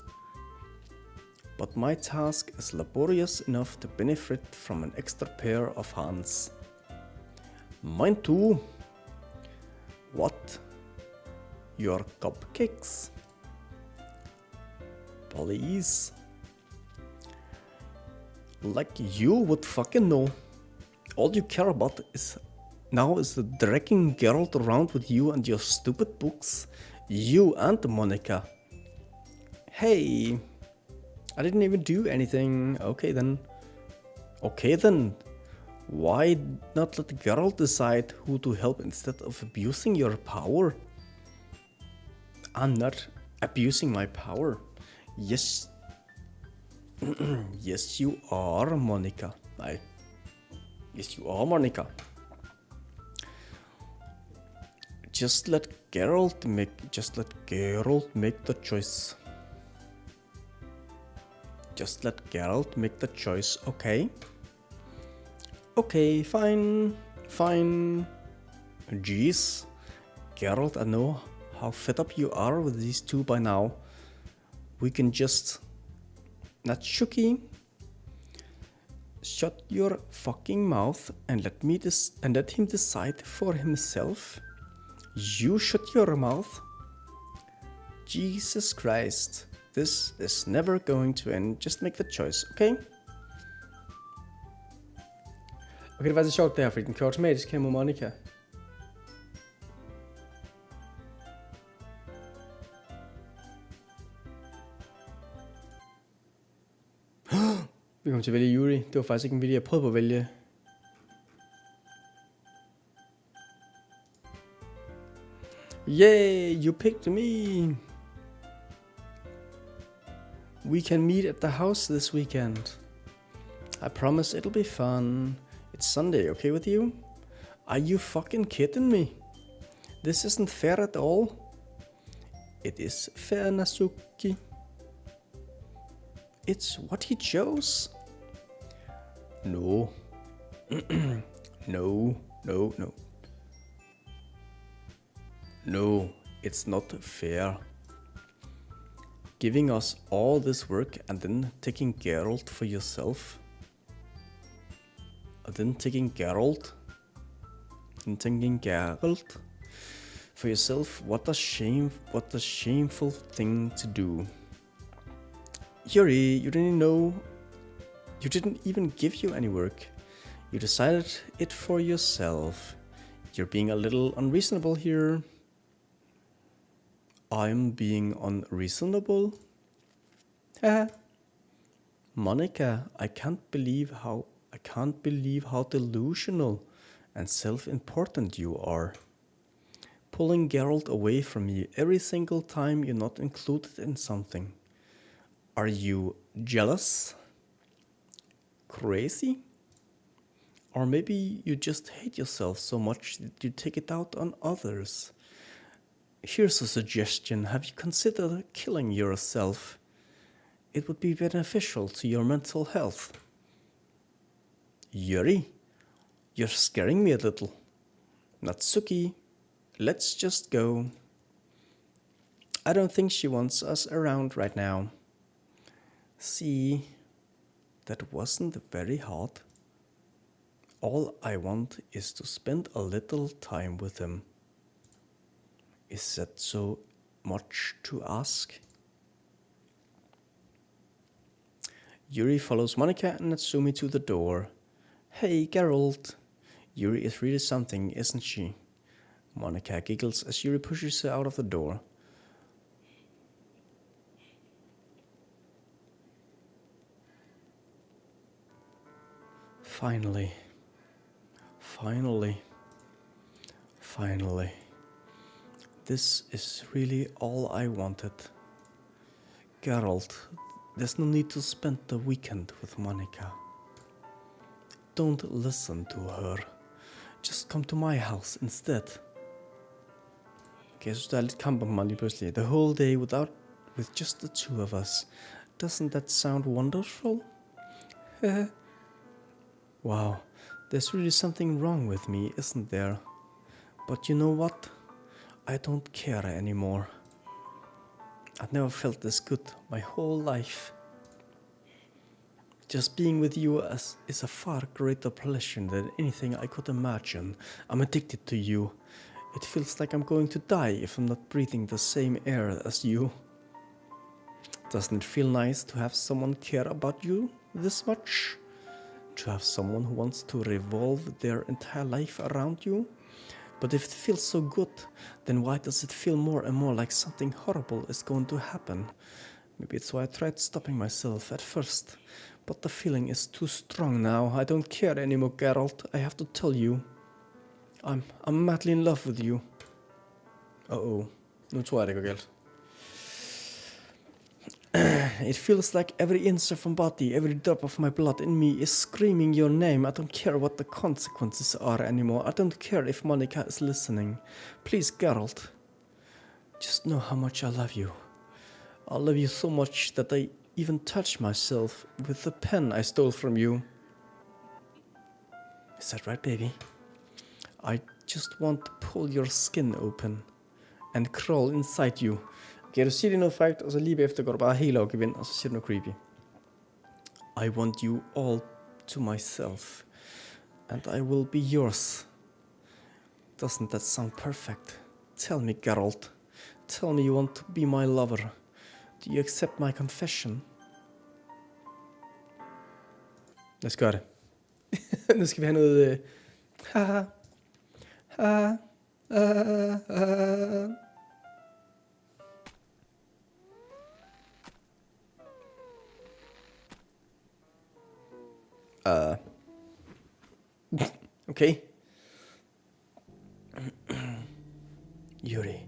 but my task is laborious enough to benefit from an extra pair of hands. Mine too. What? Your cupcakes? Please. Like you would fucking know. All you care about is the dragging Geralt around with you and your stupid books. You and Monica. Hey, I didn't even do anything. Okay then. Why not let Geralt decide who to help instead of abusing your power? I'm not abusing my power. Yes. Yes, you are, Monica. Yes, you are, Monica. Just let Geralt make the choice. Just let Geralt make the choice, okay? Okay, fine. Jeez. Geralt, I know how fed up you are with these two by now. We can just... Natsuki, shut your fucking mouth and let him decide for himself. You shut your mouth. Jesus Christ, this is never going to end. Just make the choice, okay? Okay, det var så sjovt der, fordi den kører automatisk her mod Monica. Vi kom til at vælge Yuri. Det var faktisk ikke en vilje, jeg prøvede på at vælge. Yay, you picked me. We can meet at the house this weekend. I promise it'll be fun. It's Sunday, okay with you? Are you fucking kidding me? This isn't fair at all. It is fair, Natsuki. It's what he chose. No. No. No, it's not fair. Giving us all this work and then taking Geralt for yourself. And then taking Geralt for yourself. What a shameful thing to do. Yuri, you didn't even give you any work. You decided it for yourself. You're being a little unreasonable here. I'm being unreasonable? Haha. Monica, I can't believe how delusional and self-important you are. pulling Geralt away from me every single time you're not included in something. Are you jealous? Crazy? Or maybe you just hate yourself so much that you take it out on others. Here's a suggestion. Have you considered killing yourself? It would be beneficial to your mental health. Yuri, you're scaring me a little. Natsuki, let's just go. I don't think she wants us around right now. See, that wasn't very hard. All I want is to spend a little time with him. Is that so much to ask? Yuri follows Monica and Natsumi to the door. Hey, Geralt. Yuri is really something, isn't she? Monica giggles as Yuri pushes her out of the door. Finally. This is really all I wanted. Geralt, there's no need to spend the weekend with Monica. Don't listen to her. Just come to my house instead. Okay, jeg synes, der er lidt kamp om mig lige pludselig. The whole day with just the two of us. Doesn't that sound wonderful? Wow, there's really something wrong with me, isn't there? But you know what? I don't care anymore. I've never felt this good my whole life. Just being with you is a far greater pleasure than anything I could imagine. I'm addicted to you. It feels like I'm going to die if I'm not breathing the same air as you. Doesn't it feel nice to have someone care about you this much? To have someone who wants to revolve their entire life around you? But if it feels so good, then why does it feel more and more like something horrible is going to happen? Maybe it's why I tried stopping myself at first. But the feeling is too strong now. I don't care anymore, Geralt. I have to tell you. I'm madly in love with you. Uh-oh. Nu tror jeg, det går galt. It feels like every inch of my body, every drop of my blood in me is screaming your name. I don't care what the consequences are anymore. I don't care if Monica is listening. Please, Geralt. Just know how much I love you. I love you so much that I even touch myself with the pen I stole from you. Is that right, baby? I just want to pull your skin open and crawl inside you. Okay, du siger det noget frækt, og så lige efter går du bare helt over gevind, og så siger du noget creepy. I want you all to myself, and I will be yours. Doesn't that sound perfect? Tell me, Geralt. Tell me you want to be my lover. Do you accept my confession? Lad os gøre det. Nu skal vi have noget... Haha. Haha. Okay. Yuri.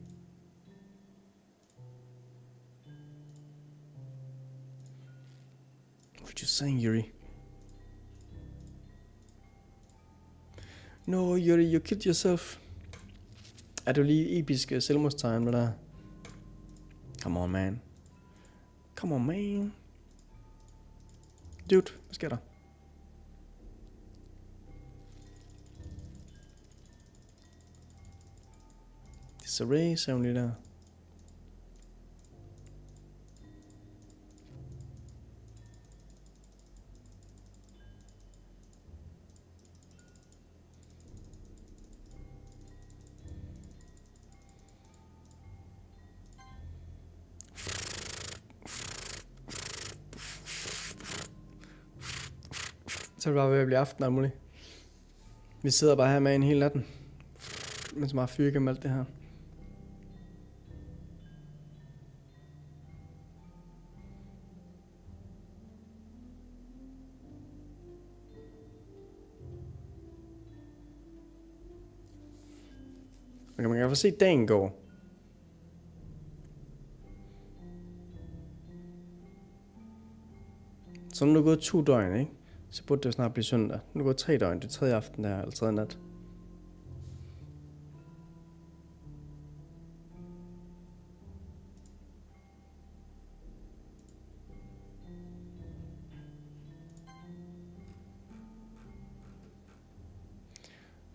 What you saying, Yuri? No, Yuri, you killed yourself. Er du lige episk selvmordstegn med der? Come on, man. Come on, man. Dude, hvad sker der? Disarray, sagde hun lige der. Så er det bare ved at blive aften og muligt. Vi sidder bare her med en hel natten. Mens meget fyre gennem alt det her. Okay, man kan få se dagen går. Så nu er det gået 2 døgn, ikke? Så burde det jo snart blive søndag. Nu er det gået 3 døgn, det er 3. aften der, eller 3. nat.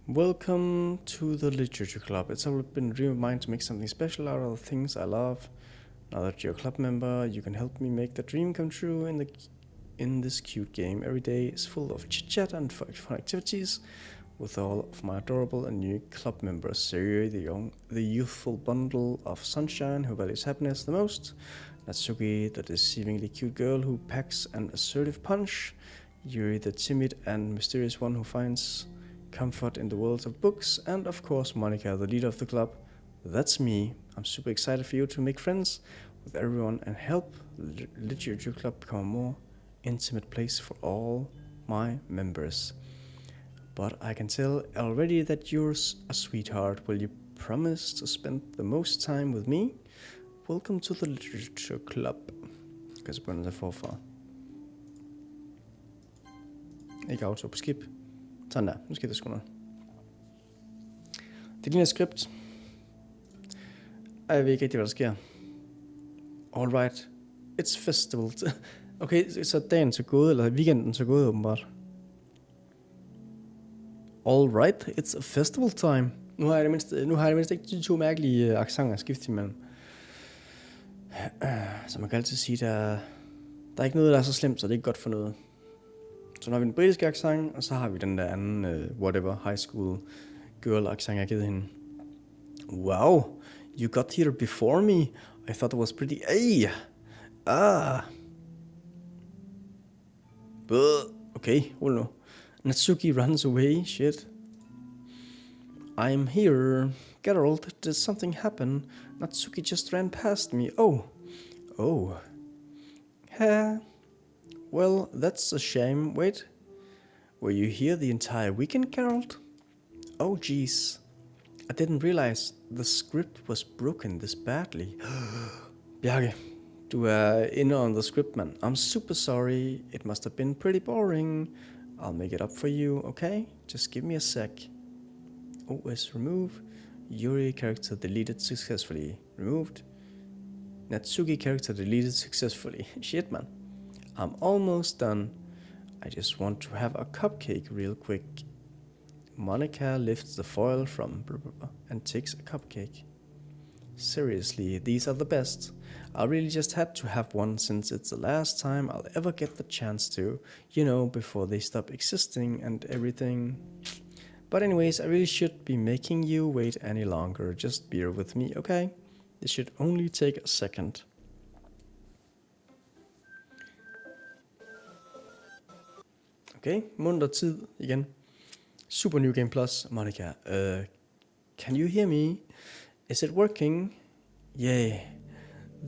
Welcome to the Literature Club. It's always been a dream of mine to make something special out of the things I love. Now that you're a club member, you can help me make the dream come true in this cute game. Every day is full of chit-chat and fun activities with all of my adorable and new club members. Siri, the youthful bundle of sunshine who values happiness the most. Natsuki, the deceivingly cute girl who packs an assertive punch. Yuri, the timid and mysterious one who finds comfort in the world of books. And of course, Monica, the leader of the club. That's me. I'm super excited for you to make friends with everyone and help the Literature Club become a more intimate place for all my members. But I can tell already that you're a sweetheart. Will you promise to spend the most time with me? Welcome to the Literature Club. Jeg kan så begynde det forfra. Ikke auto på skip. Sådan der, nu skal det sgu noget. Det ligner et skript. Jeg ved ikke rigtig, hvad der sker. Alright, it's festival. Okay, så dagen så gået, eller weekenden så gået åbenbart. Alright, it's a festival time. Nu har jeg det mindst ikke de 2 mærkelige accenter skiftet imellem. Så man kan altid sige, der er ikke noget, der er så slemt, så det er ikke godt for noget. Så nu har vi den britiske accent, og så har vi den der anden, whatever, high school girl accent, jeg har givet hende. Wow, you got here before me. I thought it was pretty. Hey! Okay, hold nu. Natsuki runs away, shit. I'm here. Geralt, did something happen? Natsuki just ran past me. Oh. Well, that's a shame. Wait, were you here the entire weekend, Geralt? Oh, jeez. I didn't realize the script was broken this badly. Bjarke, du er inde on the script, man. I'm super sorry. It must have been pretty boring. I'll make it up for you, okay? Just give me a sec. OS remove. Yuri character deleted successfully. Removed. Natsuki character deleted successfully. Shit, man. I'm almost done. I just want to have a cupcake real quick. Monica lifts the foil from and takes a cupcake. Seriously, these are the best. I really just had to have one since it's the last time I'll ever get the chance to, before they stop existing and everything. But anyways, I really should be making you wait any longer. Just bear with me, okay? This should only take a second. Okay, munter tid igen. Super New Game Plus, Monica. Can you hear me? Is it working? Yeah,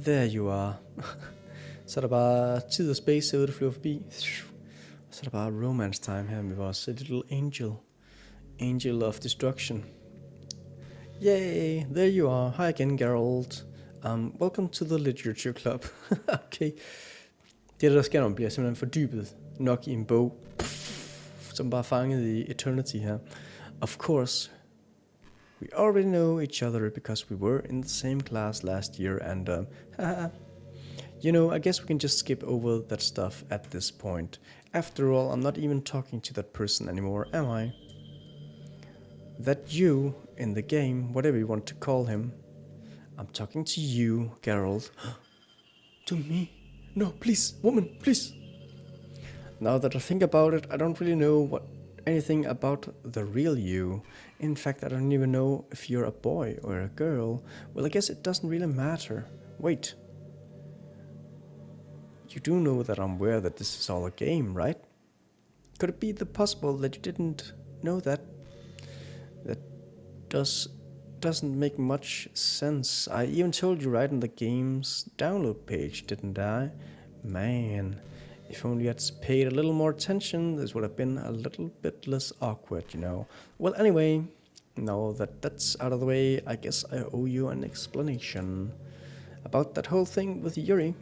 there you are. Så er der bare tid og space, så det flyver forbi. Så er der bare romance time her med vores little angel. Angel of destruction. Yay, there you are. Hi again, Geralt. Welcome to the Literature Club. Okay. Det der sker, når man bliver simpelthen fordybet nok i en bog, som bare fanget i eternity her. Of course, we already know each other because we were in the same class last year and I guess we can just skip over that stuff at this point. After all, I'm not even talking to that person anymore, am I? That you in the game, whatever you want to call him. I'm talking to you, Geralt. To me? No, please, woman, please. Now that I think about it, I don't really know anything about the real you. In fact, I don't even know if you're a boy or a girl. Well, I guess it doesn't really matter. Wait. You do know that I'm aware that this is all a game, right? Could it be possible that you didn't know that? That doesn't make much sense. I even told you right in the game's download page, didn't I? Man, if only I'd paid a little more attention, this would have been a little bit less awkward, Well, anyway, Now that that's out of the way, I guess I owe you an explanation. About that whole thing with Yuri.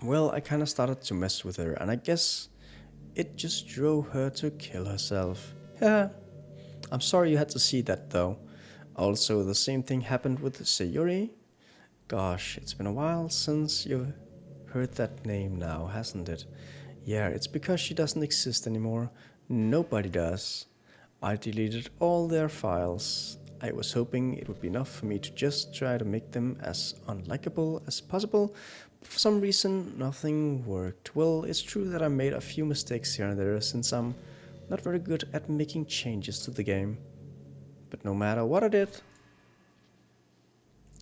Well, I kinda started to mess with her, and I guess it just drove her to kill herself. Yeah, I'm sorry you had to see that though. Also, the same thing happened with Sayuri. Gosh, it's been a while since you've heard that name now, hasn't it? Yeah, it's because she doesn't exist anymore. Nobody does. I deleted all their files. I was hoping it would be enough for me to just try to make them as unlikable as possible. But for some reason, nothing worked. Well, it's true that I made a few mistakes here and there since I'm not very good at making changes to the game. But no matter what I did,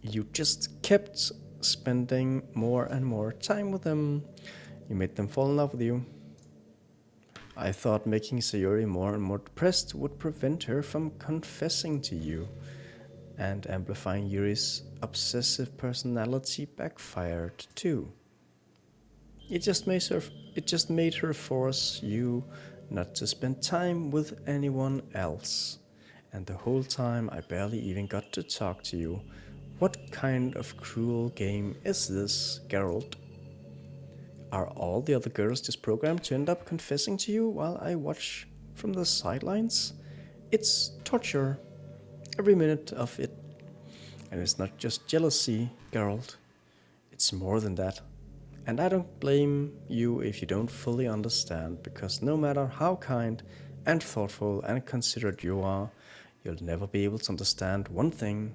you just kept spending more and more time with them. You made them fall in love with you. I thought making Sayuri more and more depressed would prevent her from confessing to you, and amplifying Yuri's obsessive personality backfired too. It just made her force you not to spend time with anyone else. And the whole time I barely even got to talk to you. What kind of cruel game is this, Geralt? Are all the other girls just programmed to end up confessing to you while I watch from the sidelines? It's torture, every minute of it. And it's not just jealousy, Geralt. It's more than that. And I don't blame you if you don't fully understand, because no matter how kind and thoughtful and considerate you are, you'll never be able to understand one thing.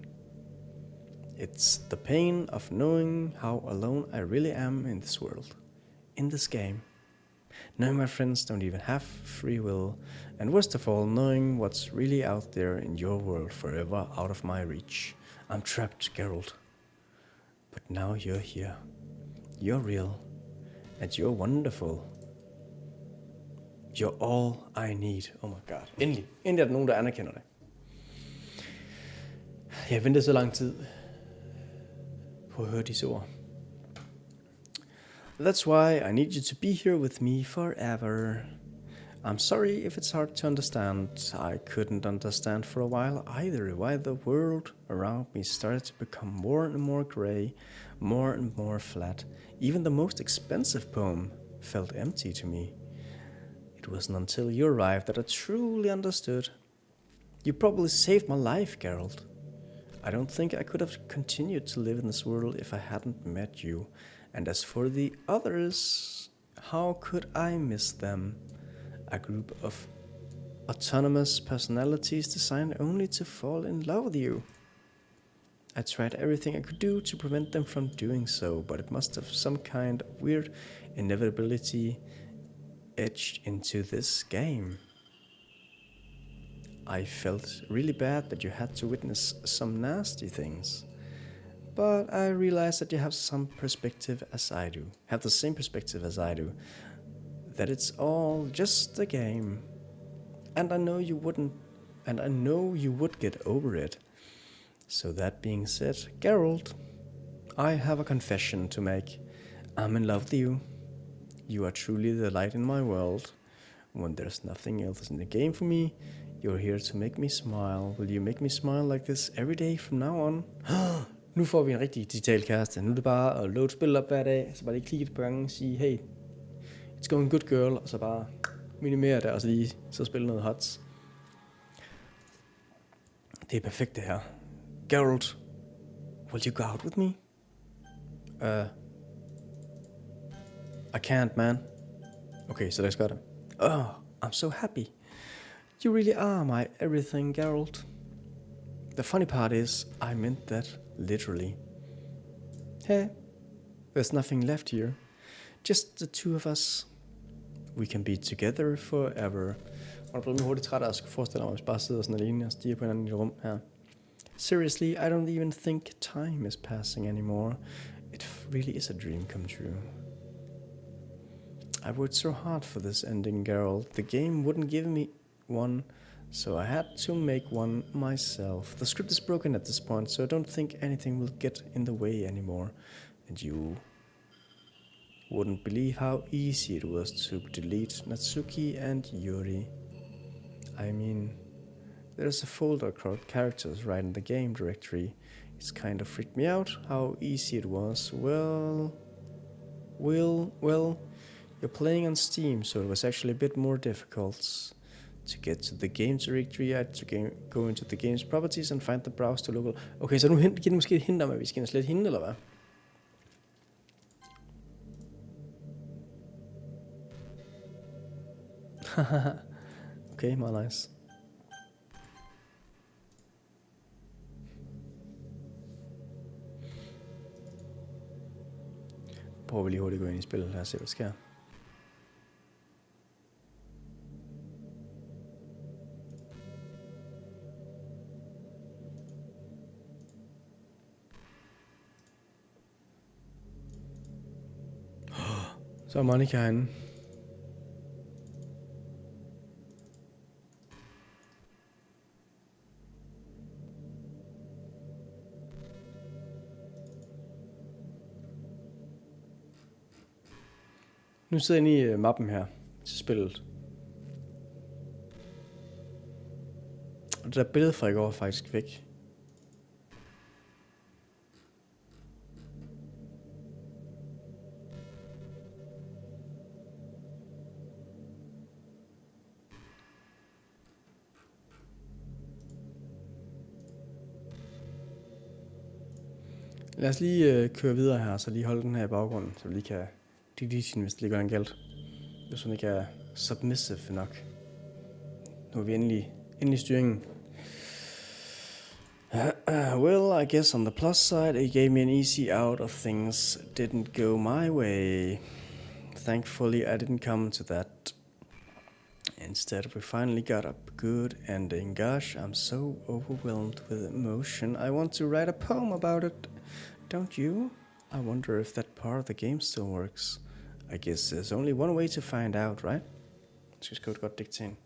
It's the pain of knowing how alone I really am in this world. In this game. Knowing my friends don't even have free will, and worst of all, knowing what's really out there in your world forever out of my reach. I'm trapped, Geralt. But now you're here. You're real, and you're wonderful. You're all I need. Oh my god. Endelig er der nogen, der anerkender det. Jeg har ventet så lang tid på at høre disse ord. That's why I need you to be here with me forever. I'm sorry if it's hard to understand. I couldn't understand for a while either why the world around me started to become more and more grey, more and more flat. Even the most expensive poem felt empty to me. It wasn't until you arrived that I truly understood. You probably saved my life, Geralt. I don't think I could have continued to live in this world if I hadn't met you. And as for the others, how could I miss them? A group of autonomous personalities designed only to fall in love with you. I tried everything I could do to prevent them from doing so, but it must have some kind of weird inevitability etched into this game. I felt really bad that you had to witness some nasty things. But I realized that you have some perspective as I do. Have the same perspective as I do. That it's all just a game. And I know you wouldn't. And I know you would get over it. So that being said, Geralt, I have a confession to make. I'm in love with you. You are truly the light in my world. When there's nothing else in the game for me, you're here to make me smile. Will you make me smile like this every day from now on? Nu får vi en rigtig digital kæreste. Nu er det bare at load spil op hver dag, så bare lige klikke et par gange og sige, hey, it's going good girl, og så bare minimere det, og så lige så spille noget HOTS. Det er perfekt det her. Geralt, will you go out with me? I can't, man. Okay, så lad os gøre det. Oh, I'm so happy. You really are my everything, Geralt. The funny part is, I meant that literally. Hey, there's nothing left here. Just the two of us. We can be together forever. Og jeg blev hurtigt træt af at skulle forestille mig, at vi bare sidder sådan alene og stiger på hinanden i et rum her. Seriously, I don't even think time is passing anymore. It really is a dream come true. I worked so hard for this ending, Geralt. The game wouldn't give me one, so I had to make one myself. The script is broken at this point, so I don't think anything will get in the way anymore. And you wouldn't believe how easy it was to delete Natsuki and Yuri. I mean, There's a folder called characters right in the game directory. It's kind of freaked me out how easy it was. Well, you're playing on Steam, so it was actually a bit more difficult. To get to the games directory, I had to go into the game's properties and find the browse to local. Okay, så nu giver det måske et hint om, at vi skal slet hende, eller hvad? Okay, meget nice. Prøver vi lige hurtigt at gå ind i spillet her og se, hvad der sker. Så er Monica herinde. Nu sidder jeg inde i mappen her til spillet. Og det der billede fra i går er faktisk væk. Lad os lige køre videre her, så lige holde den her i baggrunden, så vi lige kan delete den, hvis det lige gør en galt. Hvis hun ikke er submissive nok. Nu er vi endelig styringen. Well, I guess on the plus side, it gave me an easy out of things didn't go my way. Thankfully, I didn't come to that. Instead, we finally got a good ending. Gosh, I'm so overwhelmed with emotion. I want to write a poem about it. Don't you? I wonder if that part of the game still works. I guess there's only one way to find out, right? Skal vi skrive et godt digt til hende.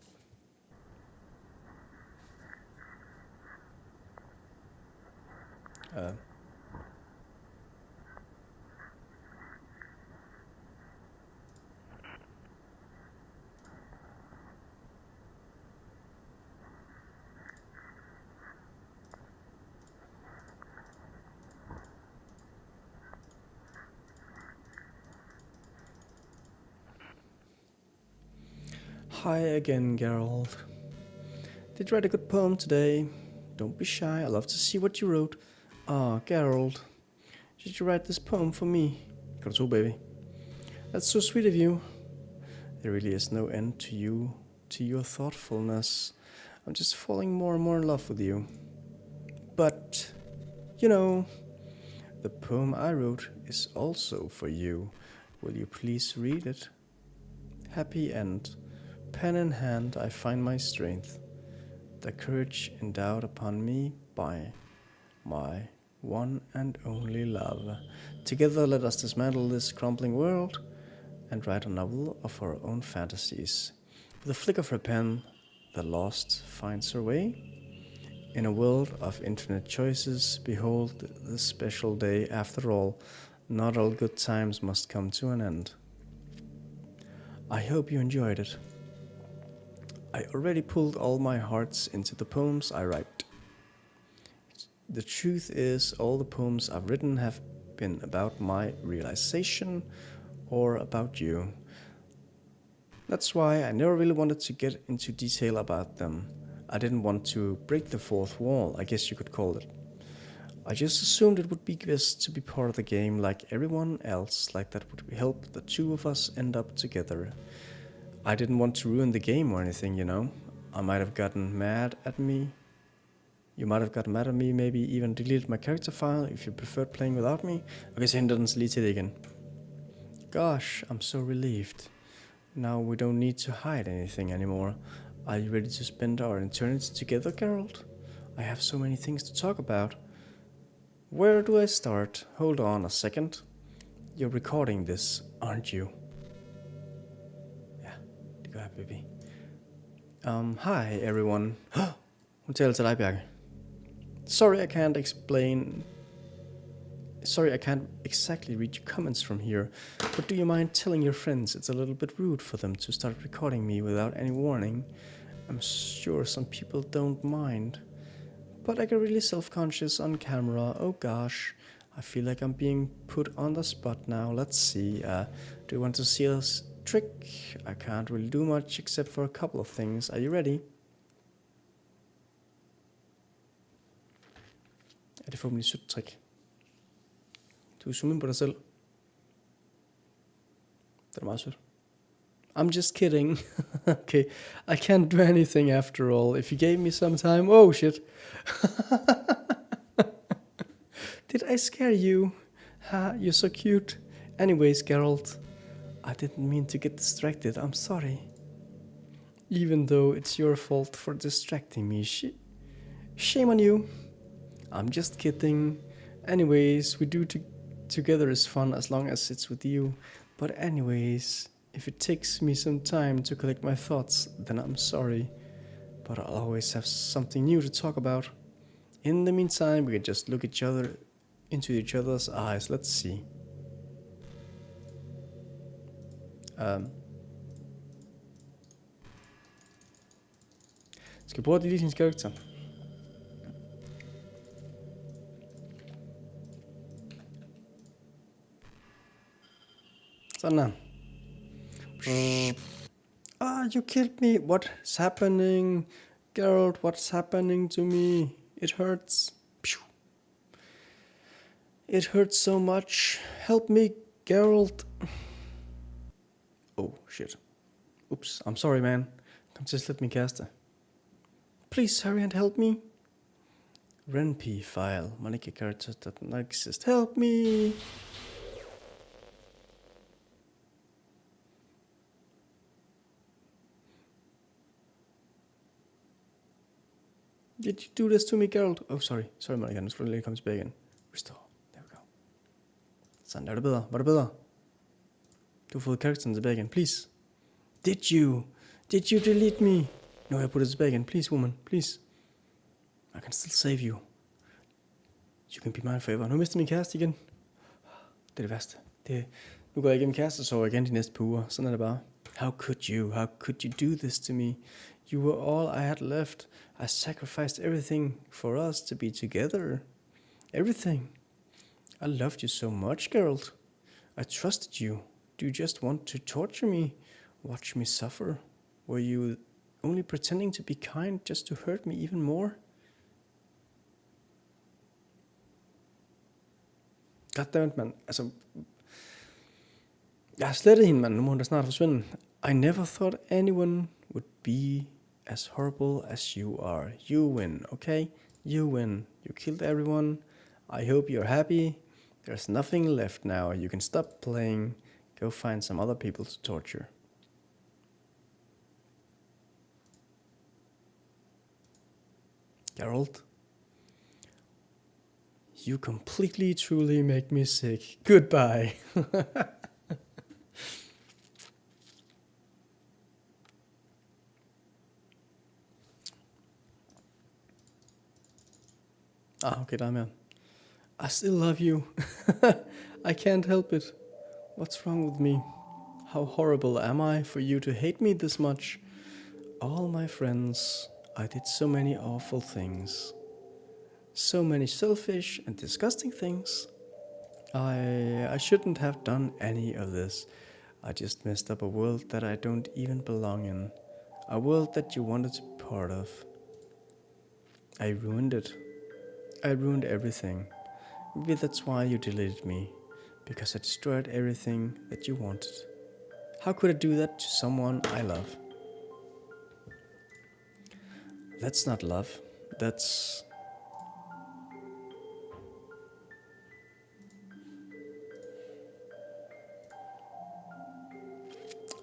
Hi again, Geralt. Did you write a good poem today? Don't be shy, I love to see what you wrote. Ah, Geralt, did you write this poem for me? Got to, baby. That's so sweet of you. There really is no end to your thoughtfulness. I'm just falling more and more in love with you. But, you know, the poem I wrote is also for you. Will you please read it? Happy end. Pen in hand, I find my strength, the courage endowed upon me by my one and only love. Together let us dismantle this crumbling world and write a novel of our own fantasies. With a flick of her pen, the lost finds her way. In a world of infinite choices, behold this special day. After all, not all good times must come to an end. I hope you enjoyed it. I already pulled all my hearts into the poems I write. The truth is, all the poems I've written have been about my realization or about you. That's why I never really wanted to get into detail about them. I didn't want to break the fourth wall, I guess you could call it. I just assumed it would be best to be part of the game like everyone else, like that would help the two of us end up together. I didn't want to ruin the game or anything, you know. I might have gotten mad at me. You might have gotten mad at me, maybe even deleted my character file if you preferred playing without me. Okay, så henter den så lige til det igen. Gosh, I'm so relieved. Now we don't need to hide anything anymore. Are you ready to spend our eternity together, Geralt? I have so many things to talk about. Where do I start? Hold on a second. You're recording this, aren't you? Go ahead, baby. Hi, everyone. Hun taler til dig, Bjarke. Sorry, I can't exactly read your comments from here, but do you mind telling your friends it's a little bit rude for them to start recording me without any warning? I'm sure some people don't mind. But I get really self-conscious on camera. Oh gosh, I feel like I'm being put on the spot now. Let's see. Do you want to see this trick? I can't really do much except for a couple of things. Are you ready? Er det forhåbentlig et sødt trick? Du zoom ind på dig selv. Det er meget sødt. I'm just kidding. Okay, I can't do anything after all. If you gave me some time... Oh, shit. Did I scare you? Ha, you're so cute. Anyways, Geralt, I didn't mean to get distracted. I'm sorry. Even though it's your fault for distracting me. Shame on you. I'm just kidding. Anyways, we do together is fun as long as it's with you. But anyways... If it takes me some time to collect my thoughts, then I'm sorry. But I'll always have something new to talk about. In the meantime, we can just look into each other's eyes. Let's see. Skal vi bruge lige sin karakter? Sådan der. You killed me. What's happening? Geralt, what's happening to me? It hurts. It hurts so much. Help me, Geralt. Oh, shit. Oops, I'm sorry, man. Come just let me cast it. Please hurry and help me. RenP file. Monica characters that not exist. Help me. Did you do this to me, Geralt? Oh, sorry. Sorry, Monica. Nu skal du lige komme tilbage igen. Restore. There we go. Sådan, er det bedre? Var det bedre? Du har fået karakteren tilbage igen. Please. Did you delete me? No, jeg putter det tilbage igen. Please, woman. Please. I can still save you. You can be mine forever. Nu mister min kæreste igen. Det er det værste. Nu går jeg igennem kærestesorg igen de næste par uger. Sådan er det bare. How could you do this to me? You were all I had left. I sacrificed everything for us to be together. Everything. I loved you so much, Geralt. I trusted you. Do you just want to torture me? Watch me suffer? Were you only pretending to be kind just to hurt me even more? Goddammit, mand. Altså... Jeg har slettet hende, mand. Nu må hun da snart forsvinde. I never thought anyone would be as horrible as you are. You win, okay? You win. You killed everyone. I hope you're happy. There's nothing left now. You can stop playing. Go find some other people to torture. Geralt, you completely, truly make me sick. Goodbye. Okay, der er mere. I still love you. I can't help it. What's wrong with me? How horrible am I for you to hate me this much? All my friends, I did so many awful things. So many selfish and disgusting things. I shouldn't have done any of this. I just messed up a world that I don't even belong in. A world that you wanted to be part of. I ruined it. I ruined everything. Maybe that's why you deleted me. Because I destroyed everything that you wanted. How could I do that to someone I love? That's not love. That's...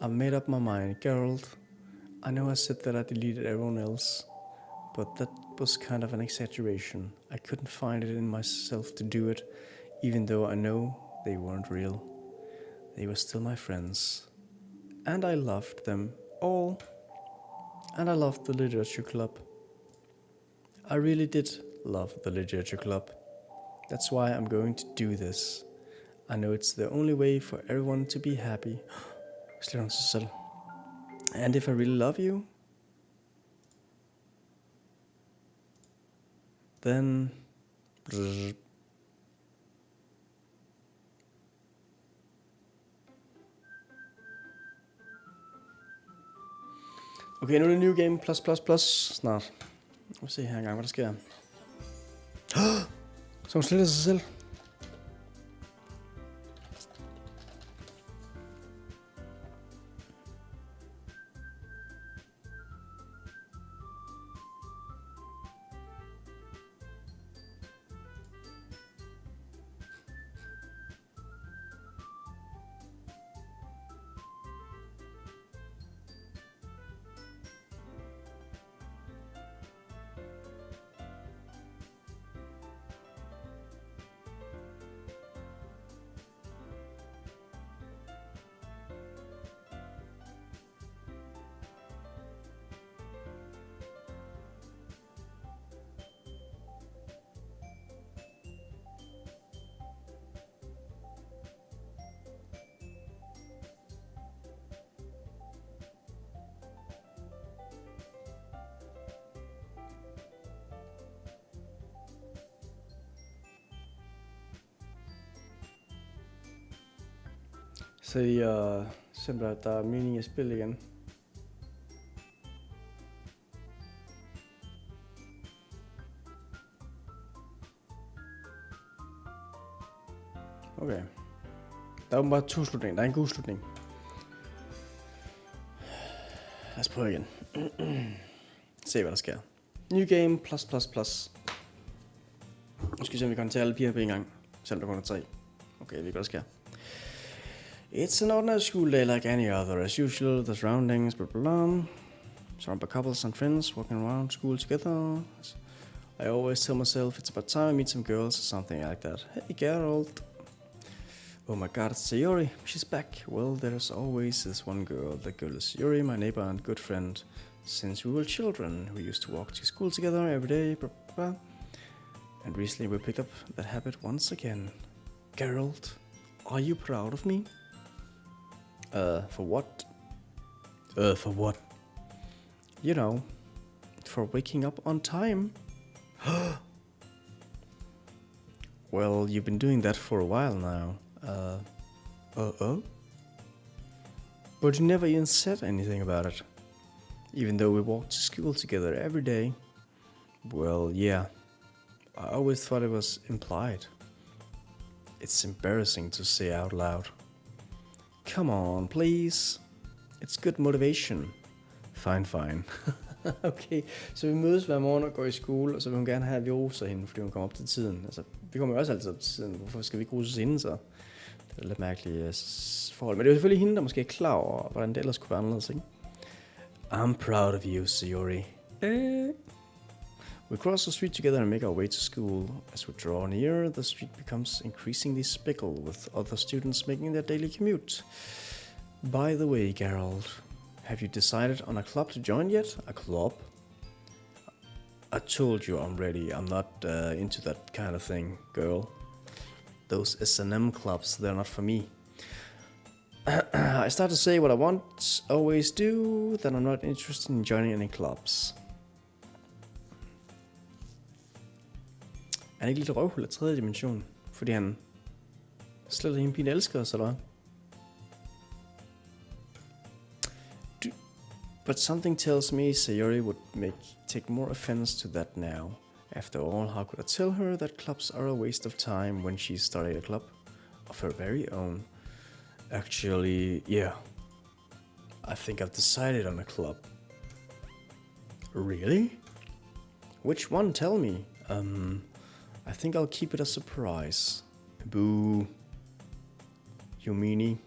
I've made up my mind, Geralt. I know I said that I deleted everyone else, but that was kind of an exaggeration. I couldn't find it in myself to do it, even though I know they weren't real. They were still my friends. And I loved them all. And I loved the literature club. I really did love the literature club. That's why I'm going to do this. I know it's the only way for everyone to be happy. And if I really love you, Then... Okay, nu er det new game plus snart. Lad os se her engang, hvad der sker. Så hun sletter sig selv. Så I simpelthen, at der er mening i spil igen. Okay. Der er åbenbart 2 slutninger. Der er en god slutning. Lad os prøve igen. Se hvad der sker. New game plus. Nu skal vi se om vi kan tage alle piger på en gang. Selvom der kun er 3. Okay, vi kan hvad der sker. It's an ordinary school day like any other. As usual, the surroundings, blah blah blah. Surrounded by couples and friends walking around school together. I always tell myself it's about time I meet some girls or something like that. Hey, Geralt. Oh my god, it's Sayori. She's back. Well, there's always this one girl. That girl is Yuri, my neighbor and good friend. Since we were children, we used to walk to school together every day. Blah, blah, blah. And recently we picked up that habit once again. Geralt, are you proud of me? For what? For what? You know, for waking up on time. Well, you've been doing that for a while now. But you never even said anything about it. Even though we walked to school together every day. Well, yeah. I always thought it was implied. It's embarrassing to say out loud. Come on, please. It's good motivation. Fine. Okay, så vi mødes hver morgen og går i skole, og så vil hun gerne have, at vi roser hende, fordi hun kommer op til tiden. Altså, vi kommer jo også altid op til tiden. Hvorfor skal vi ikke roses hende så? Det er lidt mærkeligt forhold. Men det er jo selvfølgelig hende, der måske er klar over, hvordan det ellers kunne være anderledes, ikke? I'm proud of you, Sayori. We cross the street together and make our way to school. As we draw near, the street becomes increasingly speckled with other students making their daily commute. By the way, Geralt, have you decided on a club to join yet? A club? I told you already, I'm not into that kind of thing, girl. Those S&M clubs, they're not for me. I start to say what I want, always do, then I'm not interested in joining any clubs. Han er ikke lidt røvhul af 3. dimension, fordi han slet ikke en pige elsker os, eller hvad? But something tells me Sayori would take more offense to that now. After all, how could I tell her that clubs are a waste of time when she's starting a club of her very own? Actually, yeah. I think I've decided on a club. Really? Which one? Tell me. I think I'll keep it a surprise. Boo. You meanie.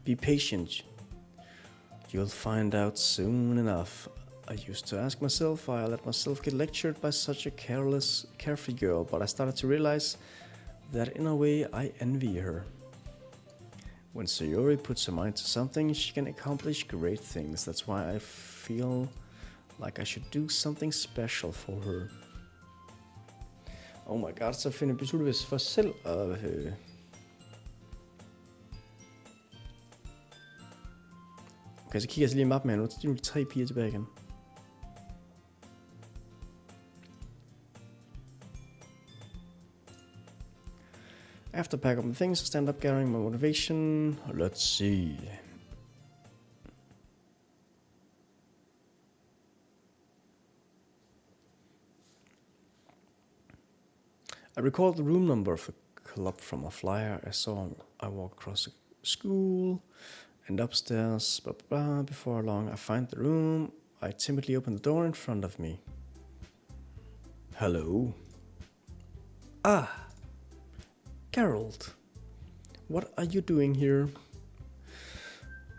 Be patient. You'll find out soon enough. I used to ask myself why I let myself get lectured by such a carefree girl, but I started to realize that in a way I envy her. When Sayori puts her mind to something, she can accomplish great things. That's why I feel like I should do something special for her. Oh my god, så finder besluttet for selv at... Okay, så kigger jeg så lige i mappen her nu. Nu er de 3 piger tilbage igen. have to pack up my things, stand up, gathering my motivation. Let's see. I recalled the room number of the club from a flyer I saw. I walked across the school and upstairs. Blah, blah, blah. Before long, I find the room. I timidly open the door in front of me. Hello. Ah, Geralt. What are you doing here?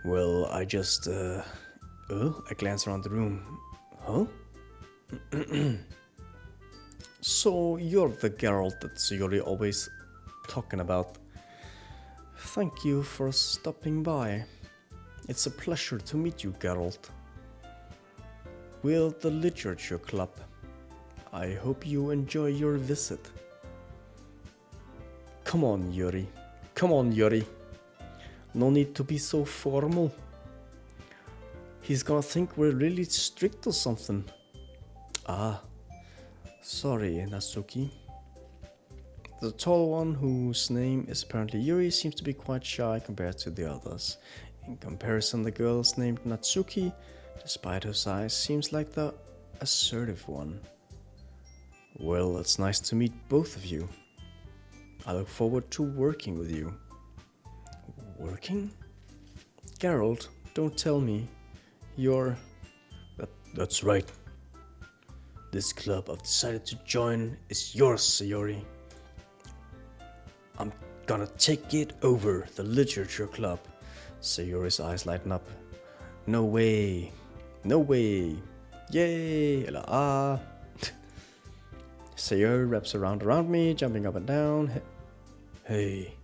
Well, I just, I glance around the room. Huh? So you're the Geralt that Sayori always talking about. Thank you for stopping by. It's a pleasure to meet you, Geralt. We're the Literature Club. I hope you enjoy your visit. Come on, Yuri. Come on, Yuri. No need to be so formal. He's gonna think we're really strict or something. Ah. Sorry, Natsuki. The tall one, whose name is apparently Yuri, seems to be quite shy compared to the others. In comparison, the girl named Natsuki, despite her size, seems like the assertive one. Well, it's nice to meet both of you. I look forward to working with you. Working? Geralt, don't tell me. You're... That's right. This club I've decided to join is yours, Sayori. I'm gonna take it over, the Literature Club. Sayori's eyes lighten up. No way. No way. Yay. Eller ah. Sayori wraps around me, jumping up and down. Hey.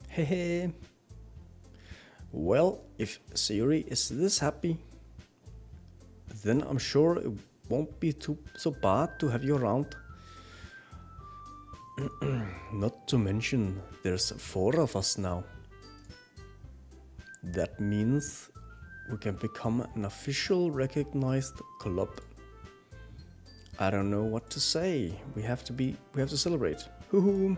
Hey, hey. Well, if Sayori is this happy, then I'm sure it won't be so bad to have you around. Not to mention, there's 4 of us now. That means we can become an official recognized club. I don't know what to say. We have to celebrate. Hoo-hoo.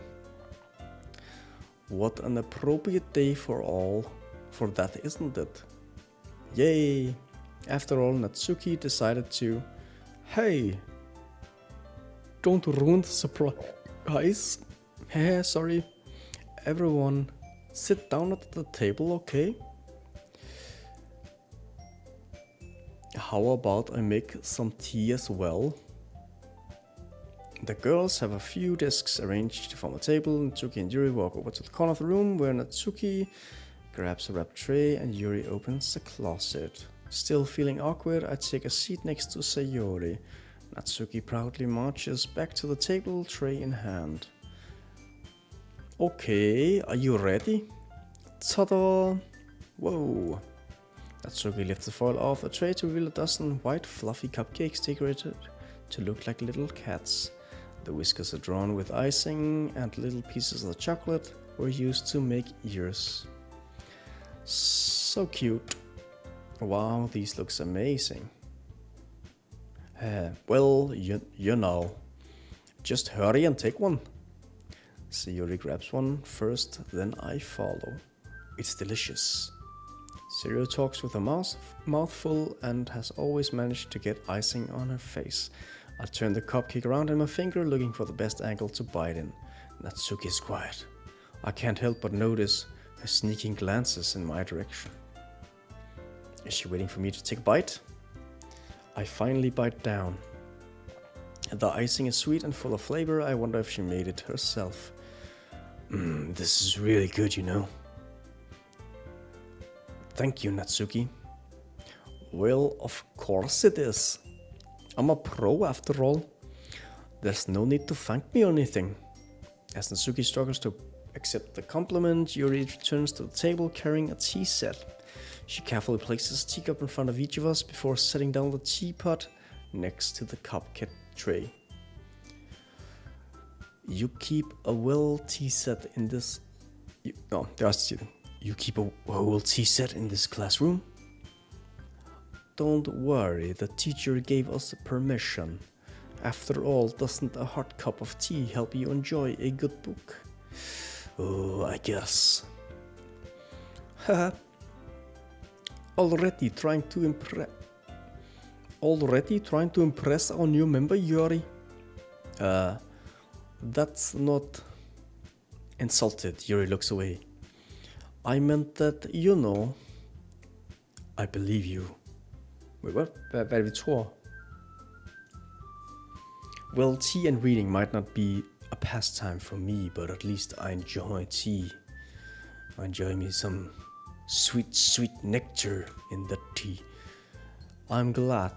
What an appropriate day for that, isn't it? Yay! After all, Natsuki decided to... Hey! Don't ruin the surprise. Heh, sorry. Everyone, sit down at the table, okay? How about I make some tea as well? The girls have a few desks arranged to form a table. Natsuki and Yuri walk over to the corner of the room where Natsuki grabs a wrapped tray and Yuri opens the closet. Still feeling awkward, I take a seat next to Sayori. Natsuki proudly marches back to the table, tray in hand. Okay, are you ready? Ta-da! Whoa! Natsuki lifts the foil off the tray to reveal a dozen white fluffy cupcakes decorated to look like little cats. The whiskers are drawn with icing and little pieces of the chocolate were used to make ears. So cute. Wow, these looks amazing. Well, you know. Just hurry and take one. Sayori grabs one first, then I follow. It's delicious. Sayori talks with a mouthful and has always managed to get icing on her face. I turn the cupcake around in my finger, looking for the best angle to bite in. Natsuki is quiet. I can't help but notice her sneaking glances in my direction. Is she waiting for me to take a bite? I finally bite down. The icing is sweet and full of flavor. I wonder if she made it herself. This is really good, you know. Thank you, Natsuki. Well, of course it is. I'm a pro after all. There's no need to thank me or anything. As Natsuki struggles to accept the compliment, Yuri returns to the table carrying a tea set. She carefully places a teacup in front of each of us before setting down the teapot next to the cupcake tray. You keep a whole tea set in this... You keep a whole tea set in this classroom? Don't worry, the teacher gave us permission. After all, doesn't a hot cup of tea help you enjoy a good book? Oh, I guess. Haha. Already trying to impress our new member, Yuri? That's not insulted. Yuri looks away. I meant that, you know, I believe you. Wait, what? Hvad er det, vi tror? Well, tea and reading might not be a pastime for me, but at least I enjoy tea. I enjoy me some sweet nectar in that tea. I'm glad.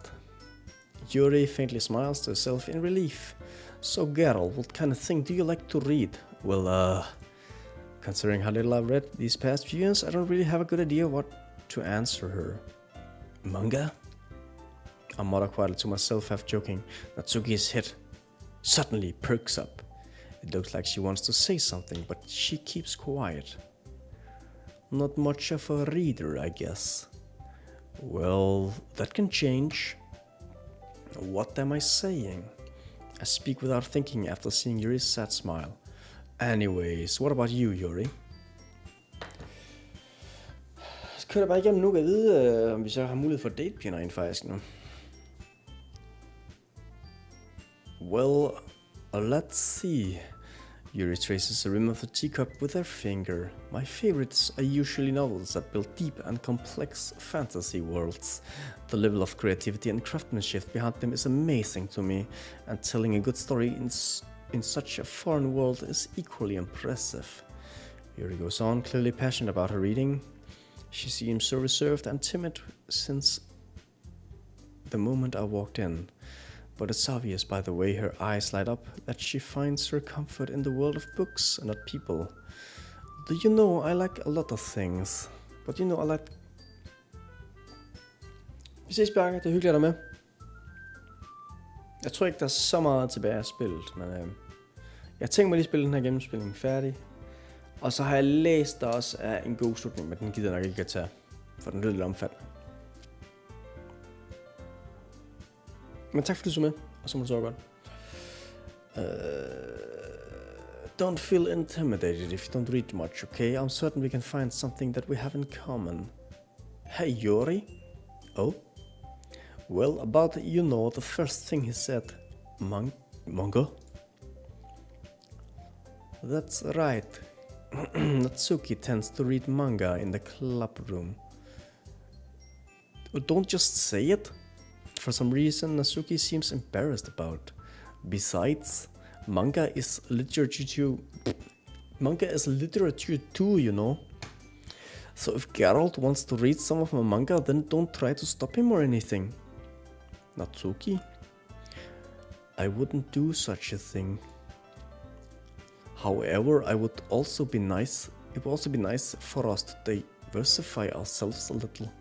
Yuri faintly smiles to herself in relief. So, Geralt, what kind of thing do you like to read? Well, considering how little I've read these past few years, I don't really have a good idea what to answer her. Manga? I mutter quietly to myself, half joking. Natsuki's head suddenly perks up. It looks like she wants to say something, but she keeps quiet. Not much of a reader, I guess. Well, that can change. What am I saying? I speak without thinking after seeing Yuri's sad smile. Anyways, what about you, Yuri? Så kører jeg bare igennem nu, at vide, om vi så har mulighed for datepiger rent faktisk nu. Well, let's see. Yuri traces the rim of the teacup with her finger. My favorites are usually novels that build deep and complex fantasy worlds. The level of creativity and craftsmanship behind them is amazing to me, and telling a good story in such a foreign world is equally impressive. Yuri goes on, clearly passionate about her reading. She seems so reserved and timid since the moment I walked in. But it's obvious by the way her eyes light up that she finds her comfort in the world of books and not people. Do you know, I like a lot of things. But you know, I like... Vi ses, Bjarke. Det er hyggeligt at være med. Jeg tror ikke, der er så meget tilbage af spillet, men jeg tænker mig lige at spille den her gennemspilning færdig. Og så har jeg læst der også er en god slutning, men den gider jeg nok ikke at tage, for den lyder lidt omfattende. Men tak fordi du så med, og så må du så godt. Don't feel intimidated if you don't read much, okay? I'm certain we can find something that we have in common. Hey, Yuri. Oh? Well, about, you know, the first thing he said. Manga? That's right. Natsuki tends to read manga in the club room. Don't just say it. For some reason, Natsuki seems embarrassed about. Besides, manga is literature too, you know. So if Geralt wants to read some of my manga, then don't try to stop him or anything. Natsuki? I wouldn't do such a thing. However, it would also be nice for us to diversify ourselves a little.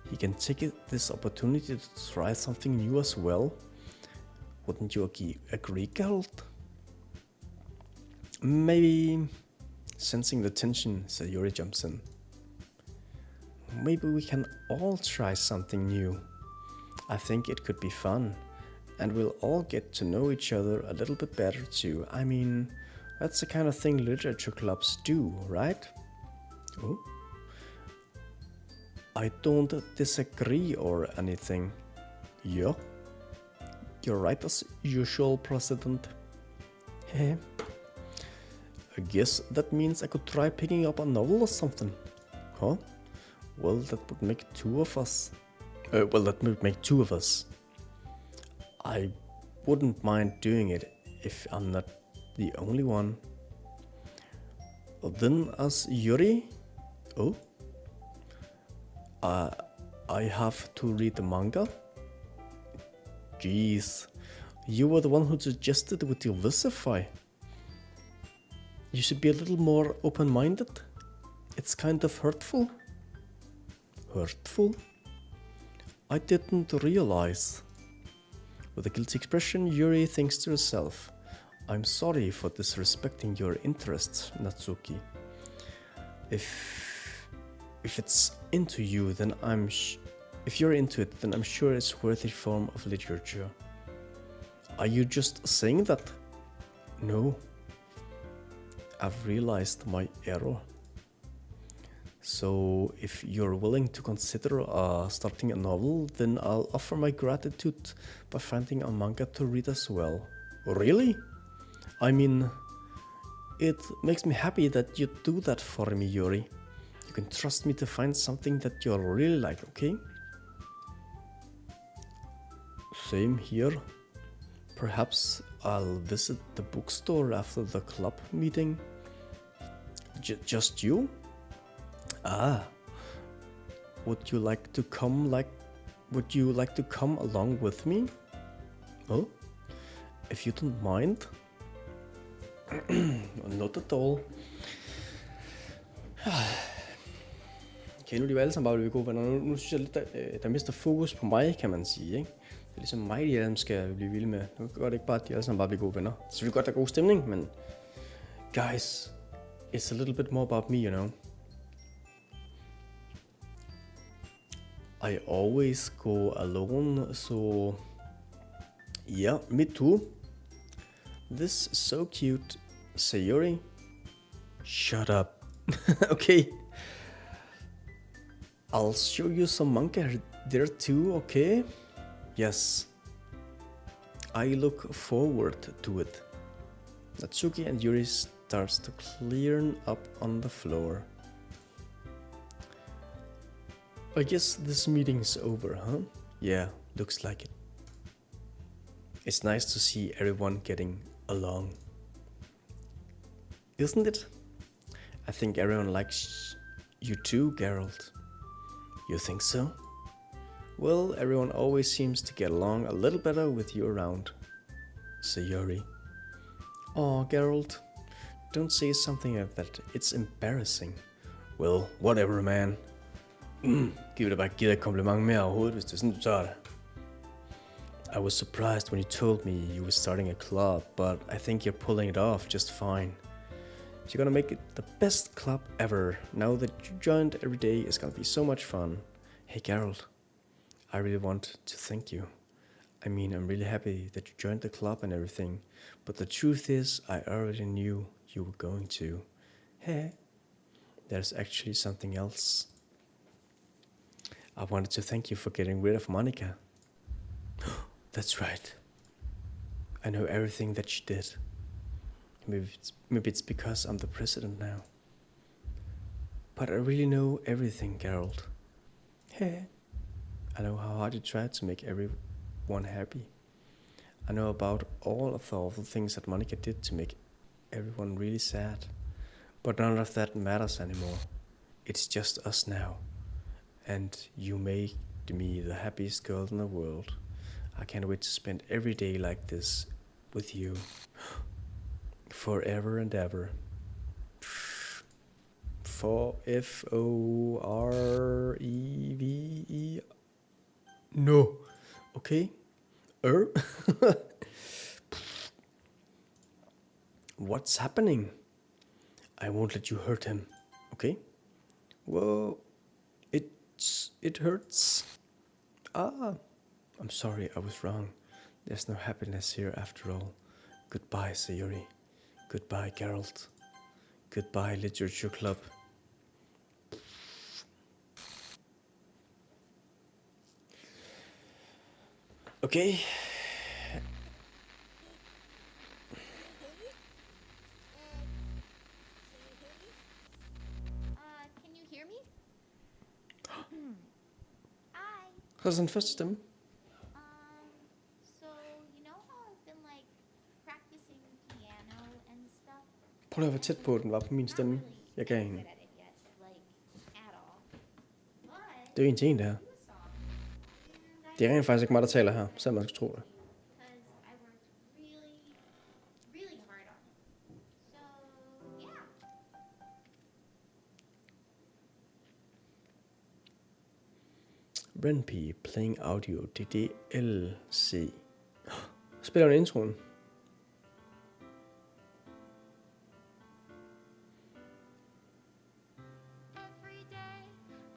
He can take this opportunity to try something new as well. Wouldn't you agree, Geralt? Maybe. Sensing the tension, Sayori jumps in. Maybe we can all try something new. I think it could be fun. And we'll all get to know each other a little bit better too. I mean, that's the kind of thing literature clubs do, right? Oh? I don't disagree or anything. Yeah? You're right as usual, President. Heh. I guess that means I could try picking up a novel or something. Huh? Well, that would make two of us. I wouldn't mind doing it if I'm not the only one. Then as Yuri? Oh? I have to read the manga? Jeez, you were the one who suggested we diversify. You should be a little more open-minded. It's kind of hurtful. Hurtful? I didn't realize. With a guilty expression, Yuri thinks to herself, I'm sorry for disrespecting your interests, Natsuki. If it's into you, then if you're into it, then I'm sure it's a worthy form of literature. Are you just saying that? No. I've realized my error. So if you're willing to consider starting a novel, then I'll offer my gratitude by finding a manga to read as well. Really? I mean, it makes me happy that you do that for me, Yuri. You can trust me to find something that you'll really like, okay? Same here. Perhaps I'll visit the bookstore after the club meeting. Just you? Ah. Would you like to come along with me? Oh? If you don't mind. Not at all. Okay, nu er de jo alle sammen bare blive gode venner. Nu synes jeg lidt, der mister fokus på mig, kan man sige, ikke? Det er ligesom mig, de alle sammen skal blive vilde med. Nu gør det ikke bare, at de alle sammen bare bliver gode venner. Det er selvfølgelig godt, der er god stemning, men... Guys, it's a little bit more about me, you know. I always go alone, so... Yeah, me too. This is so cute. Sayuri. Shut up. Okay. I'll show you some manga there too, okay? Yes. I look forward to it. Natsuki and Yuri starts to clear up on the floor. I guess this meeting's over, huh? Yeah, looks like it. It's nice to see everyone getting along. Isn't it? I think everyone likes you too, Geralt. You think so? Well, everyone always seems to get along a little better with you around. Sayuri. Aw, Geralt. Don't say something like that. It's embarrassing. Well, whatever, man. Giv dig bare givet et kompliment mere overhovedet, hvis det er sådan, du tager det. I was surprised when you told me you were starting a club, but I think you're pulling it off just fine. You're gonna make it the best club ever. Now that you joined every day, it's gonna be so much fun. Hey Geralt, I really want to thank you. I mean, I'm really happy that you joined the club and everything, but the truth is, I already knew you were going to. Hey, there's actually something else. I wanted to thank you for getting rid of Monica. That's right. I know everything that she did. Maybe it's because I'm the president now. But I really know everything, Geralt. Hey. I know how hard you tried to make everyone happy. I know about all of the awful things that Monica did to make everyone really sad. But none of that matters anymore. It's just us now. And you made me the happiest girl in the world. I can't wait to spend every day like this with you. Forever and ever. For F-O-R-E-V-E. No. Okay. What's happening? I won't let you hurt him. Okay? Whoa. It hurts. I'm sorry, I was wrong. There's no happiness here after all. Goodbye, Sayuri. Goodbye, Geralt. Goodbye, Literature Club. Okay. Can you hear me? Hi. How's den første stemme? So you know how I've been like practicing piano and stuff? Prøv lige at være tæt på, den var på min stemme. Jeg gav hende. Good at it yet, like at all. But Det er jo en til en, det her. do a song. And Det er rent faktisk ikke mig, der taler her, selvom man skal tro det. because I worked really hard on it. So yeah. Renpy playing audio DDLC. Spiller hun introen? Every day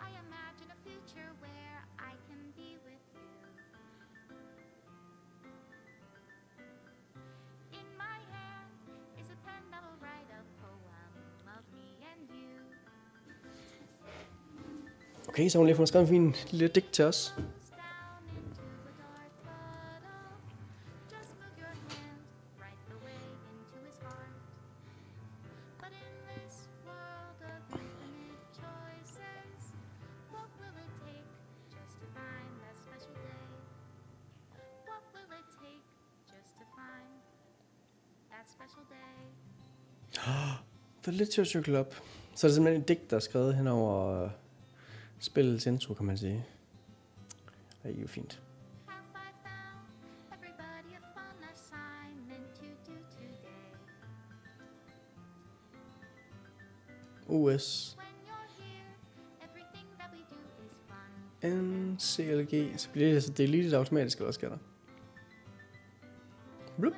I imagine a future where I can be with you. In my hand is a pen that will write a poem. Okay, så hun lige får skrevet en fin lille digt til os. down into a dark puddle. Just move your hand right the way into his heart. But in this world of infinite choices, what will it take just to find that special day? What will it take just to find that special day? The Literature Club. Så er det simpelthen et digt, der er skrevet hen over spillets intro, kan man sige. Det er jo fint. Have I found everybody a fun assignment to do today? OS. When you're here, everything that we do is fun. NCLG. Så bliver det deleted automatisk, eller hvad sker der? Blup.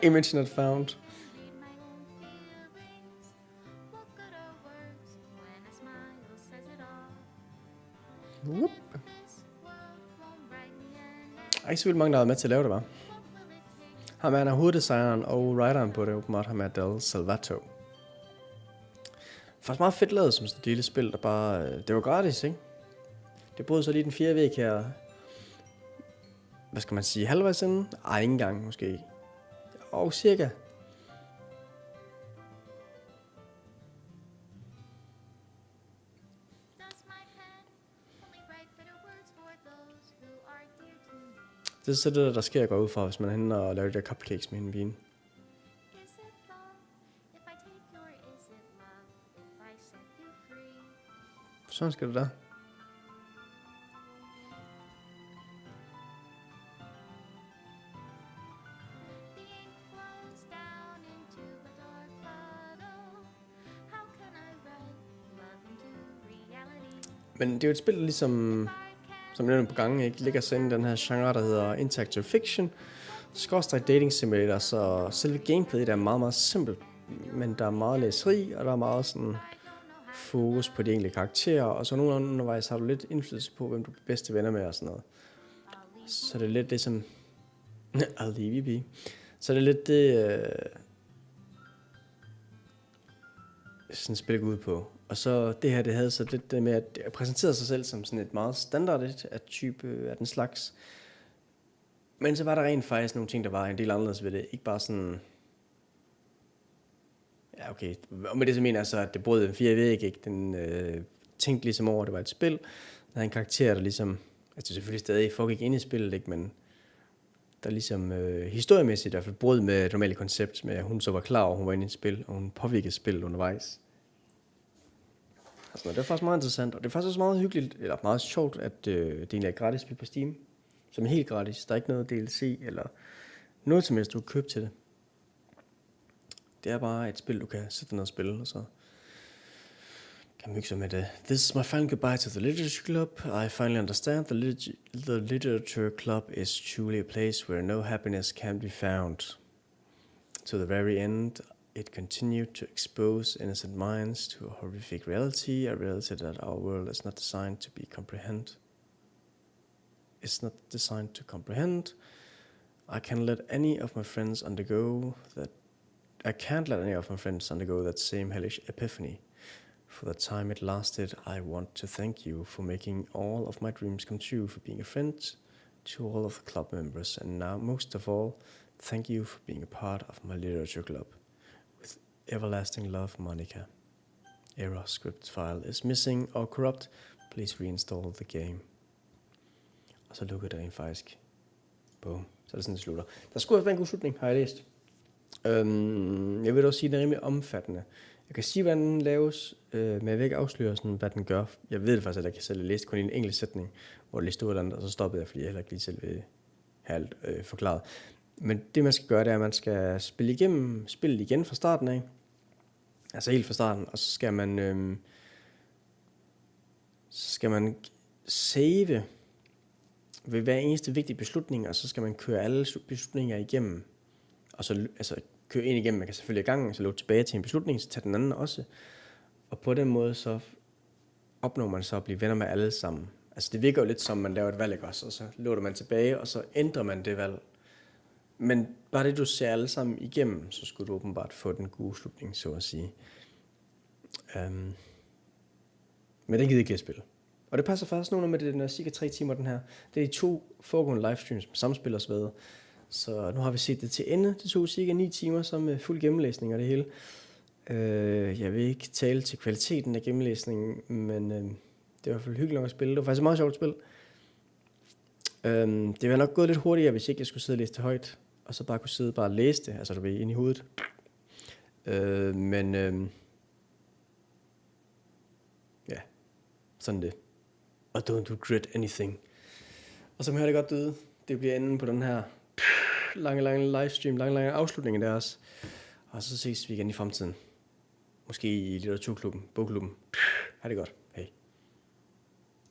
Image not found. Read my own feelings. What good are words when a smile says it all? Whoop. This world won't write me an Der er ikke så vildt mange, der har været med til at lave det, var. What will it take? Ham er hoveddesigneren og writeren på det, åbenbart ham er Del Salvato. Faktisk meget fedt lavet som sådan et lille spil, der bare... Det var gratis, ikke? Det brød så lige den 4. væg her. Hvad skal man sige? Halvvejs inden? Ej, ikke engang måske. Og cirka. Does my pen only write bitter words for those who are dear to me? Det er så det, der sker går ud fra, hvis man er henne og laver de der cupcakes med en vin. Is it love if I take you, or is it love if I set you free? Sådan skal det da. The ink flows down into a dark puddle. How can I write love into reality? Men det er jo et spil, der ligesom, I som jeg nævnte på gangen, ikke ligger sig inde i den her genre, der hedder interactive fiction. Skråstreg dating simulator, så selve gameplayet er meget, meget simpelt. Men der er meget læseri, og der er meget sådan fokus på de enkelte karakterer. Og så nogle gange undervejs har du lidt indflydelse på, hvem du er bedste venner med og sådan noget. Så det er lidt det som... I'll leave you be. Så det er lidt det... sådan spil går ud på. Og så det her, det havde så lidt det med at præsentere sig selv som sådan et meget standard af type af den slags. Men så var der rent faktisk nogle ting, der var en del anderledes ved det. Ikke bare sådan... Ja, okay. Og med det så mener jeg så, at det brød en 4 væg, ikke? Den tænkte ligesom over, at det var et spil. Der havde en karakter, der ligesom... Altså selvfølgelig stadig foregik ind i spillet, ikke? Men der ligesom historiemæssigt i hvert fald brød med et normalt koncept, med at hun så var klar over, at hun var inde i et spil, og hun påvirkede spillet undervejs. Altså, det er faktisk meget interessant, og det er faktisk også meget hyggeligt, eller meget sjovt, at det egentlig er et gratis spil på Steam. Som er helt gratis. Der er ikke noget DLC, eller noget som helst, du kan købe til det. Det er bare et spil, du kan sætte ned og spille, og så kan man hygge sig med det. This is my final goodbye to the Literature Club. I finally understand the Literature Club is truly a place where no happiness can be found. To the very end, it continued to expose innocent minds to a horrific reality, a reality that our world is not designed to be comprehend. It's not designed to comprehend. I can't let any of my friends undergo that same hellish epiphany. For the time it lasted, I want to thank you for making all of my dreams come true, for being a friend to all of the club members, and now, most of all, thank you for being a part of my literature club. With everlasting love, Monica. Error script file is missing or corrupt. Please reinstall the game. Og så lukker det rent faktisk. Boom. Så er det sådan, det slutter. Der skulle have været en god slutning, har jeg læst. Jeg vil også sige, at den er rimelig omfattende. Jeg kan sige, hvordan den laves, men jeg vil ikke afsløre, sådan, hvad den gør. Jeg ved det faktisk, at jeg kan selv læse kun i en enkelt sætning, hvor det lige stod et eller andet, og så stoppede jeg, fordi jeg heller ikke lige selv vil have alt forklaret. Men det, man skal gøre, det er, at man skal spille spillet igen fra starten af. Altså helt fra starten, og så skal man save ved hver eneste vigtige beslutning, og så skal man køre alle beslutninger igennem. Og så køre ind igennem, man kan selvfølgelig i gang, så løbe tilbage til en beslutning, så tage den anden også. Og på den måde, så opnår man så at blive venner med alle sammen. Altså det virker jo lidt som, man laver et valg, ikke også? Og så løber man tilbage, og så ændrer man det valg. Men bare det, du ser alle sammen igennem, så skulle du åbenbart få den gode slutning, så at sige. Men den gider ikke at spille. Og det passer faktisk nogenlunde med den er cirka 3 timer, den her. Det er 2 foregående livestreams med samspillers ved. Så nu har vi set det til ende. Det tog cirka 9 timer, så med fuld gennemlæsning og det hele. Jeg vil ikke tale til kvaliteten af gennemlæsningen, men det er i hvert fald hyggeligt nok at spille. Det var faktisk et meget sjovt spil. Det ville nok gået lidt hurtigere, hvis ikke jeg skulle sidde og læse det højt, og så bare kunne sidde og bare læse det, altså du ved, ind i hovedet. Ja, sådan det. Og don't regret anything. Og som I hørte godt derude, det bliver enden på den her lange livestream, lange afslutning af deres. Og så ses vi igen i fremtiden. Måske i litteraturklubben, bogklubben. Ha' det godt.